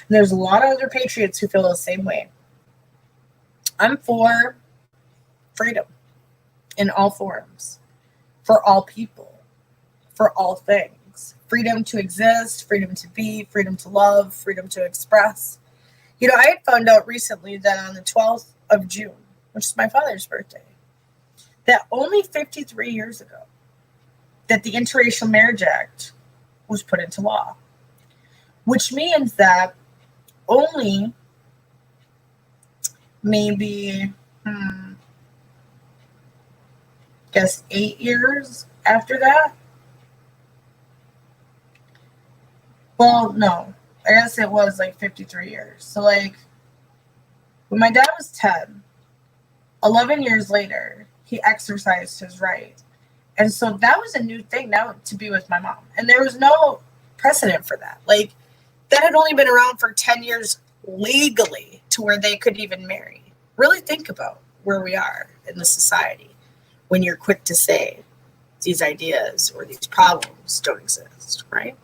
And there's a lot of other patriots who feel the same way. I'm for freedom in all forms, for all people, for all things. things. Freedom to exist, freedom to be, freedom to love, freedom to express. You know, I had found out recently that on the 12th of June, which is my father's birthday, that only 53 years ago, that the Interracial Marriage Act was put into law, which means that only maybe, I guess 8 years after that. Well, no, I guess it was like 53 years. So like when my dad was 10, 11 years later, he exercised his right. And so that was a new thing now to be with my mom. And there was no precedent for that. Like that had only been around for 10 years legally to where they could even marry. Really think about where we are in the society when you're quick to say these ideas or these problems don't exist, right?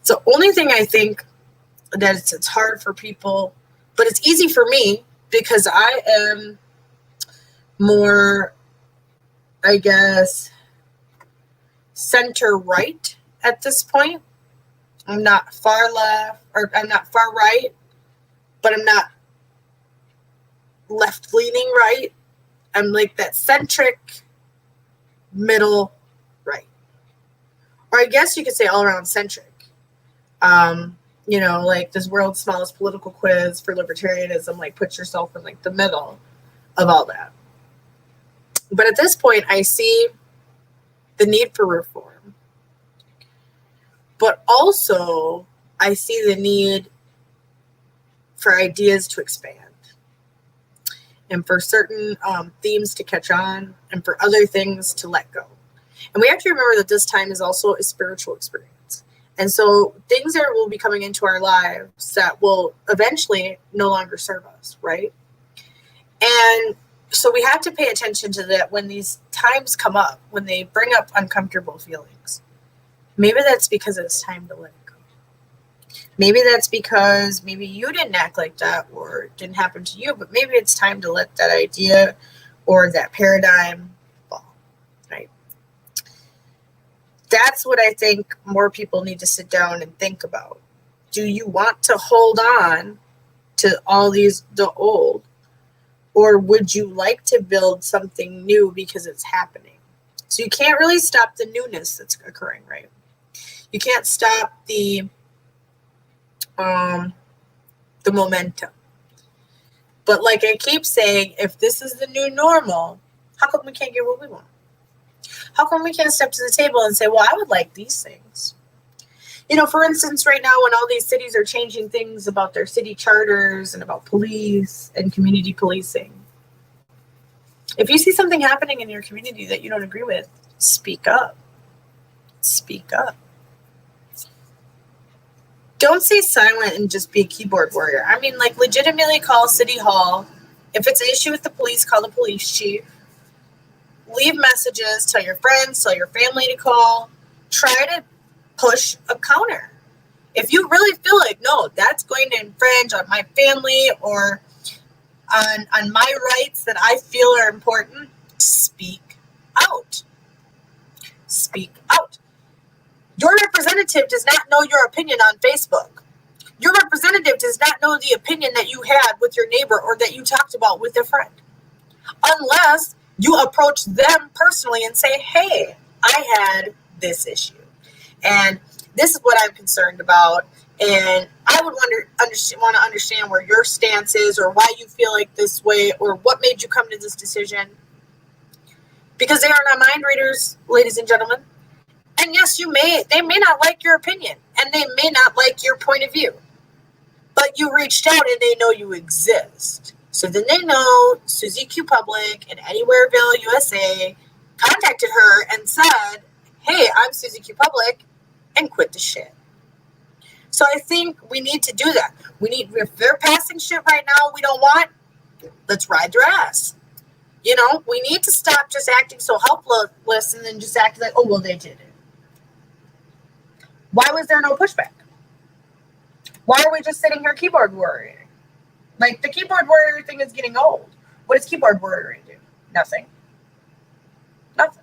It's the only thing I think that it's hard for people, but it's easy for me because I am more, I guess, center right at this point. I'm not far left, or I'm not far right, but I'm not left leaning right. I'm like that centric middle right. Or I guess you could say all around centric. You know, like this world's smallest political quiz for libertarianism, like put yourself in like the middle of all that. But at this point, I see the need for reform. But also, I see the need for ideas to expand. And for certain themes to catch on, and for other things to let go. And we have to remember that this time is also a spiritual experience. And so things that will be coming into our lives that will eventually no longer serve us, right? And so we have to pay attention to that when these times come up, when they bring up uncomfortable feelings. Maybe that's because it's time to let go. Maybe that's because maybe you didn't act like that or it didn't happen to you, but maybe it's time to let that idea or that paradigm fall, right? That's what I think more people need to sit down and think about. Do you want to hold on to all the old, or would you like to build something new because it's happening? So you can't really stop the newness that's occurring, right? You can't stop the momentum. But like I keep saying, if this is the new normal, how come we can't get what we want? How come we can't step to the table and say, well, I would like these things? You know, for instance, right now when all these cities are changing things about their city charters and about police and community policing, if you see something happening in your community that you don't agree with, speak up. Speak up. Don't stay silent and just be a keyboard warrior. I mean, like, legitimately call City Hall. If it's an issue with the police, call the police chief. Leave messages, tell your friends, tell your family to call. Try to push a counter. If you really feel like, no, that's going to infringe on my family or on my rights that I feel are important, speak out. Speak out. Your representative does not know your opinion on Facebook. Your representative does not know the opinion that you had with your neighbor or that you talked about with a friend. Unless you approach them personally and say, hey, I had this issue. And this is what I'm concerned about. And I would want to understand where your stance is or why you feel like this way or what made you come to this decision. Because they are not mind readers, ladies and gentlemen. And yes, they may not like your opinion and they may not like your point of view. But you reached out and they know you exist. So then they know Susie Q Public in Anywhereville, USA contacted her and said, hey, I'm Susie Q Public, and quit the shit. So I think we need to do that. If they're passing shit right now we don't want, let's ride their ass. You know, we need to stop just acting so helpless and then just act like, oh, well, they did it. Why was there no pushback? Why are we just sitting here keyboard warrior? Like, the keyboard warrior thing is getting old. What does keyboard warrior do? Nothing. Nothing.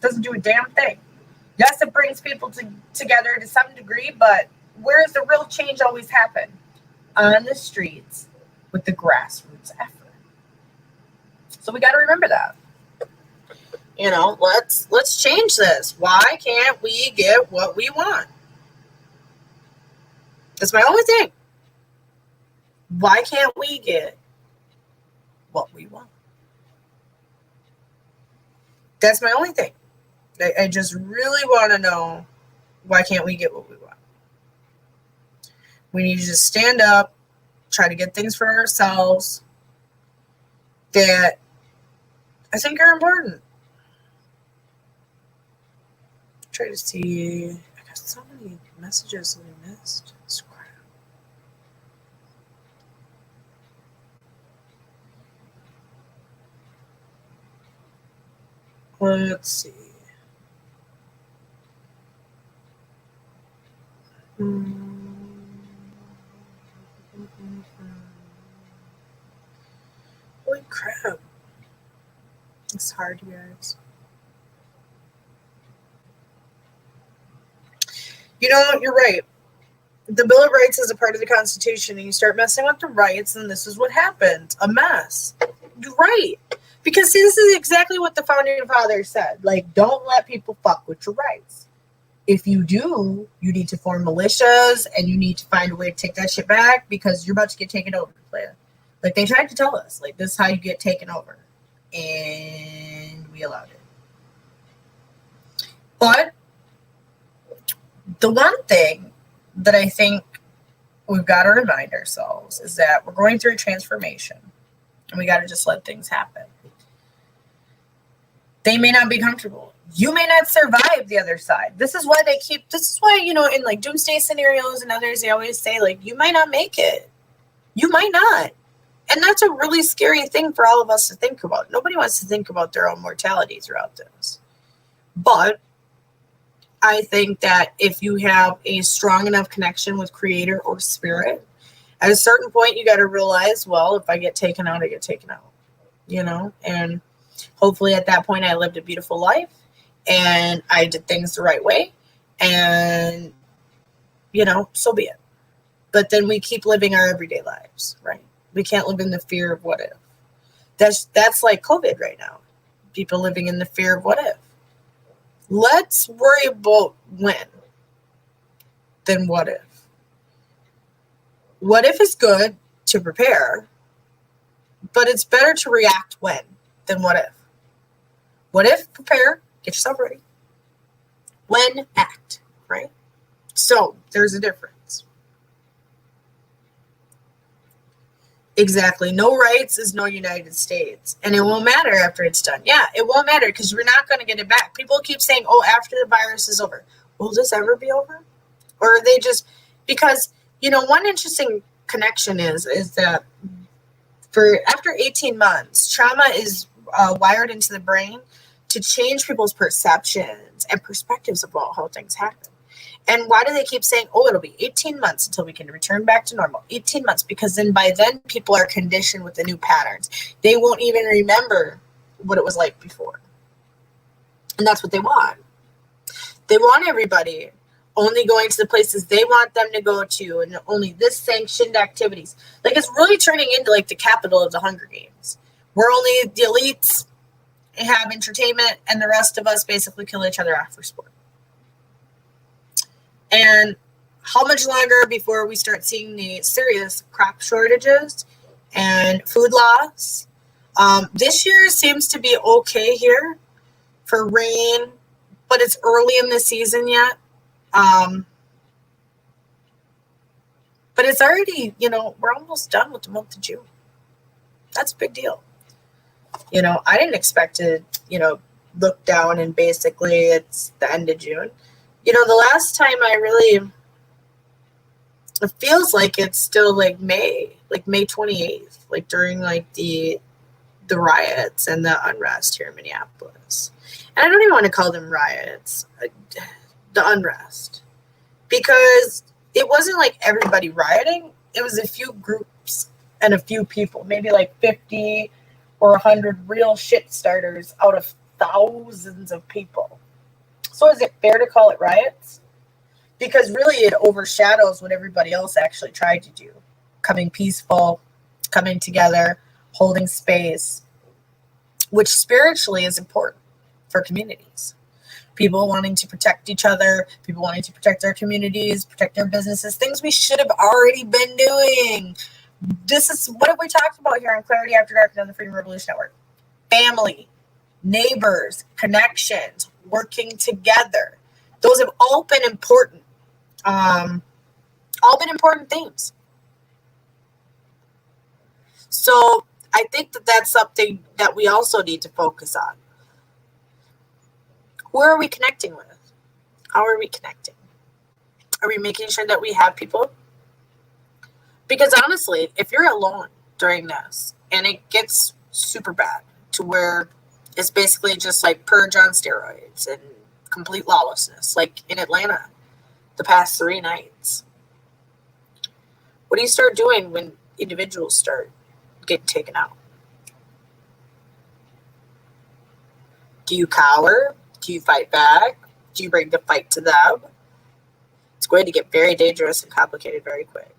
Doesn't do a damn thing. Yes, it brings people together to some degree, but where does the real change always happen? On the streets with the grassroots effort. So we got to remember that. You know, let's change this. Why can't we get what we want? That's my only thing. Why can't we get what we want? That's my only thing. I just really want to know, why can't we get what we want? We need to just stand up, try to get things for ourselves that I think are important. Try to see. I got so many messages that I missed. It's crap. Let's see. Holy crap. It's hard, you guys. You know, you're right. The Bill of Rights is a part of the Constitution, and you start messing with the rights, and this is what happens. A mess. You're right. Because see, this is exactly what the Founding Fathers said. Like, don't let people fuck with your rights. If you do, you need to form militias, and you need to find a way to take that shit back, because you're about to get taken over. Like, they tried to tell us, like, this is how you get taken over. And we allowed it. But the one thing that I think we've got to remind ourselves is that we're going through a transformation, and we got to just let things happen. They may not be comfortable. You may not survive the other side. This is why, you know, in like doomsday scenarios and others, they always say, like, you might not make it. You might not. And that's a really scary thing for all of us to think about. Nobody wants to think about their own mortality throughout this. But I think that if you have a strong enough connection with Creator or Spirit, at a certain point, you got to realize, well, if I get taken out, I get taken out. You know? And hopefully at that point, I lived a beautiful life and I did things the right way. And, you know, so be it. But then we keep living our everyday lives, right? We can't live in the fear of what if. That's like COVID right now. People living in the fear of what if. Let's worry about when than what if. What if is good to prepare, but it's better to react when than what if. What if, prepare, get yourself ready. When, act, right? So there's a difference. Exactly. No rights is no United States. And it won't matter after it's done. Yeah, it won't matter because we're not going to get it back. People keep saying, oh, after the virus is over. Will this ever be over? Or are they just, because, you know, one interesting connection is that for after 18 months, trauma is wired into the brain to change people's perceptions and perspectives about how things happen. And why do they keep saying, oh, it'll be 18 months until we can return back to normal? 18 months, because then by then people are conditioned with the new patterns. They won't even remember what it was like before. And that's what they want. They want everybody only going to the places they want them to go to and only this sanctioned activities. Like, it's really turning into like the capital of the Hunger Games. We're only the elites have entertainment and the rest of us basically kill each other off for sport. And how much longer before we start seeing the serious crop shortages and food loss? This year seems to be okay here for rain, but it's early in the season yet. But it's already, you know, we're almost done with the month of June. That's a big deal. You know, I didn't expect to, you know, look down and basically it's the end of June. You know, the last time it feels like it's still like May 28th, like during like the riots and the unrest here in Minneapolis. And I don't even want to call them riots, the unrest, because it wasn't like everybody rioting. It was a few groups and a few people, maybe like 50 or 100 real shit starters out of thousands of people. So is it fair to call it riots? Because really it overshadows what everybody else actually tried to do. Coming peaceful, coming together, holding space, which spiritually is important for communities. People wanting to protect each other, people wanting to protect their communities, protect their businesses, things we should have already been doing. This is what have we talked about here on Clarity After Dark and on the Freedom Revolution Network? Family, neighbors, connections, working together. Those have all been important. All been important themes. So I think that that's something that we also need to focus on. Who are we connecting with? How are we connecting? Are we making sure that we have people? Because honestly, if you're alone during this and it gets super bad to where it's basically just like purge on steroids and complete lawlessness, like in Atlanta the past 3 nights, what do you start doing when individuals start getting taken out? Do you cower? Do you fight back? Do you bring the fight to them? It's going to get very dangerous and complicated very quick.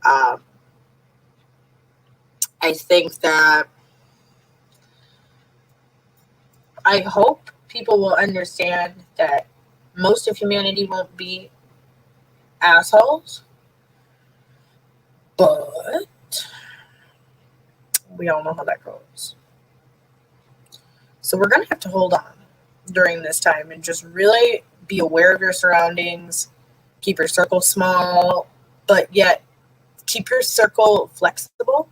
I think that I hope people will understand that most of humanity won't be assholes, but we all know how that goes. So we're going to have to hold on during this time and just really be aware of your surroundings, keep your circle small, but yet keep your circle flexible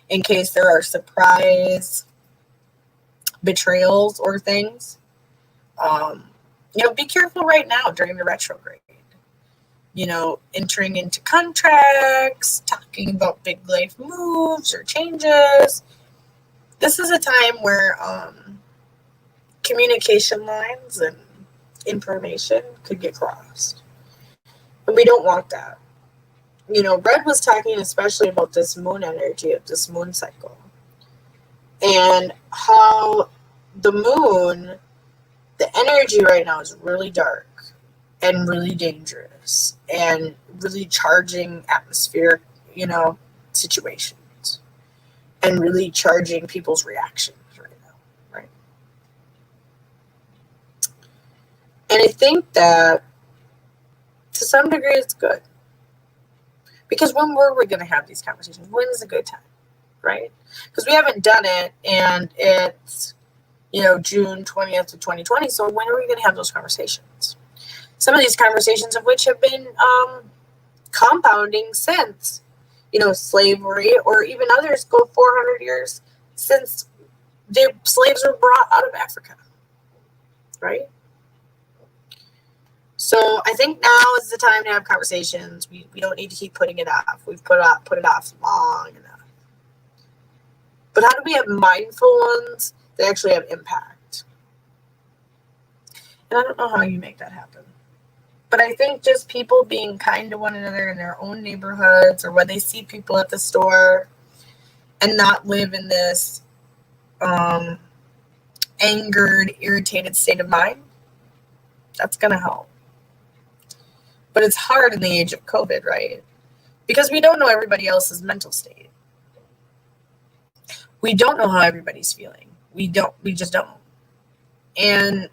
in case there are surprise betrayals or things. Be careful right now during the retrograde. Entering into contracts, talking about big life moves or changes. This is a time where communication lines and information could get crossed. And we don't want that. Red was talking especially about this moon energy of this moon cycle. And how the moon, the energy right now is really dark and really dangerous and really charging atmospheric, situations and really charging people's reactions right now, right? And I think that to some degree it's good. Because when were we going to have these conversations? When is a good time, right? Because we haven't done it, and it's, June 20th of 2020, so when are we going to have those conversations? Some of these conversations of which have been compounding since, slavery, or even others go 400 years since the slaves were brought out of Africa, right? So I think now is the time to have conversations. We don't need to keep putting it off. We've put it off long enough. But how do we have mindful ones that actually have impact? And I don't know how you make that happen. But I think just people being kind to one another in their own neighborhoods or when they see people at the store and not live in this angered, irritated state of mind, that's going to help. But it's hard in the age of COVID, right? Because we don't know everybody else's mental state. We don't know how everybody's feeling. We just don't. And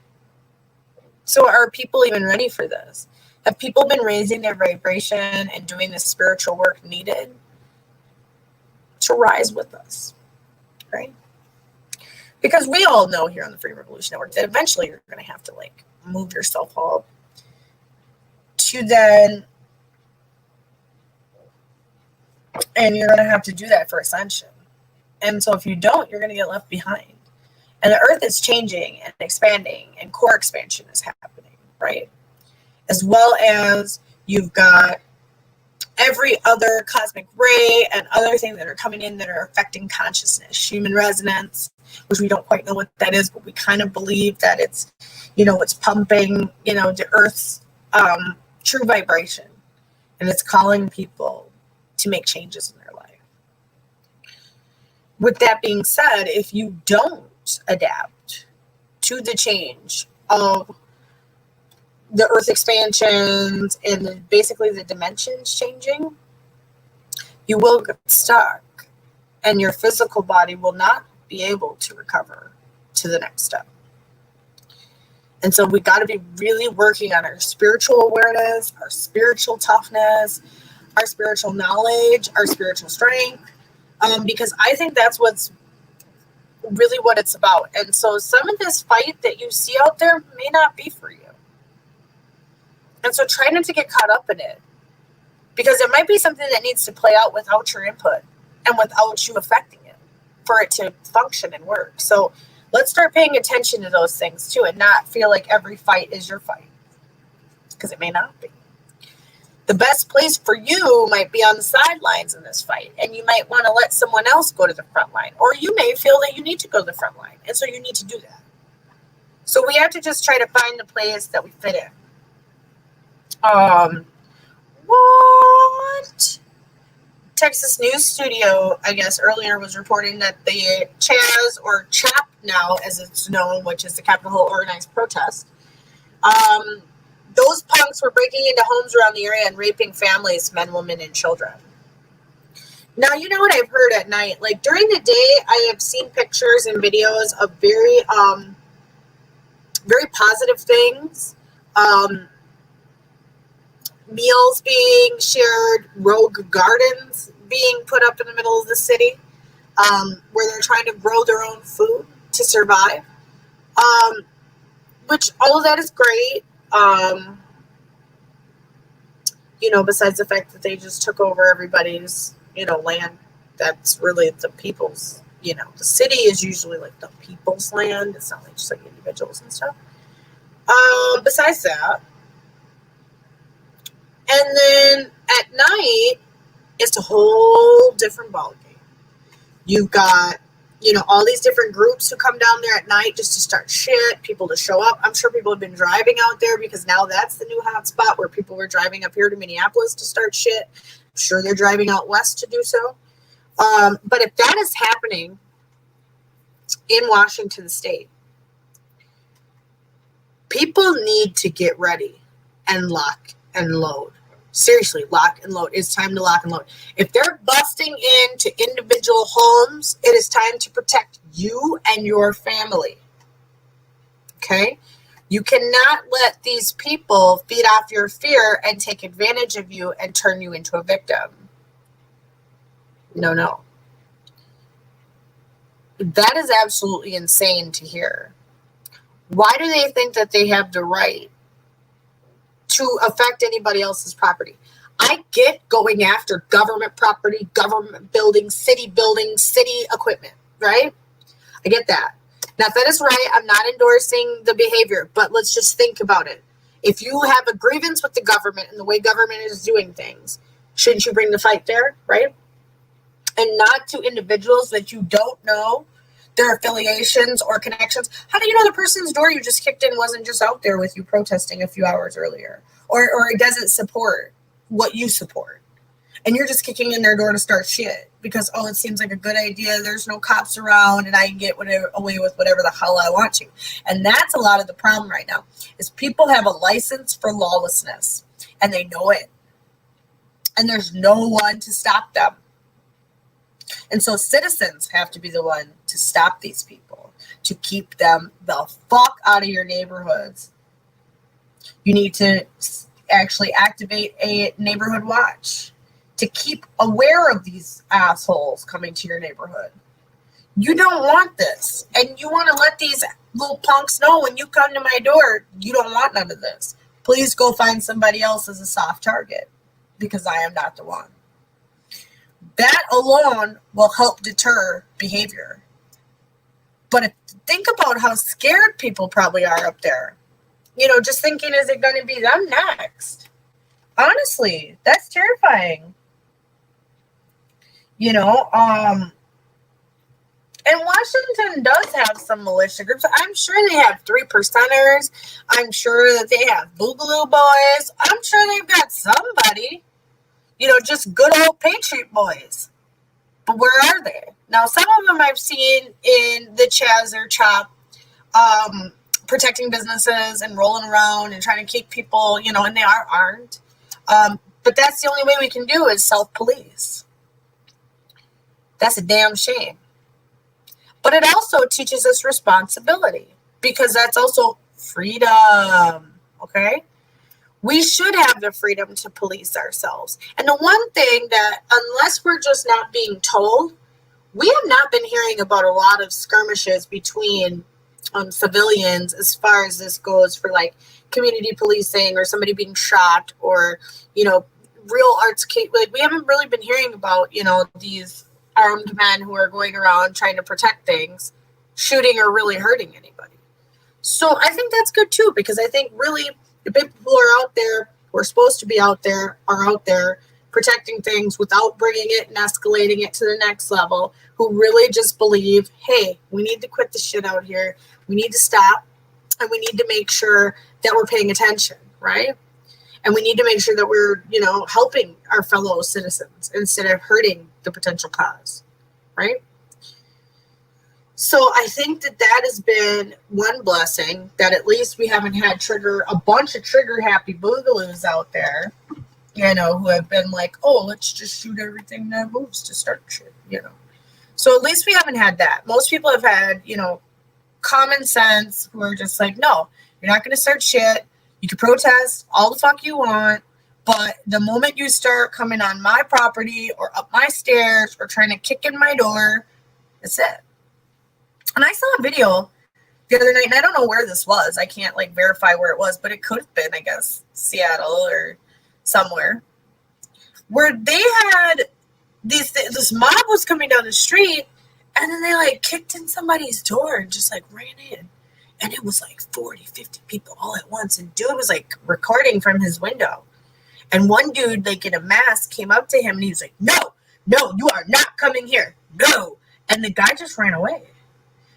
so are people even ready for this? Have people been raising their vibration and doing the spiritual work needed to rise with us, right? Because we all know here on the Free Revolution Network that eventually you're going to have to move yourself up to then, and you're going to have to do that for ascension. And so if you don't, you're going to get left behind. And the earth is changing and expanding, and core expansion is happening, right? As well as you've got every other cosmic ray and other things that are coming in that are affecting consciousness, human resonance, which we don't quite know what that is, but we kind of believe that it's, it's pumping, the earth's true vibration, and it's calling people to make changes in their life. With that being said, if you don't adapt to the change of the earth expansions and basically the dimensions changing, you will get stuck and your physical body will not be able to recover to the next step. And so we got to be really working on our spiritual awareness, our spiritual toughness, our spiritual knowledge, our spiritual strength, because I think that's what's really what it's about. And so some of this fight that you see out there may not be for you. And so try not to get caught up in it, because it might be something that needs to play out without your input and without you affecting it for it to function and work. So let's start paying attention to those things too and not feel like every fight is your fight, because it may not be. The best place for you might be on the sidelines in this fight, and you might want to let someone else go to the front line, or you may feel that you need to go to the front line, and so you need to do that. So we have to just try to find the place that we fit in. What? Texas News Studio, I guess, earlier was reporting that the Chaz, or CHAP now, as it's known, which is the Capitol Hill Organized Protest, those punks were breaking into homes around the area and raping families, men, women, and children. Now, you know what I've heard at night? Like, during the day, I have seen pictures and videos of very positive things. Meals being shared, rogue gardens being put up in the middle of the city, where they're trying to grow their own food to survive. Which all of that is great. Besides the fact that they just took over everybody's, land that's really the people's, the city is usually like the people's land. It's not like just like individuals and stuff. Besides that, and then at night, it's a whole different ballgame. You've got, all these different groups who come down there at night just to start shit, people to show up. I'm sure people have been driving out there because now that's the new hot spot where people were driving up here to Minneapolis to start shit. I'm sure they're driving out west to do so. But if that is happening in Washington State, people need to get ready and lock and load. Seriously, lock and load. It's time to lock and load. If they're busting into individual homes, it is time to protect you and your family. Okay? You cannot let these people feed off your fear and take advantage of you and turn you into a victim. No. That is absolutely insane to hear. Why do they think that they have the right to affect anybody else's property? I get going after government property, government buildings, city equipment, right? I get that. Now, if that is right, I'm not endorsing the behavior, but let's just think about it. If you have a grievance with the government and the way government is doing things, shouldn't you bring the fight there, right? And not to individuals that you don't know their affiliations or connections. How do you know the person's door you just kicked in wasn't just out there with you protesting a few hours earlier? Or it doesn't support what you support. And you're just kicking in their door to start shit because, it seems like a good idea. There's no cops around and I can get away with whatever the hell I want to. And that's a lot of the problem right now is people have a license for lawlessness and they know it. And there's no one to stop them. And so citizens have to be the one to stop these people, to keep them the fuck out of your neighborhoods. You need to actually activate a neighborhood watch to keep aware of these assholes coming to your neighborhood. You don't want this. And you want to let these little punks know when you come to my door, you don't want none of this. Please go find somebody else as a soft target because I am not the one. That alone will help deter behavior. But think about how scared people probably are up there. Just thinking, is it going to be them next? Honestly, that's terrifying. And Washington does have some militia groups. I'm sure they have 3%ers. I'm sure that they have Boogaloo Boys. I'm sure they've got somebody. Just good old Patriot boys. But where are they? Now, some of them I've seen in the Chaz or Chop protecting businesses and rolling around and trying to keep people, you know, and they are armed. But that's the only way we can do is self-police. That's a damn shame. But it also teaches us responsibility because that's also freedom, okay? We should have the freedom to police ourselves. And the one thing that, unless we're just not being told, we have not been hearing about a lot of skirmishes between civilians as far as this goes for like community policing or somebody being shot or, you know, real arts. Like we haven't really been hearing about, you know, these armed men who are going around trying to protect things, shooting or really hurting anybody. So I think that's good too, because I think really the people who are out there, who are supposed to be out there, are out there protecting things without bringing it and escalating it to the next level, who really just believe, hey, we need to quit the shit out here. We need to stop, and we need to make sure that we're paying attention, right? And we need to make sure that we're, you know, helping our fellow citizens instead of hurting the potential cause, right? So I think that that has been one blessing, that at least we haven't had a bunch of trigger happy boogaloos out there, you know, who have been like, oh, let's just shoot everything that moves to start shit, you know. So at least we haven't had that. Most people have had, you know, common sense, who are just like, no, you're not going to start shit. You can protest all the fuck you want, but the moment you start coming on my property or up my stairs or trying to kick in my door, that's it. And I saw a video the other night, and I don't know where this was. I can't like verify where it was, but it could have been, I guess, Seattle or somewhere, where they had this mob was coming down the street, and then they like kicked in somebody's door and just like ran in. And it was like 40, 50 people all at once. And dude was like recording from his window. And one dude, like in a mask, came up to him and he was like, no, you are not coming here. No. And the guy just ran away.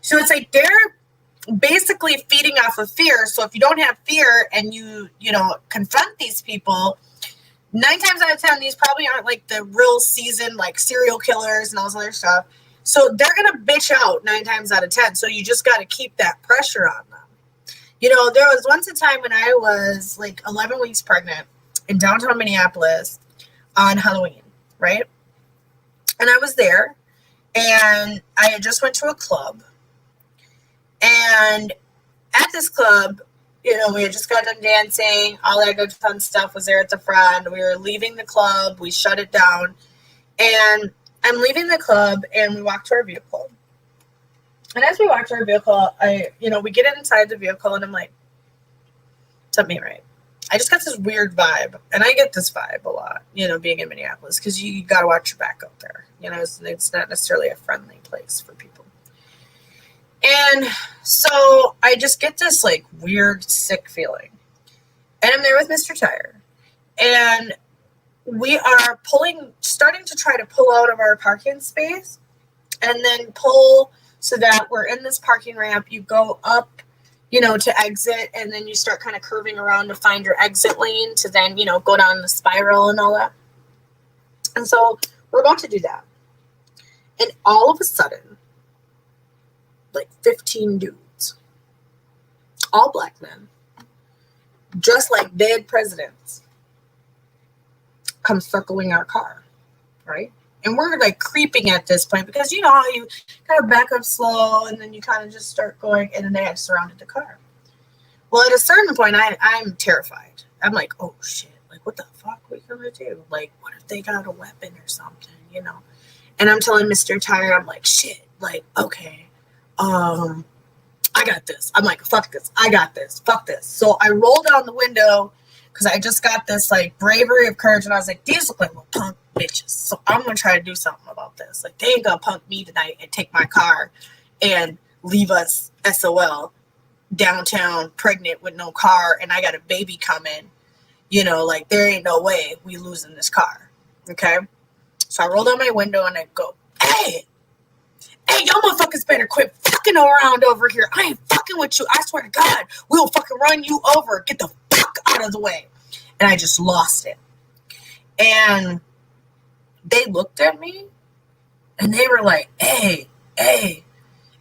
So it's like they're basically feeding off of fear. So if you don't have fear and you know, confront these people, 9 times out of 10, these probably aren't like the real seasoned like serial killers and all this other stuff. So they're going to bitch out 9 times out of 10. So you just got to keep that pressure on them. You know, there was once a time when I was like 11 weeks pregnant in downtown Minneapolis on Halloween, right? And I was there, and I had just went to a club. And at this club, you know, we had just got done dancing. All that good fun stuff was there at the front. We were leaving the club. We shut it down. And I'm leaving the club, and we walk to our vehicle. And as we walk to our vehicle, we get inside the vehicle, and I'm like, something ain't right. I just got this weird vibe. And I get this vibe a lot, you know, being in Minneapolis, because you got to watch your back out there. You know, it's not necessarily a friendly place for people. And so I just get this like weird, sick feeling. And I'm there with Mr. Tire. And we are starting to try to pull out of our parking space and then pull so that we're in this parking ramp. You go up, you know, to exit, and then you start kind of curving around to find your exit lane to then, you know, go down the spiral and all that. And so we're about to do that. And all of a sudden, like 15 dudes, all black men, just like dead presidents, come circling our car, right? And we're like creeping at this point because you know how you kind of back up slow and then you kind of just start going, and then they had surrounded the car. Well, at a certain point, I'm terrified. I'm like, oh shit, like what the fuck are we gonna do? Like, what if they got a weapon or something, you know? And I'm telling Mr. Tire, I'm like, shit, like, okay, I got this. I'm like, fuck this, I got this, fuck this. So I roll down the window because I just got this like bravery of courage, and I was like, these look like little punk bitches. So I'm gonna try to do something about this. Like, they ain't gonna punk me tonight and take my car and leave us SOL downtown pregnant with no car, and I got a baby coming. You know, like there ain't no way we losing this car. Okay. So I roll down my window and I go, hey, y'all motherfuckers better quit fucking around over here. I ain't fucking with you. I swear to God, we'll fucking run you over. Get the fuck out of the way. And I just lost it. And they looked at me and they were like, hey,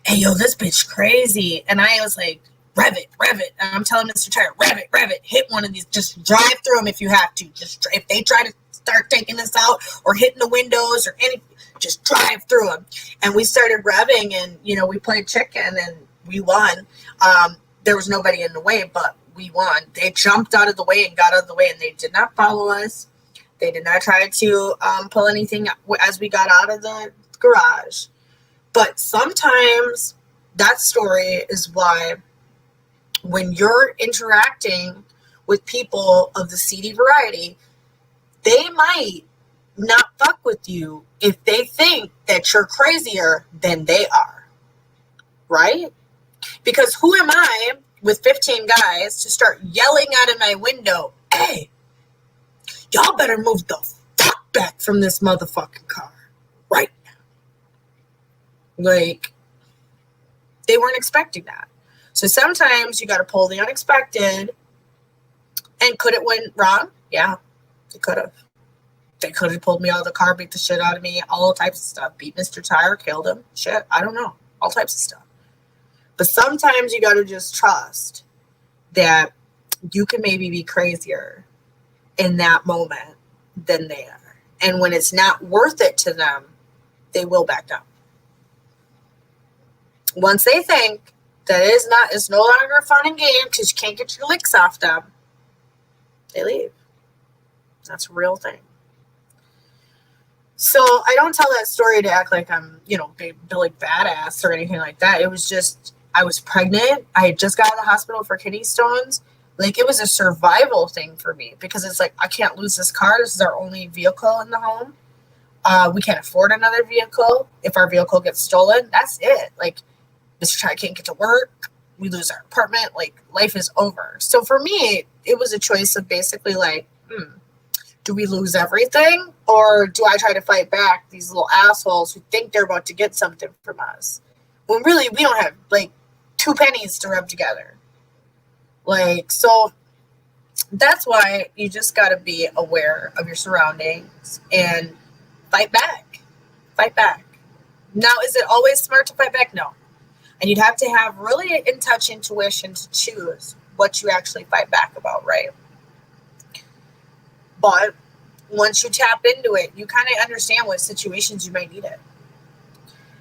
yo, this bitch crazy. And I was like, rev it. And I'm telling Mr. Tire, rev it, hit one of these, just drive through them if you have to. Just if they try to start taking us out or hitting the windows or anything, just drive through them. And we started revving, and we played chicken, and we won. There was nobody in the way, but we won. They jumped out of the way and got out of the way, and they did not follow us. They did not try to pull anything as we got out of the garage. But sometimes that story is why when you're interacting with people of the seedy variety, they might not fuck with you if they think that you're crazier than they are, right? Because who am I with 15 guys to start yelling out of my window, hey, y'all better move the fuck back from this motherfucking car right now. Like, they weren't expecting that. So sometimes you got to pull the unexpected. And could it went wrong? Yeah, it could have. They could have pulled me out of the car, beat the shit out of me, all types of stuff. Beat Mr. Tire, killed him. Shit, I don't know. All types of stuff. But sometimes you got to just trust that you can maybe be crazier in that moment than they are. And when it's not worth it to them, they will back down. Once they think that it's no longer fun and game because you can't get your licks off them, they leave. That's a real thing. So I don't tell that story to act like I'm, big Billy badass or anything like that. It was just, I was pregnant. I had just got out of the hospital for kidney stones. Like, it was a survival thing for me because it's like, I can't lose this car. This is our only vehicle in the home. We can't afford another vehicle. If our vehicle gets stolen, that's it. Like, Mr. Try can't get to work. We lose our apartment. Like, life is over. So for me, it was a choice of basically like, do we lose everything? Or do I try to fight back these little assholes who think they're about to get something from us? When really we don't have like 2 pennies to rub together. Like, so that's why you just got to be aware of your surroundings and fight back. Fight back. Now, is it always smart to fight back? No. And you'd have to have really in touch intuition to choose what you actually fight back about, right? But once you tap into it, you kind of understand what situations you might need it.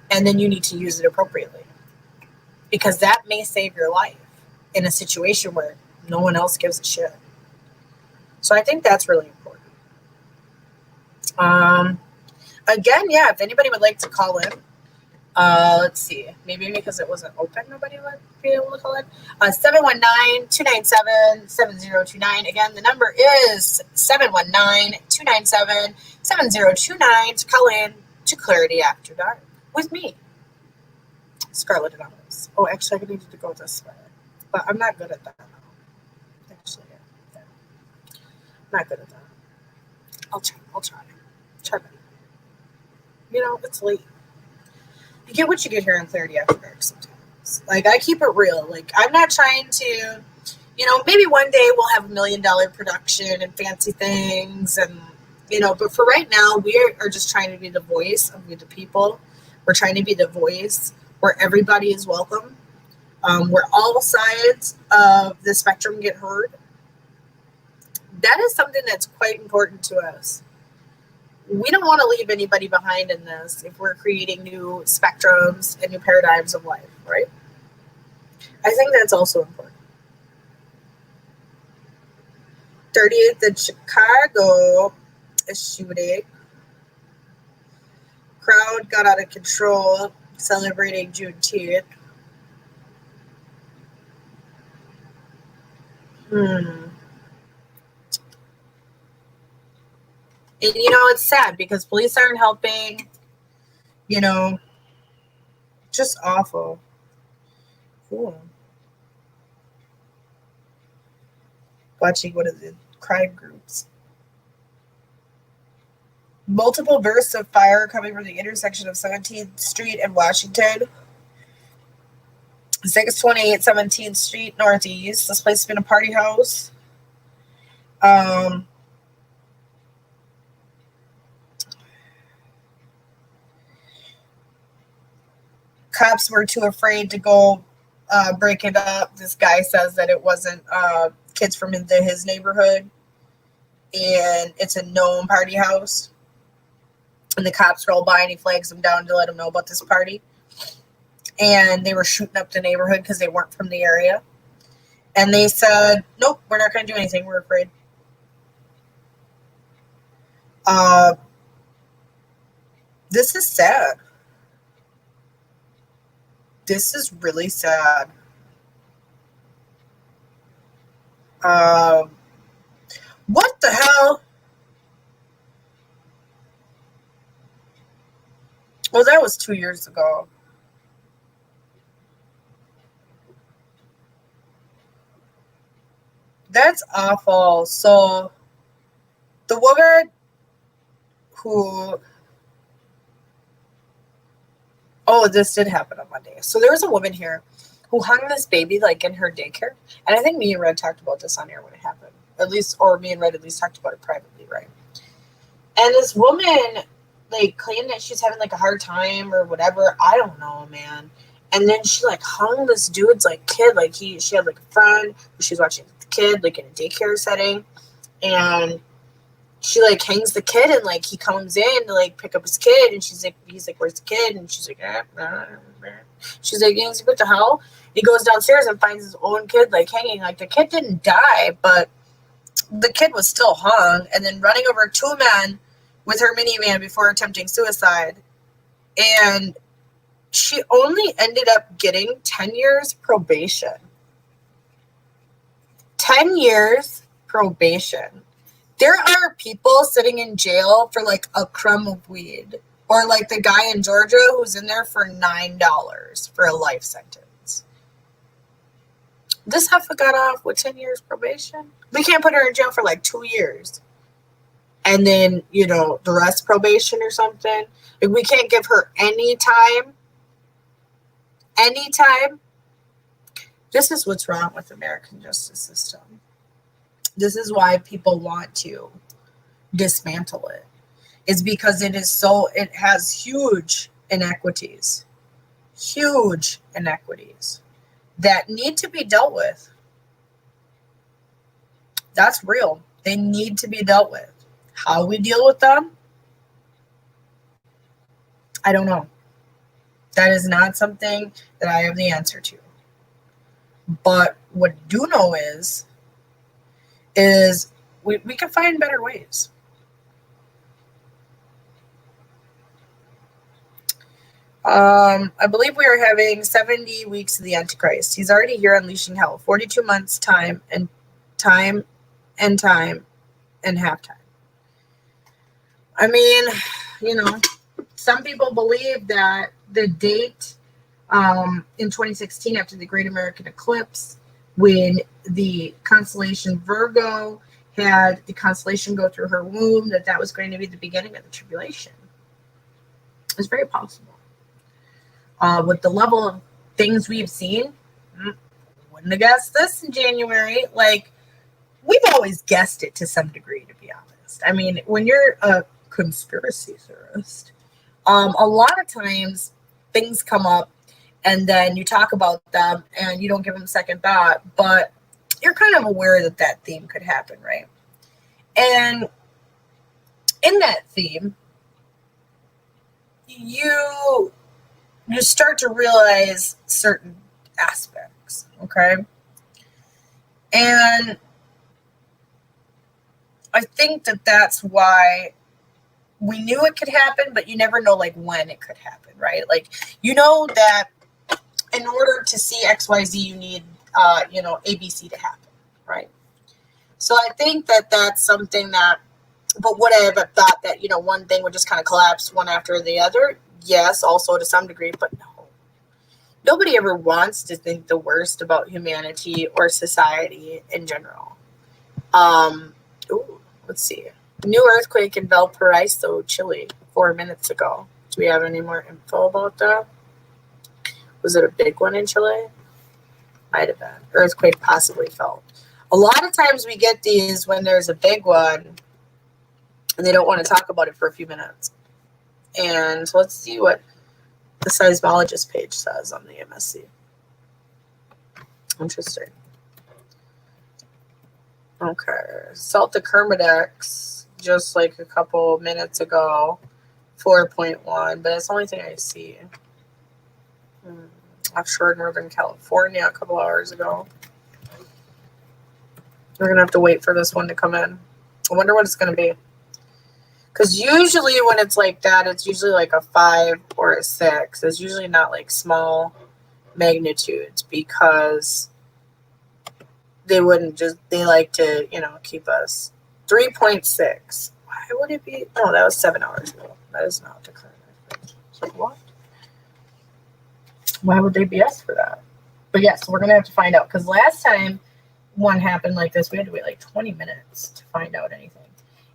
And then you need to use it appropriately. Because that may save your life in a situation where no one else gives a shit. So I think that's really important. Again, yeah, if anybody would like to call in, let's see. Maybe because it wasn't open, nobody would be able to call in. 719-297-7029. Again, the number is 719-297-7029 to call in to Clarity After Dark with me, Scarlet Anonymous. Oh, actually, I needed to go this way. But I'm not good at that. Actually, yeah. I'm not good at that. I'll try. Try better. It's late. You get what you get here on Clarity After Dark sometimes. Like, I keep it real. Like, I'm not trying to, maybe one day we'll have $1 million production and fancy things. And, but for right now, we are just trying to be the voice of the people. We're trying to be the voice where everybody is welcome. Where all sides of the spectrum get heard. That is something that's quite important to us. We don't want to leave anybody behind in this if we're creating new spectrums and new paradigms of life, right? I think that's also important. 30th in Chicago, a shooting. Crowd got out of control celebrating Juneteenth. And, it's sad because police aren't helping, just awful. Cool. Watching one of the crime groups. Multiple bursts of fire coming from the intersection of 17th Street and Washington. 628 17th Street Northeast. This place has been a party house. Cops were too afraid to go break it up. This guy says that it wasn't kids from his neighborhood, and it's a known party house. And the cops roll by and he flags them down to let them know about this party. And they were shooting up the neighborhood because they weren't from the area. And they said, nope, we're not going to do anything. We're afraid. This is sad. This is really sad. What the hell? Well, that was 2 years ago. That's awful. So, the woman who... Oh, this did happen on Monday. So, there was a woman here who hung this baby, like, in her daycare. And I think me and Red talked about this on air when it happened. At least, or me and Red at least talked about it privately, right? And this woman, like, claimed that she's having, like, a hard time or whatever. I don't know, man. And then she, like, hung this dude's, like, kid. Like, she had, like, a friend who she was watching the kid, like, in a daycare setting. And she, like, hangs the kid, and, like, he comes in to, like, pick up his kid. And he's like, where's the kid? And she's like, She's like, what the hell? He goes downstairs and finds his own kid, like, hanging. Like, the kid didn't die, but the kid was still hung. And then running over two men with her minivan before attempting suicide. And she only ended up getting 10 years probation. 10 years probation. There are people sitting in jail for like a crumb of weed. Or like the guy in Georgia who's in there for $9 for a life sentence. This heifer got off with 10 years probation. We can't put her in jail for like 2 years. And then, you know, the rest probation or something. Like, we can't give her any time. Any time. This is what's wrong with the American justice system. This is why people want to dismantle it. It's because it has huge inequities. Huge inequities that need to be dealt with. That's real. They need to be dealt with. How we deal with them, I don't know. That is not something that I have the answer to. But what I do know is we can find better ways. I believe we are having 70 weeks of the Antichrist. He's already here unleashing hell. 42 months time and halftime. I mean, you know, some people believe that the date in 2016 after the Great American Eclipse, when the constellation Virgo had the constellation go through her womb, that was going to be the beginning of the tribulation. It's very possible. With the level of things we've seen, wouldn't have guessed this in January. Like, we've always guessed it to some degree, to be honest. I mean, when you're a conspiracy theorist, a lot of times things come up and then you talk about them and you don't give them second thought, but you're kind of aware that that theme could happen, right? And in that theme, you start to realize certain aspects, okay? And I think that that's why we knew it could happen, but you never know, like, when it could happen, right? Like, you know that in order to see XYZ, you need, ABC to happen, right? So I think that that's something that, but would I have thought that, one thing would just kind of collapse one after the other? Yes, also to some degree, but no. Nobody ever wants to think the worst about humanity or society in general. Let's see. New earthquake in Valparaiso, Chile, 4 minutes ago. Do we have any more info about that? Was it a big one in Chile? Might have been. Earthquake possibly felt. A lot of times we get these when there's a big one and they don't want to talk about it for a few minutes. And let's see what the seismologist page says on the MSC. Interesting. Okay. Salt the Kermadex just like a couple minutes ago. 4.1, but that's the only thing I see. Offshore Northern California a couple hours ago. We're going to have to wait for this one to come in. I wonder what it's going to be. Because usually when it's like that, it's usually like a 5 or a 6. It's usually not like small magnitudes because they wouldn't just, they like to, keep us. 3.6. Why would it be? Oh, that was 7 hours ago. That is not the current. It's like, what? Why would they BS for that? But yes, we're going to have to find out. Because last time one happened like this, we had to wait like 20 minutes to find out anything.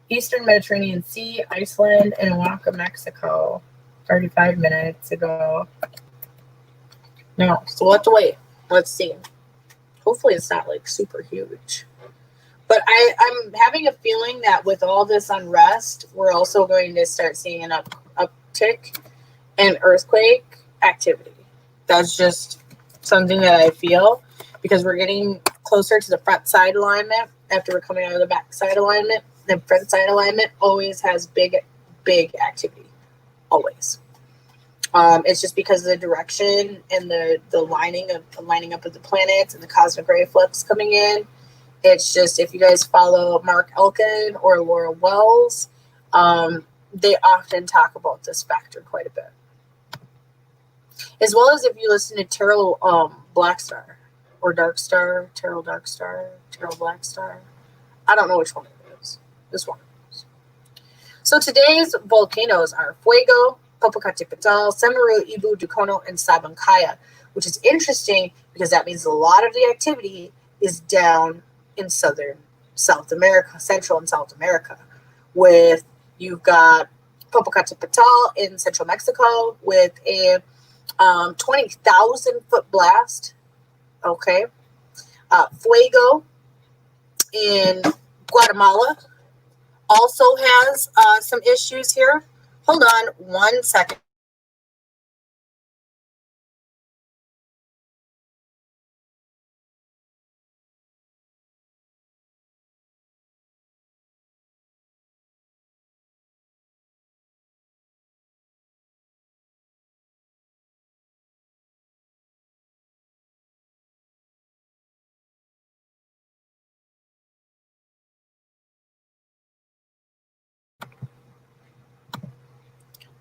Eastern Mediterranean Sea, Iceland, and Oaxaca, Mexico. 35 minutes ago. No, so we'll have to wait. Let's see. Hopefully it's not like super huge. But I'm having a feeling that with all this unrest, we're also going to start seeing an uptick in earthquake activity. That's just something that I feel because we're getting closer to the front side alignment after we're coming out of the back side alignment. The front side alignment always has big activity. Always. It's just because of the direction and the lining up of the planets and the cosmic ray flux coming in. It's just, if you guys follow Mark Elkin or Laura Wells, they often talk about this factor quite a bit. As well as if you listen to Terrell Blackstar or Darkstar, Terrell Darkstar, Terrell Blackstar. I don't know which one it is. This one. So today's volcanoes are Fuego, Popocatépetl, Semeru, Ibu, Ducono, and Sabancaya, which is interesting because that means a lot of the activity is down in South America, Central and South America, with you've got Popocatépetl in central Mexico with a 20,000 foot blast. Okay. Fuego in Guatemala also has some issues here. Hold on 1 second.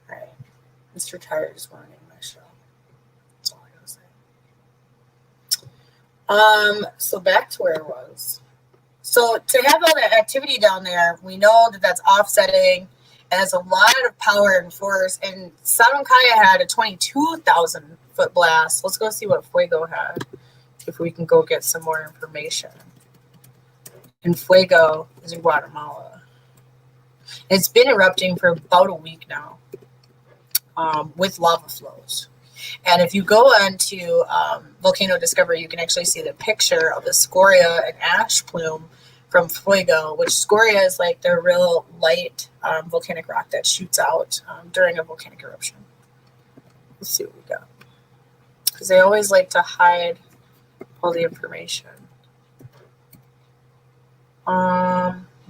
All right. Mr. Tired is running my show. That's all I gotta say. So back to where it was. So to have all that activity down there, we know that that's offsetting and has a lot of power and force. And Sabancaya had a 22,000 foot blast. Let's go see what Fuego had, if we can go get some more information. And Fuego is in Guatemala. It's been erupting for about a week now with lava flows. And if you go onto Volcano Discovery, you can actually see the picture of the scoria and ash plume from Fuego, which scoria is like the real light volcanic rock that shoots out during a volcanic eruption. Let's see what we got. Because they always like to hide all the information.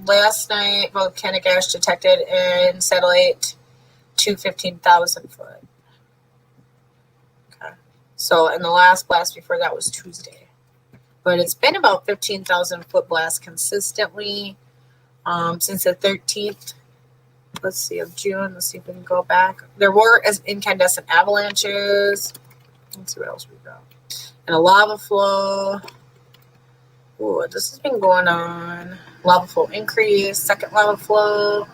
Last night, volcanic ash detected in satellite to 15,000 foot. Okay. So, and the last blast before that was Tuesday. But it's been about 15,000 foot blast consistently since the 13th, let's see, of June. Let's see if we can go back. There were incandescent avalanches. Let's see what else we got. And a lava flow. Ooh, this has been going on. Lava flow increase, second lava flow.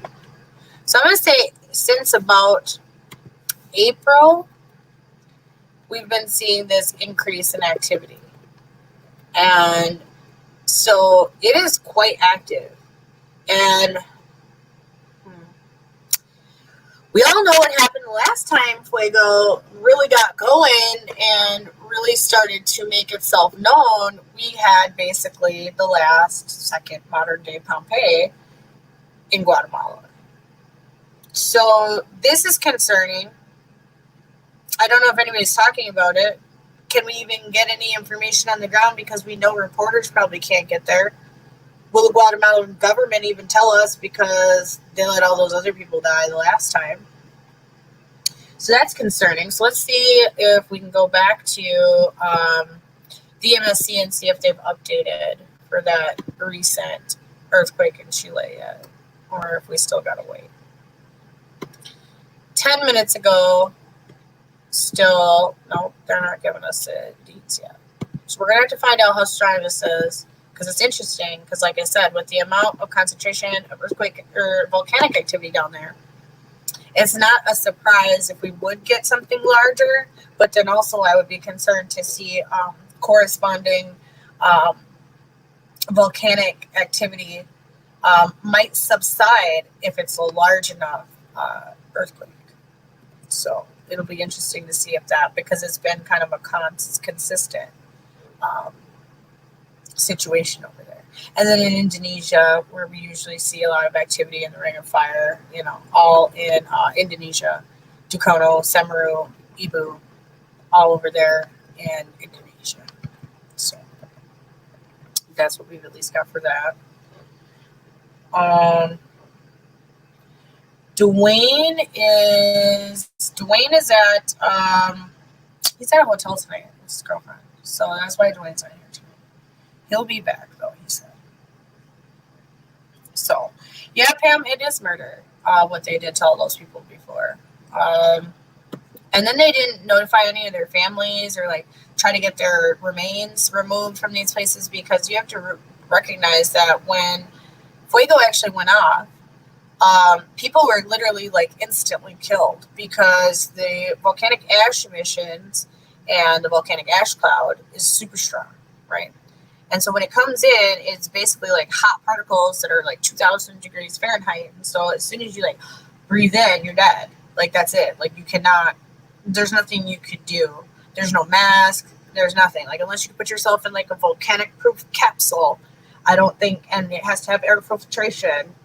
So I'm going to say since about April, we've been seeing this increase in activity. And so it is quite active. And we all know what happened last time Fuego really got going and really started to make itself known. We had basically the last second modern day Pompeii in Guatemala. So this is concerning. I don't know if anybody's talking about it. Can we even get any information on the ground because we know reporters probably can't get there? Will the Guatemalan government even tell us because they let all those other people die the last time? So that's concerning. So let's see if we can go back to the MSC and see if they've updated for that recent earthquake in Chile yet, or if we still gotta wait. 10 minutes ago, still, nope, they're not giving us the deets yet. So we're gonna have to find out how strong this is, because it's interesting, because like I said, with the amount of concentration of earthquake or volcanic activity down there, it's not a surprise if we would get something larger, but then also I would be concerned to see corresponding volcanic activity might subside if it's a large enough earthquake. So it'll be interesting to see if that, because it's been kind of a consistent situation over there. And then in Indonesia, where we usually see a lot of activity in the Ring of Fire, all in Indonesia, Dukono, Semeru, Ibu, all over there in Indonesia. So that's what we've at least got for that. Dwayne is at he's at a hotel tonight with his girlfriend. So that's why Dwayne's not here tonight. He'll be back though, he said. So yeah, Pam, it is murder, what they did to all those people before. And then they didn't notify any of their families or like try to get their remains removed from these places, because you have to recognize that when Fuego actually went off, people were literally like instantly killed because the volcanic ash emissions and the volcanic ash cloud is super strong, right? And so when it comes in, it's basically like hot particles that are like 2,000 degrees Fahrenheit. And so as soon as you like breathe in, you're dead. Like that's it. Like you cannot, there's nothing you could do. There's no mask. There's nothing. Like unless you put yourself in like a volcanic proof capsule, I don't think, and it has to have air filtration,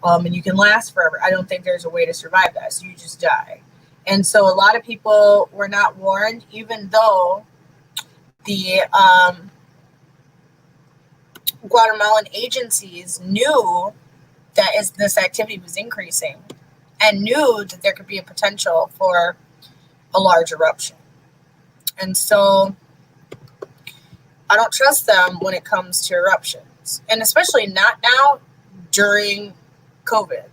and you can last forever. I don't think there's a way to survive that. So you just die. And so a lot of people were not warned, even though the Guatemalan agencies knew that this activity was increasing and knew that there could be a potential for a large eruption. And so I don't trust them when it comes to eruptions, and especially not now during COVID,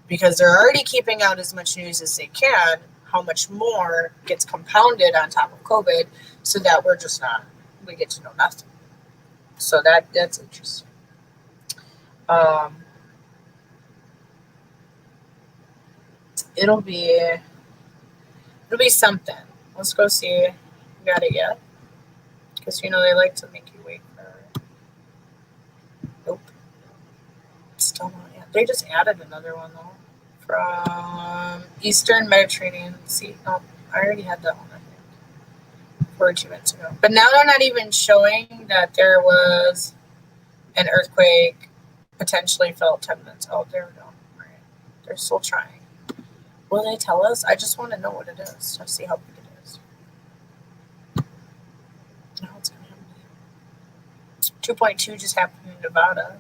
because they're already keeping out as much news as they can. How much more gets compounded on top of COVID, so that we get to know nothing. So that's interesting. It'll be something. Let's go see. We got it yet? Because they like to make you wait for it. Nope. Still not yet. They just added another one though. From Eastern Mediterranean Sea. No, I already had that one, I think. 42 minutes ago. But now they're not even showing that there was an earthquake potentially felt 10 minutes. Oh, there we go. All right. They're still trying. Will they tell us? I just want to know what it is to see how big it is. No, it's going to happen. 2.2 just happened in Nevada.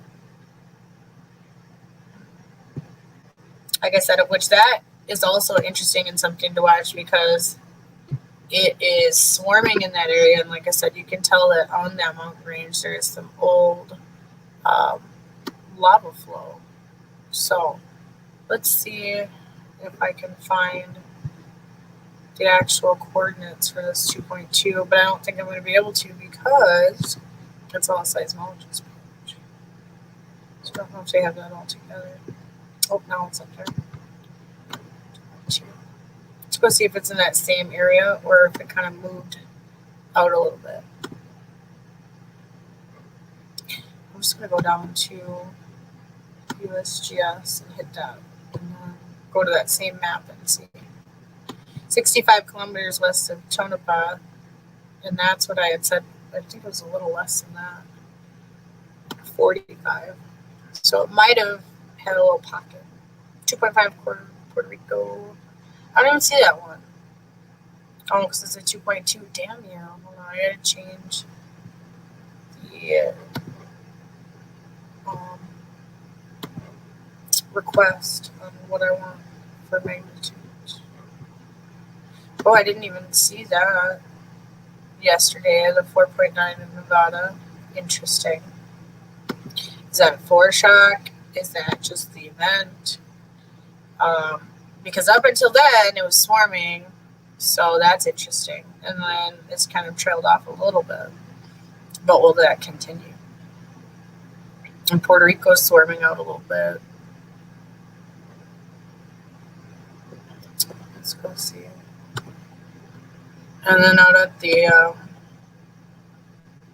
Like I said, which that is also interesting and something to watch, because it is swarming in that area. And like I said, you can tell that on that mountain range there is some old lava flow. So let's see if I can find the actual coordinates for this 2.2, but I don't think I'm going to be able to because it's on a seismologist page. So I don't know if they have that all together. Oh, now it's up there. 2.2. Let's go see if it's in that same area or if it kind of moved out a little bit. I'm just going to go down to USGS and hit that. And then go to that same map and see. 65 kilometers west of Tonopah, and that's what I had said. I think it was a little less than that. 45. So it might have had a little pocket. 2.5 Puerto Rico. I don't even see that one. Oh, because it's a 2.2. Damn you. Hold on, I gotta change the um, request on what I want for magnitude. Oh, I didn't even see that yesterday. The 4.9 in Nevada. Interesting. Is that a foreshock? Is that just the event? Because up until then, it was swarming. So that's interesting. And then it's kind of trailed off a little bit. But will that continue? And Puerto Rico's swarming out a little bit. Let's go see. And then out at the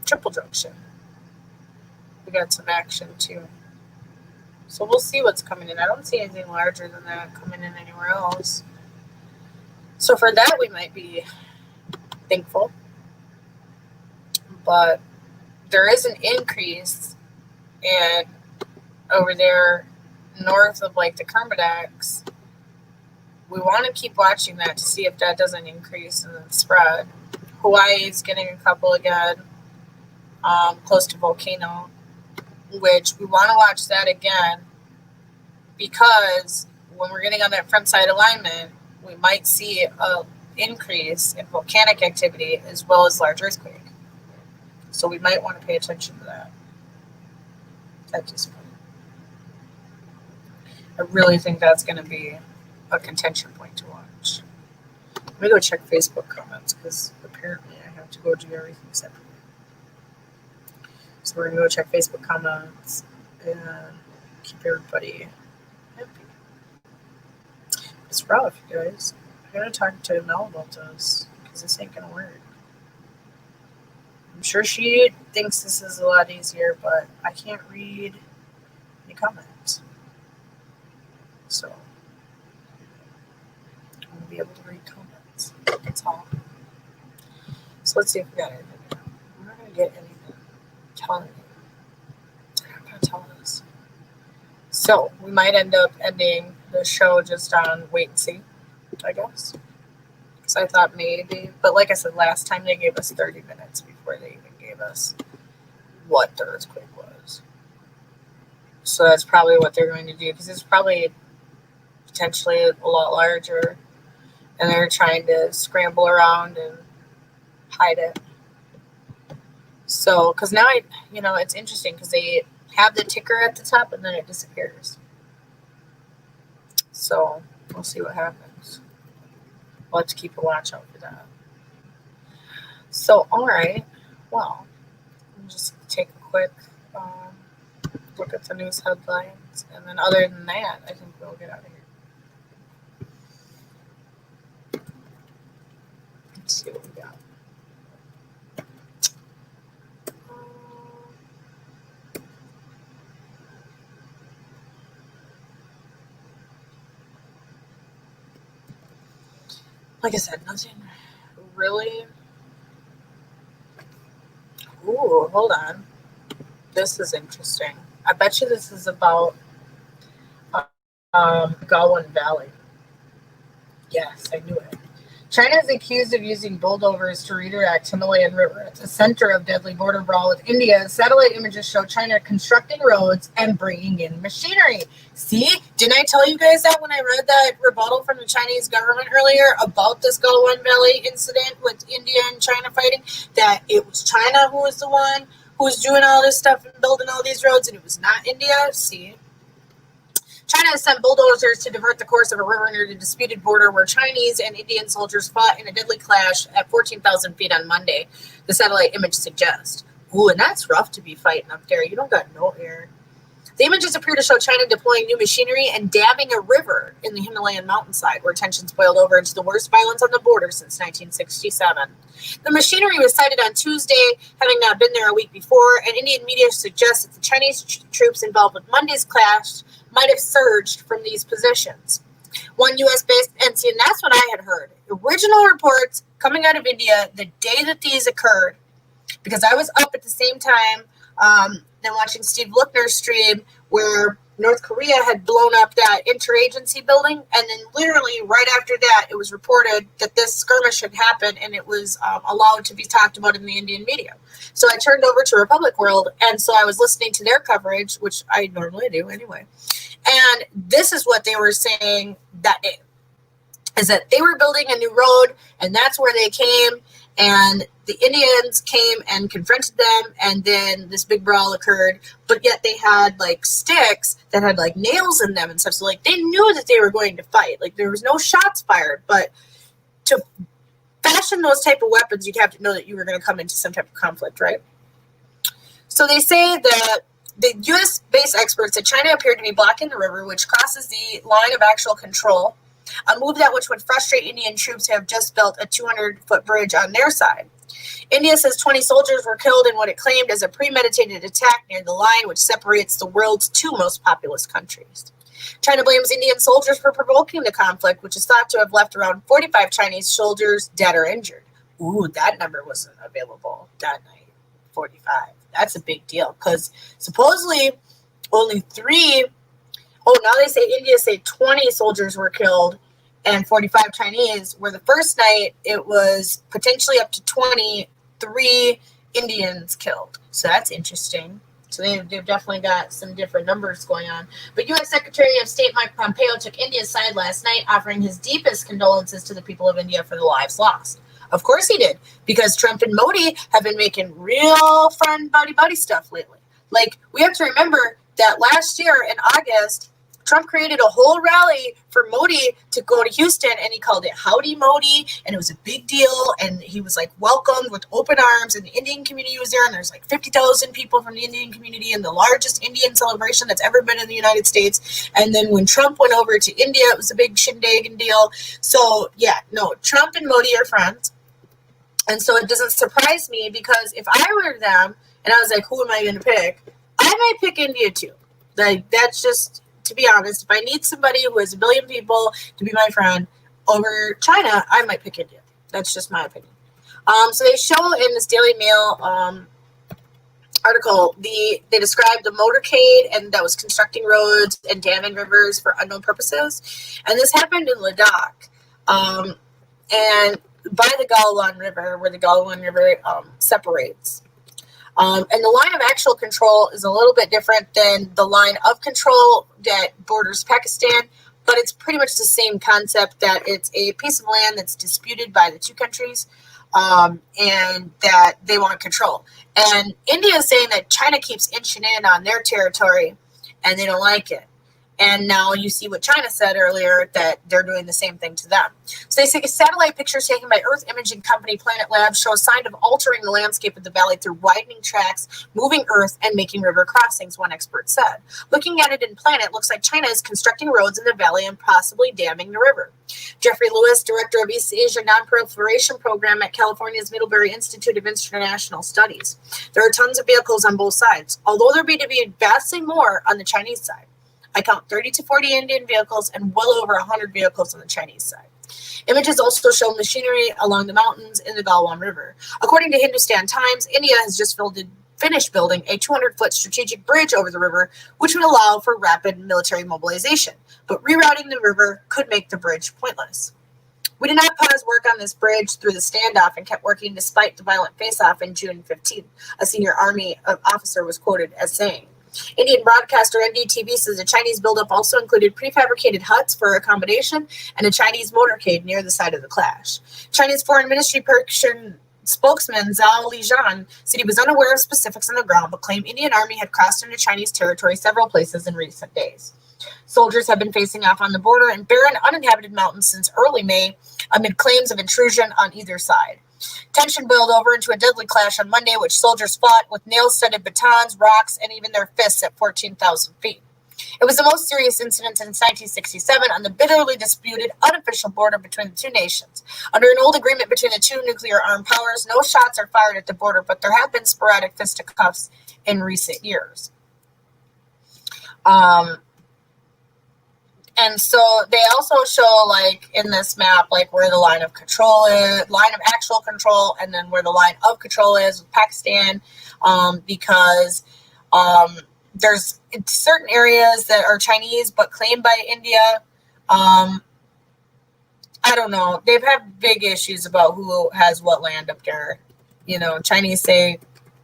Triple Junction, we got some action too. So we'll see what's coming in. I don't see anything larger than that coming in anywhere else. So for that, we might be thankful. But there is an increase in over there north of like the Kermadec. We want to keep watching that to see if that doesn't increase and then spread. Hawaii is getting a couple again, close to Volcano, which we want to watch that again because when we're getting on that front side alignment, we might see an increase in volcanic activity as well as large earthquake. So we might want to pay attention to that at this point. I really think that's going to be a contention point to watch. Let me go check Facebook comments because apparently I have to go do everything separately. So we're going to go check Facebook comments and keep everybody happy. It's rough, you guys. I gotta talk to Mel about this because this ain't gonna work. I'm sure she thinks this is a lot easier, but I can't read any comments. So I'm gonna be able to read comments. That's all. So let's see if we got anything. I'm not gonna get anything. I'm telling you. I'm not gonna tell us. So we might end up ending the show just on wait and see, I guess. Because I thought maybe, but like I said, last time they gave us 30 minutes before they even gave us what the earthquake was. So that's probably what they're going to do because it's probably potentially a lot larger and they're trying to scramble around and hide it. So, because now it's interesting because they have the ticker at the top and then it disappears. So we'll see what happens. We'll have to keep a watch out for that. So, all right. Well, I'll just take a quick look at the news headlines. And then other than that, I think we'll get out of here. Let's see what we got. Like I said, nothing really. Ooh, hold on. This is interesting. I bet you this is about Galwan Valley. Yes, I knew it. China is accused of using bulldozers to redirect Himalayan River. It's the center of deadly border brawl with India. Satellite images show China constructing roads and bringing in machinery. See? Didn't I tell you guys that when I read that rebuttal from the Chinese government earlier about this Galwan Valley incident with India and China fighting? That it was China who was the one who was doing all this stuff and building all these roads and it was not India? See? China has sent bulldozers to divert the course of a river near the disputed border where Chinese and Indian soldiers fought in a deadly clash at 14,000 feet on Monday, the satellite image suggests. Ooh, and that's rough to be fighting up there. You don't got no air. The images appear to show China deploying new machinery and damming a river in the Himalayan mountainside, where tensions boiled over into the worst violence on the border since 1967. The machinery was sighted on Tuesday, having not been there a week before, and Indian media suggests that the Chinese troops involved with Monday's clash might have surged from these positions. One U.S.-based NC, and that's what I had heard. Original reports coming out of India the day that these occurred, because I was up at the same time then watching Steve Lookner's stream where North Korea had blown up that interagency building, and then literally right after that, it was reported that this skirmish had happened, and it was allowed to be talked about in the Indian media. So I turned over to Republic World, and so I was listening to their coverage, which I normally do anyway. And this is what they were saying that day, is that they were building a new road, and that's where they came, and the Indians came and confronted them, and then this big brawl occurred, but yet they had like sticks that had like nails in them and stuff, so like they knew that they were going to fight. Like there was no shots fired, but to fashion those type of weapons, you'd have to know that you were going to come into some type of conflict, right? So they say that the U.S. base experts said China appeared to be blocking the river, which crosses the line of actual control, a move that which would frustrate Indian troops who have just built a 200-foot bridge on their side. India says 20 soldiers were killed in what it claimed as a premeditated attack near the line which separates the world's two most populous countries. China blames Indian soldiers for provoking the conflict, which is thought to have left around 45 Chinese soldiers dead or injured. Ooh, that number wasn't available that night, 45. That's a big deal, because supposedly only 3... Oh, now they say India say 20 soldiers were killed and 45 Chinese, where the first night it was potentially up to 23 Indians killed. So that's interesting. So they've definitely got some different numbers going on. But U.S. Secretary of State Mike Pompeo took India's side last night, offering his deepest condolences to the people of India for the lives lost. Of course he did, because Trump and Modi have been making real friend buddy stuff lately. Like, we have to remember that last year in August, Trump created a whole rally for Modi to go to Houston, and he called it Howdy Modi, and it was a big deal, and he was like welcomed with open arms, and the Indian community was there, and there's like 50,000 people from the Indian community, and the largest Indian celebration that's ever been in the United States. And then when Trump went over to India, it was a big shindig and deal. So yeah, no, Trump and Modi are friends, and so it doesn't surprise me, because if I were them and I was like, who am I going to pick? I might pick India too. Like, that's just, to be honest, if I need somebody who has a billion people to be my friend over China, I might pick India. That's just my opinion. So they show in this Daily Mail article, they described the motorcade and that was constructing roads and damming rivers for unknown purposes. And this happened in Ladakh, and by the Galwan River, where the Galwan River separates. And the line of actual control is a little bit different than the line of control that borders Pakistan, but it's pretty much the same concept, that it's a piece of land that's disputed by the two countries, and that they want control. And India is saying that China keeps inching in on their territory, and they don't like it. And now you see what China said earlier, that they're doing the same thing to them. So they say satellite pictures taken by Earth imaging company Planet Labs show a sign of altering the landscape of the valley through widening tracks, moving earth, and making river crossings, one expert said. Looking at it in Planet, looks like China is constructing roads in the valley and possibly damming the river. Jeffrey Lewis, director of East Asia Non-Proliferation Program at California's Middlebury Institute of International Studies. There are tons of vehicles on both sides, although there be to be vastly more on the Chinese side. I count 30 to 40 Indian vehicles and well over 100 vehicles on the Chinese side. Images also show machinery along the mountains in the Galwan River. According to Hindustan Times, India has just finished building a 200-foot strategic bridge over the river, which would allow for rapid military mobilization. But rerouting the river could make the bridge pointless. We did not pause work on this bridge through the standoff and kept working despite the violent face-off in June 15th, a senior army officer was quoted as saying. Indian broadcaster NDTV says the Chinese buildup also included prefabricated huts for accommodation and a Chinese motorcade near the site of the clash. Chinese Foreign Ministry Persian spokesman Zhao Lijian said he was unaware of specifics on the ground, but claimed Indian army had crossed into Chinese territory several places in recent days. Soldiers have been facing off on the border in barren, uninhabited mountains since early May, amid claims of intrusion on either side. Tension boiled over into a deadly clash on Monday, which soldiers fought with nail-studded batons, rocks, and even their fists at 14,000 feet. It was the most serious incident since 1967 on the bitterly disputed unofficial border between the two nations. Under an old agreement between the two nuclear-armed powers, no shots are fired at the border, but there have been sporadic fisticuffs in recent years. And so they also show, like, in this map, like, where the line of control is, line of actual control, and then where the line of control is with Pakistan, because There's certain areas that are Chinese but claimed by India. I don't know. They've had big issues about who has what land up there. You know, Chinese say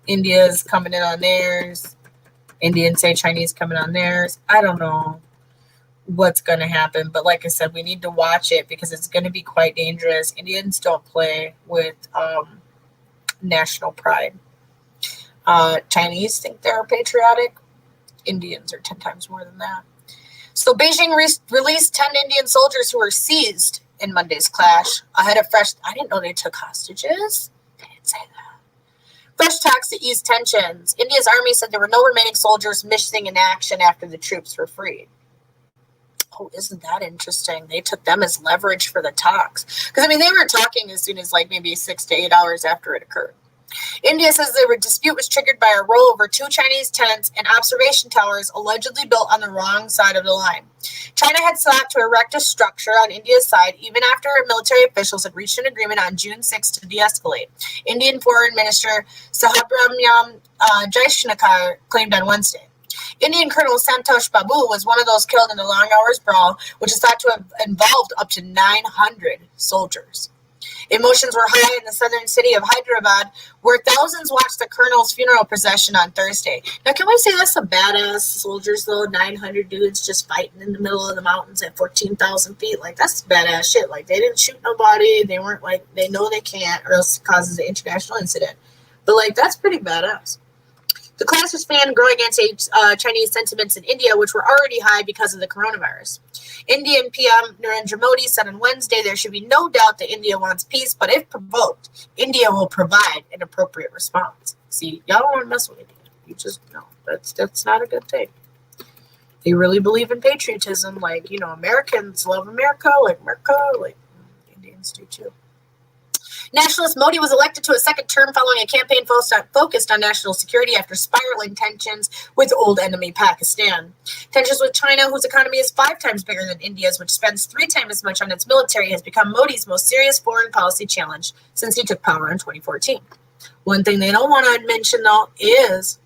India's coming in on theirs. Indians say Chinese coming on theirs. I don't know what's going to happen. But like I said, we need to watch it because it's going to be quite dangerous. Indians don't play with national pride. Chinese think they're patriotic. Indians are 10 times more than that. So Beijing released 10 Indian soldiers who were seized in Monday's clash ahead of fresh... I didn't know they took hostages. They didn't say that. Fresh talks to ease tensions. India's army said there were no remaining soldiers missing in action after the troops were freed. Oh, isn't that interesting? They took them as leverage for the talks. Because, I mean, they were talking as soon as like maybe 6 to 8 hours after it occurred. India says the dispute was triggered by a row over 2 Chinese tents and observation towers allegedly built on the wrong side of the line. China had sought to erect a structure on India's side even after military officials had reached an agreement on June 6 to de-escalate. Indian Foreign Minister Subrahmanyam Jaishankar claimed on Wednesday. Indian Colonel Santosh Babu was one of those killed in the long hours brawl, which is thought to have involved up to 900 soldiers. Emotions were high in the southern city of Hyderabad, where thousands watched the colonel's funeral procession on Thursday. Now, can we say that's some badass soldiers, though? 900 dudes just fighting in the middle of the mountains at 14,000 feet. Like, that's badass shit. Like, they didn't shoot nobody. They weren't like, they know they can't, or else it causes an international incident. But, like, that's pretty badass. The clash was fanned growing anti-Chinese sentiments in India, which were already high because of the coronavirus. Indian PM Narendra Modi said on Wednesday there should be no doubt that India wants peace, but if provoked, India will provide an appropriate response. See, y'all don't want to mess with India. You just, no, that's not a good thing. They really believe in patriotism, like, you know, Americans love America, like Indians do too. Nationalist Modi was elected to a second term following a campaign focused on national security after spiraling tensions with old enemy Pakistan. Tensions with China, whose economy is 5 times bigger than India's, which spends 3 times as much on its military, has become Modi's most serious foreign policy challenge since he took power in 2014. One thing they don't want to mention, though, is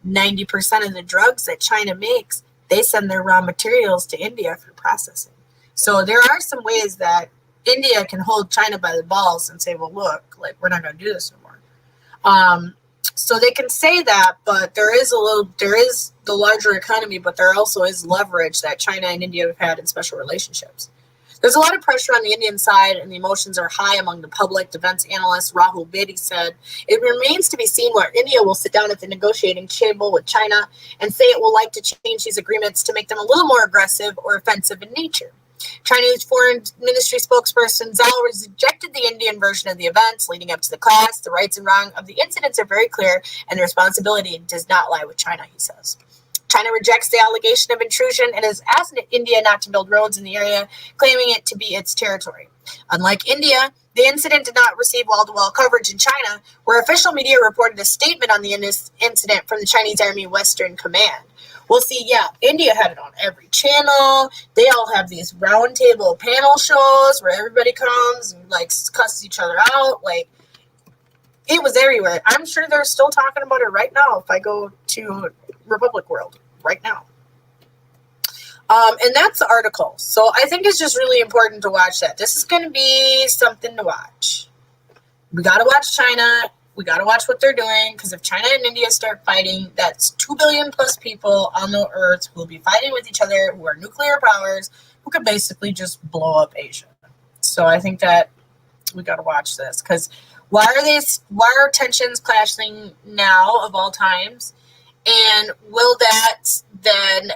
90% of the drugs that China makes, they send their raw materials to India for processing. So there are some ways that India can hold China by the balls and say, well, look, like, we're not going to do this anymore. So they can say that, but there is the larger economy, but there also is leverage that China and India have had in special relationships. There's a lot of pressure on the Indian side, and the emotions are high among the public. Defense analyst Rahul Bedi said, it remains to be seen where India will sit down at the negotiating table with China and say it will like to change these agreements to make them a little more aggressive or offensive in nature. Chinese Foreign Ministry spokesperson Zhao rejected the Indian version of the events leading up to the clash. The rights and wrong of the incidents are very clear, and the responsibility does not lie with China, he says. China rejects the allegation of intrusion and has asked India not to build roads in the area, claiming it to be its territory. Unlike India, the incident did not receive wall-to-wall coverage in China, where official media reported a statement on the incident from the Chinese Army Western Command. Well, see, yeah, India had it on every channel. They all have these roundtable panel shows where everybody comes and, like, cusses each other out. Like, it was everywhere. I'm sure they're still talking about it right now if I go to Republic World right now. And that's the article. So I think it's just really important to watch that. This is going to be something to watch. We got to watch China. We got to watch what they're doing, because if China and India start fighting, that's 2 billion plus people on the earth who will be fighting with each other, who are nuclear powers, who could basically just blow up Asia. So I think that we got to watch this, because why are tensions clashing now of all times? And will that then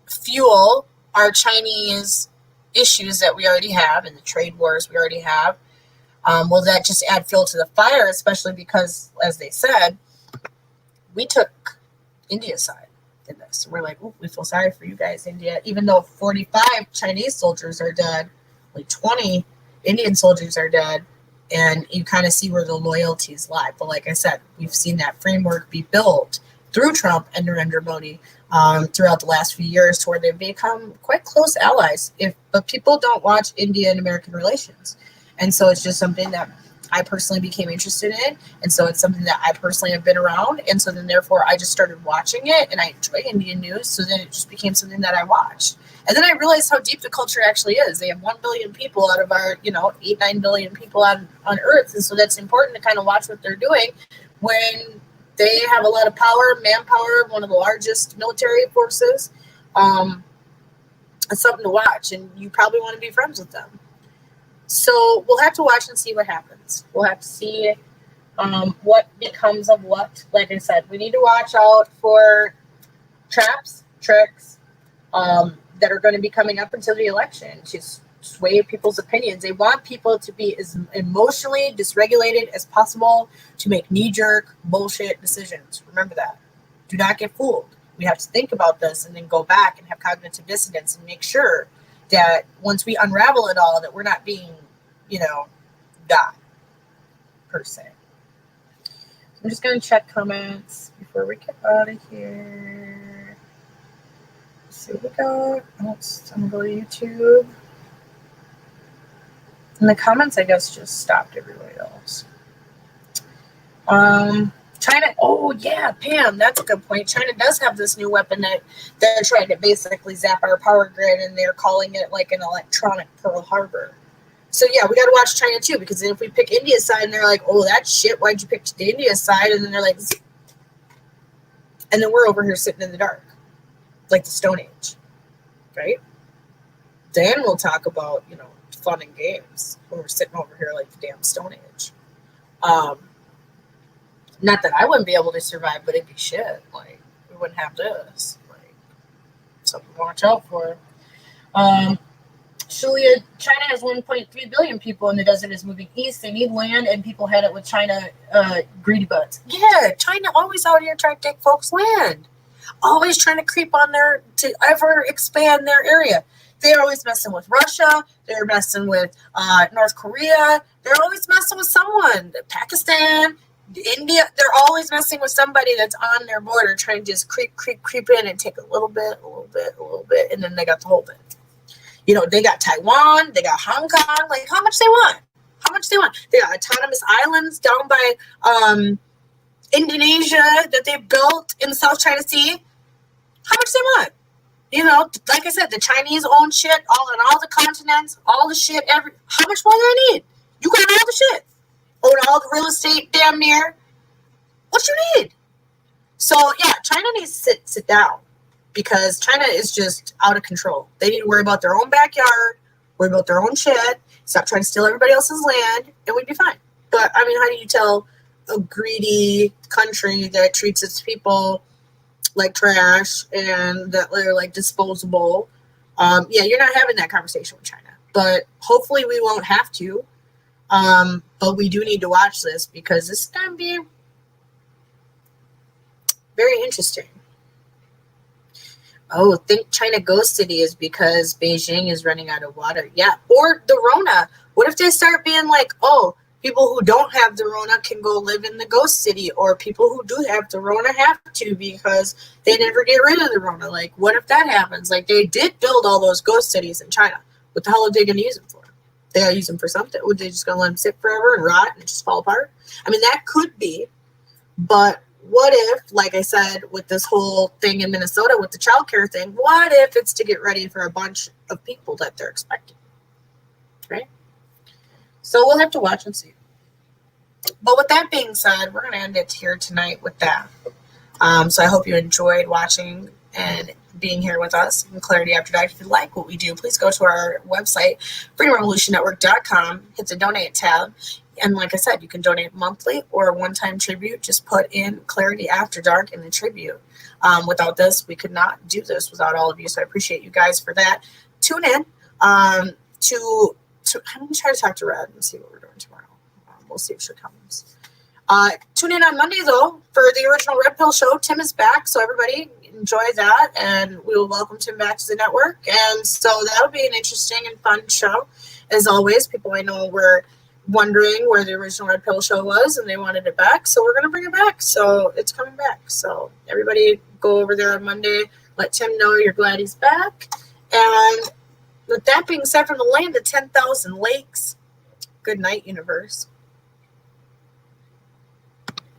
fuel our Chinese issues that we already have and the trade wars we already have? Will that just add fuel to the fire, especially because, as they said, we took India's side in this. We're like, we feel sorry for you guys, India. Even though 45 Chinese soldiers are dead, like 20 Indian soldiers are dead, and you kind of see where the loyalties lie. But like I said, we've seen that framework be built through Trump and Narendra Modi throughout the last few years to where they've become quite close allies. But people don't watch India and American relations. And so it's just something that I personally became interested in. And so it's something that I personally have been around. And so then therefore I just started watching it, and I enjoy Indian news. So then it just became something that I watched. And then I realized how deep the culture actually is. They have 1 billion people out of our, 8-9 billion people on Earth. And so that's important to kind of watch what they're doing when they have a lot of power, manpower, one of the largest military forces. It's something to watch, and you probably want to be friends with them. So we'll have to watch and see what happens. We'll have to see what becomes of what. Like I said, we need to watch out for traps, tricks that are going to be coming up until the election to sway people's opinions. They want people to be as emotionally dysregulated as possible to make knee-jerk bullshit decisions. Remember that. Do not get fooled. We have to think about this and then go back and have cognitive dissonance and make sure that once we unravel it all, that we're not being, God, per se. I'm just going to check comments before we get out of here. Let's see what we got. I'm going to go to YouTube. And the comments, I guess, just stopped everybody else. China, oh yeah, Pam, that's a good point. China does have this new weapon that they're trying to basically zap our power grid, and they're calling it like an electronic Pearl Harbor. So yeah, we got to watch China too, because if we pick India's side and they're like, oh, that's shit, why'd you pick the India side? And then they're like, and then we're over here sitting in the dark, like the Stone Age, right? Then we'll talk about, fun and games when we're sitting over here like the damn Stone Age. Not that I wouldn't be able to survive, but it'd be shit. Like, we wouldn't have this. Like, something to watch out for. Julia, China has 1.3 billion people, and the desert is moving east. They need land, and people had it with China greedy butts. Yeah, China always out here trying to take folks' land. Always trying to creep on to ever expand their area. They're always messing with Russia. They're messing with North Korea. They're always messing with someone. Pakistan, India. They're always messing with somebody that's on their border, trying to just creep in and take a little bit, and then they got the whole bit. They got Taiwan. They got Hong Kong. Like, how much they want? They got autonomous islands down by Indonesia that they built in the South China Sea. How much they want? Like I said, the Chinese own shit on all the continents, all the shit. How much more do I need? You got all the shit. Own all the real estate damn near. What you need? So yeah, China needs to sit down, because China is just out of control. They need to worry about their own backyard, worry about their own shit, stop trying to steal everybody else's land, and we'd be fine. But I mean, how do you tell a greedy country that treats its people like trash and that they're like disposable? Yeah, you're not having that conversation with China, but hopefully we won't have to. But we do need to watch this, because this is going to be very interesting. Oh, think China Ghost City is because Beijing is running out of water. Yeah, or the Rona. What if they start being like, oh, people who don't have the Rona can go live in the Ghost City, or people who do have the Rona have to because they never get rid of the Rona? Like, what if that happens? Like, they did build all those ghost cities in China. What the hell are they going to use them for? They got to use them for something. Would they just going to let them sit forever and rot and just fall apart? I mean, that could be. But what if, like I said, with this whole thing in Minnesota with the childcare thing, what if it's to get ready for a bunch of people that they're expecting? Right? So we'll have to watch and see. But with that being said, we're going to end it here tonight with that. So I hope you enjoyed watching and being here with us in Clarity After Dark. If you like what we do, please go to our website, freedomrevolutionnetwork.com, hit the donate tab. And like I said, you can donate monthly or a one-time tribute. Just put in Clarity After Dark in the tribute. Without this, we could not do this without all of you. So I appreciate you guys for that. Tune in to I'm going to try to talk to Red and see what we're doing tomorrow. We'll see if she comes. Tune in on Monday, though, for the original Red Pill Show. Tim is back, so everybody enjoy that, and we will welcome Tim back to the network. And so that'll be an interesting and fun show. As always, people I know were wondering where the original Red Pill Show was, and they wanted it back, so we're going to bring it back. So it's coming back. So everybody go over there on Monday. Let Tim know you're glad he's back. And with that being said, from the land of 10,000 lakes, good night, universe.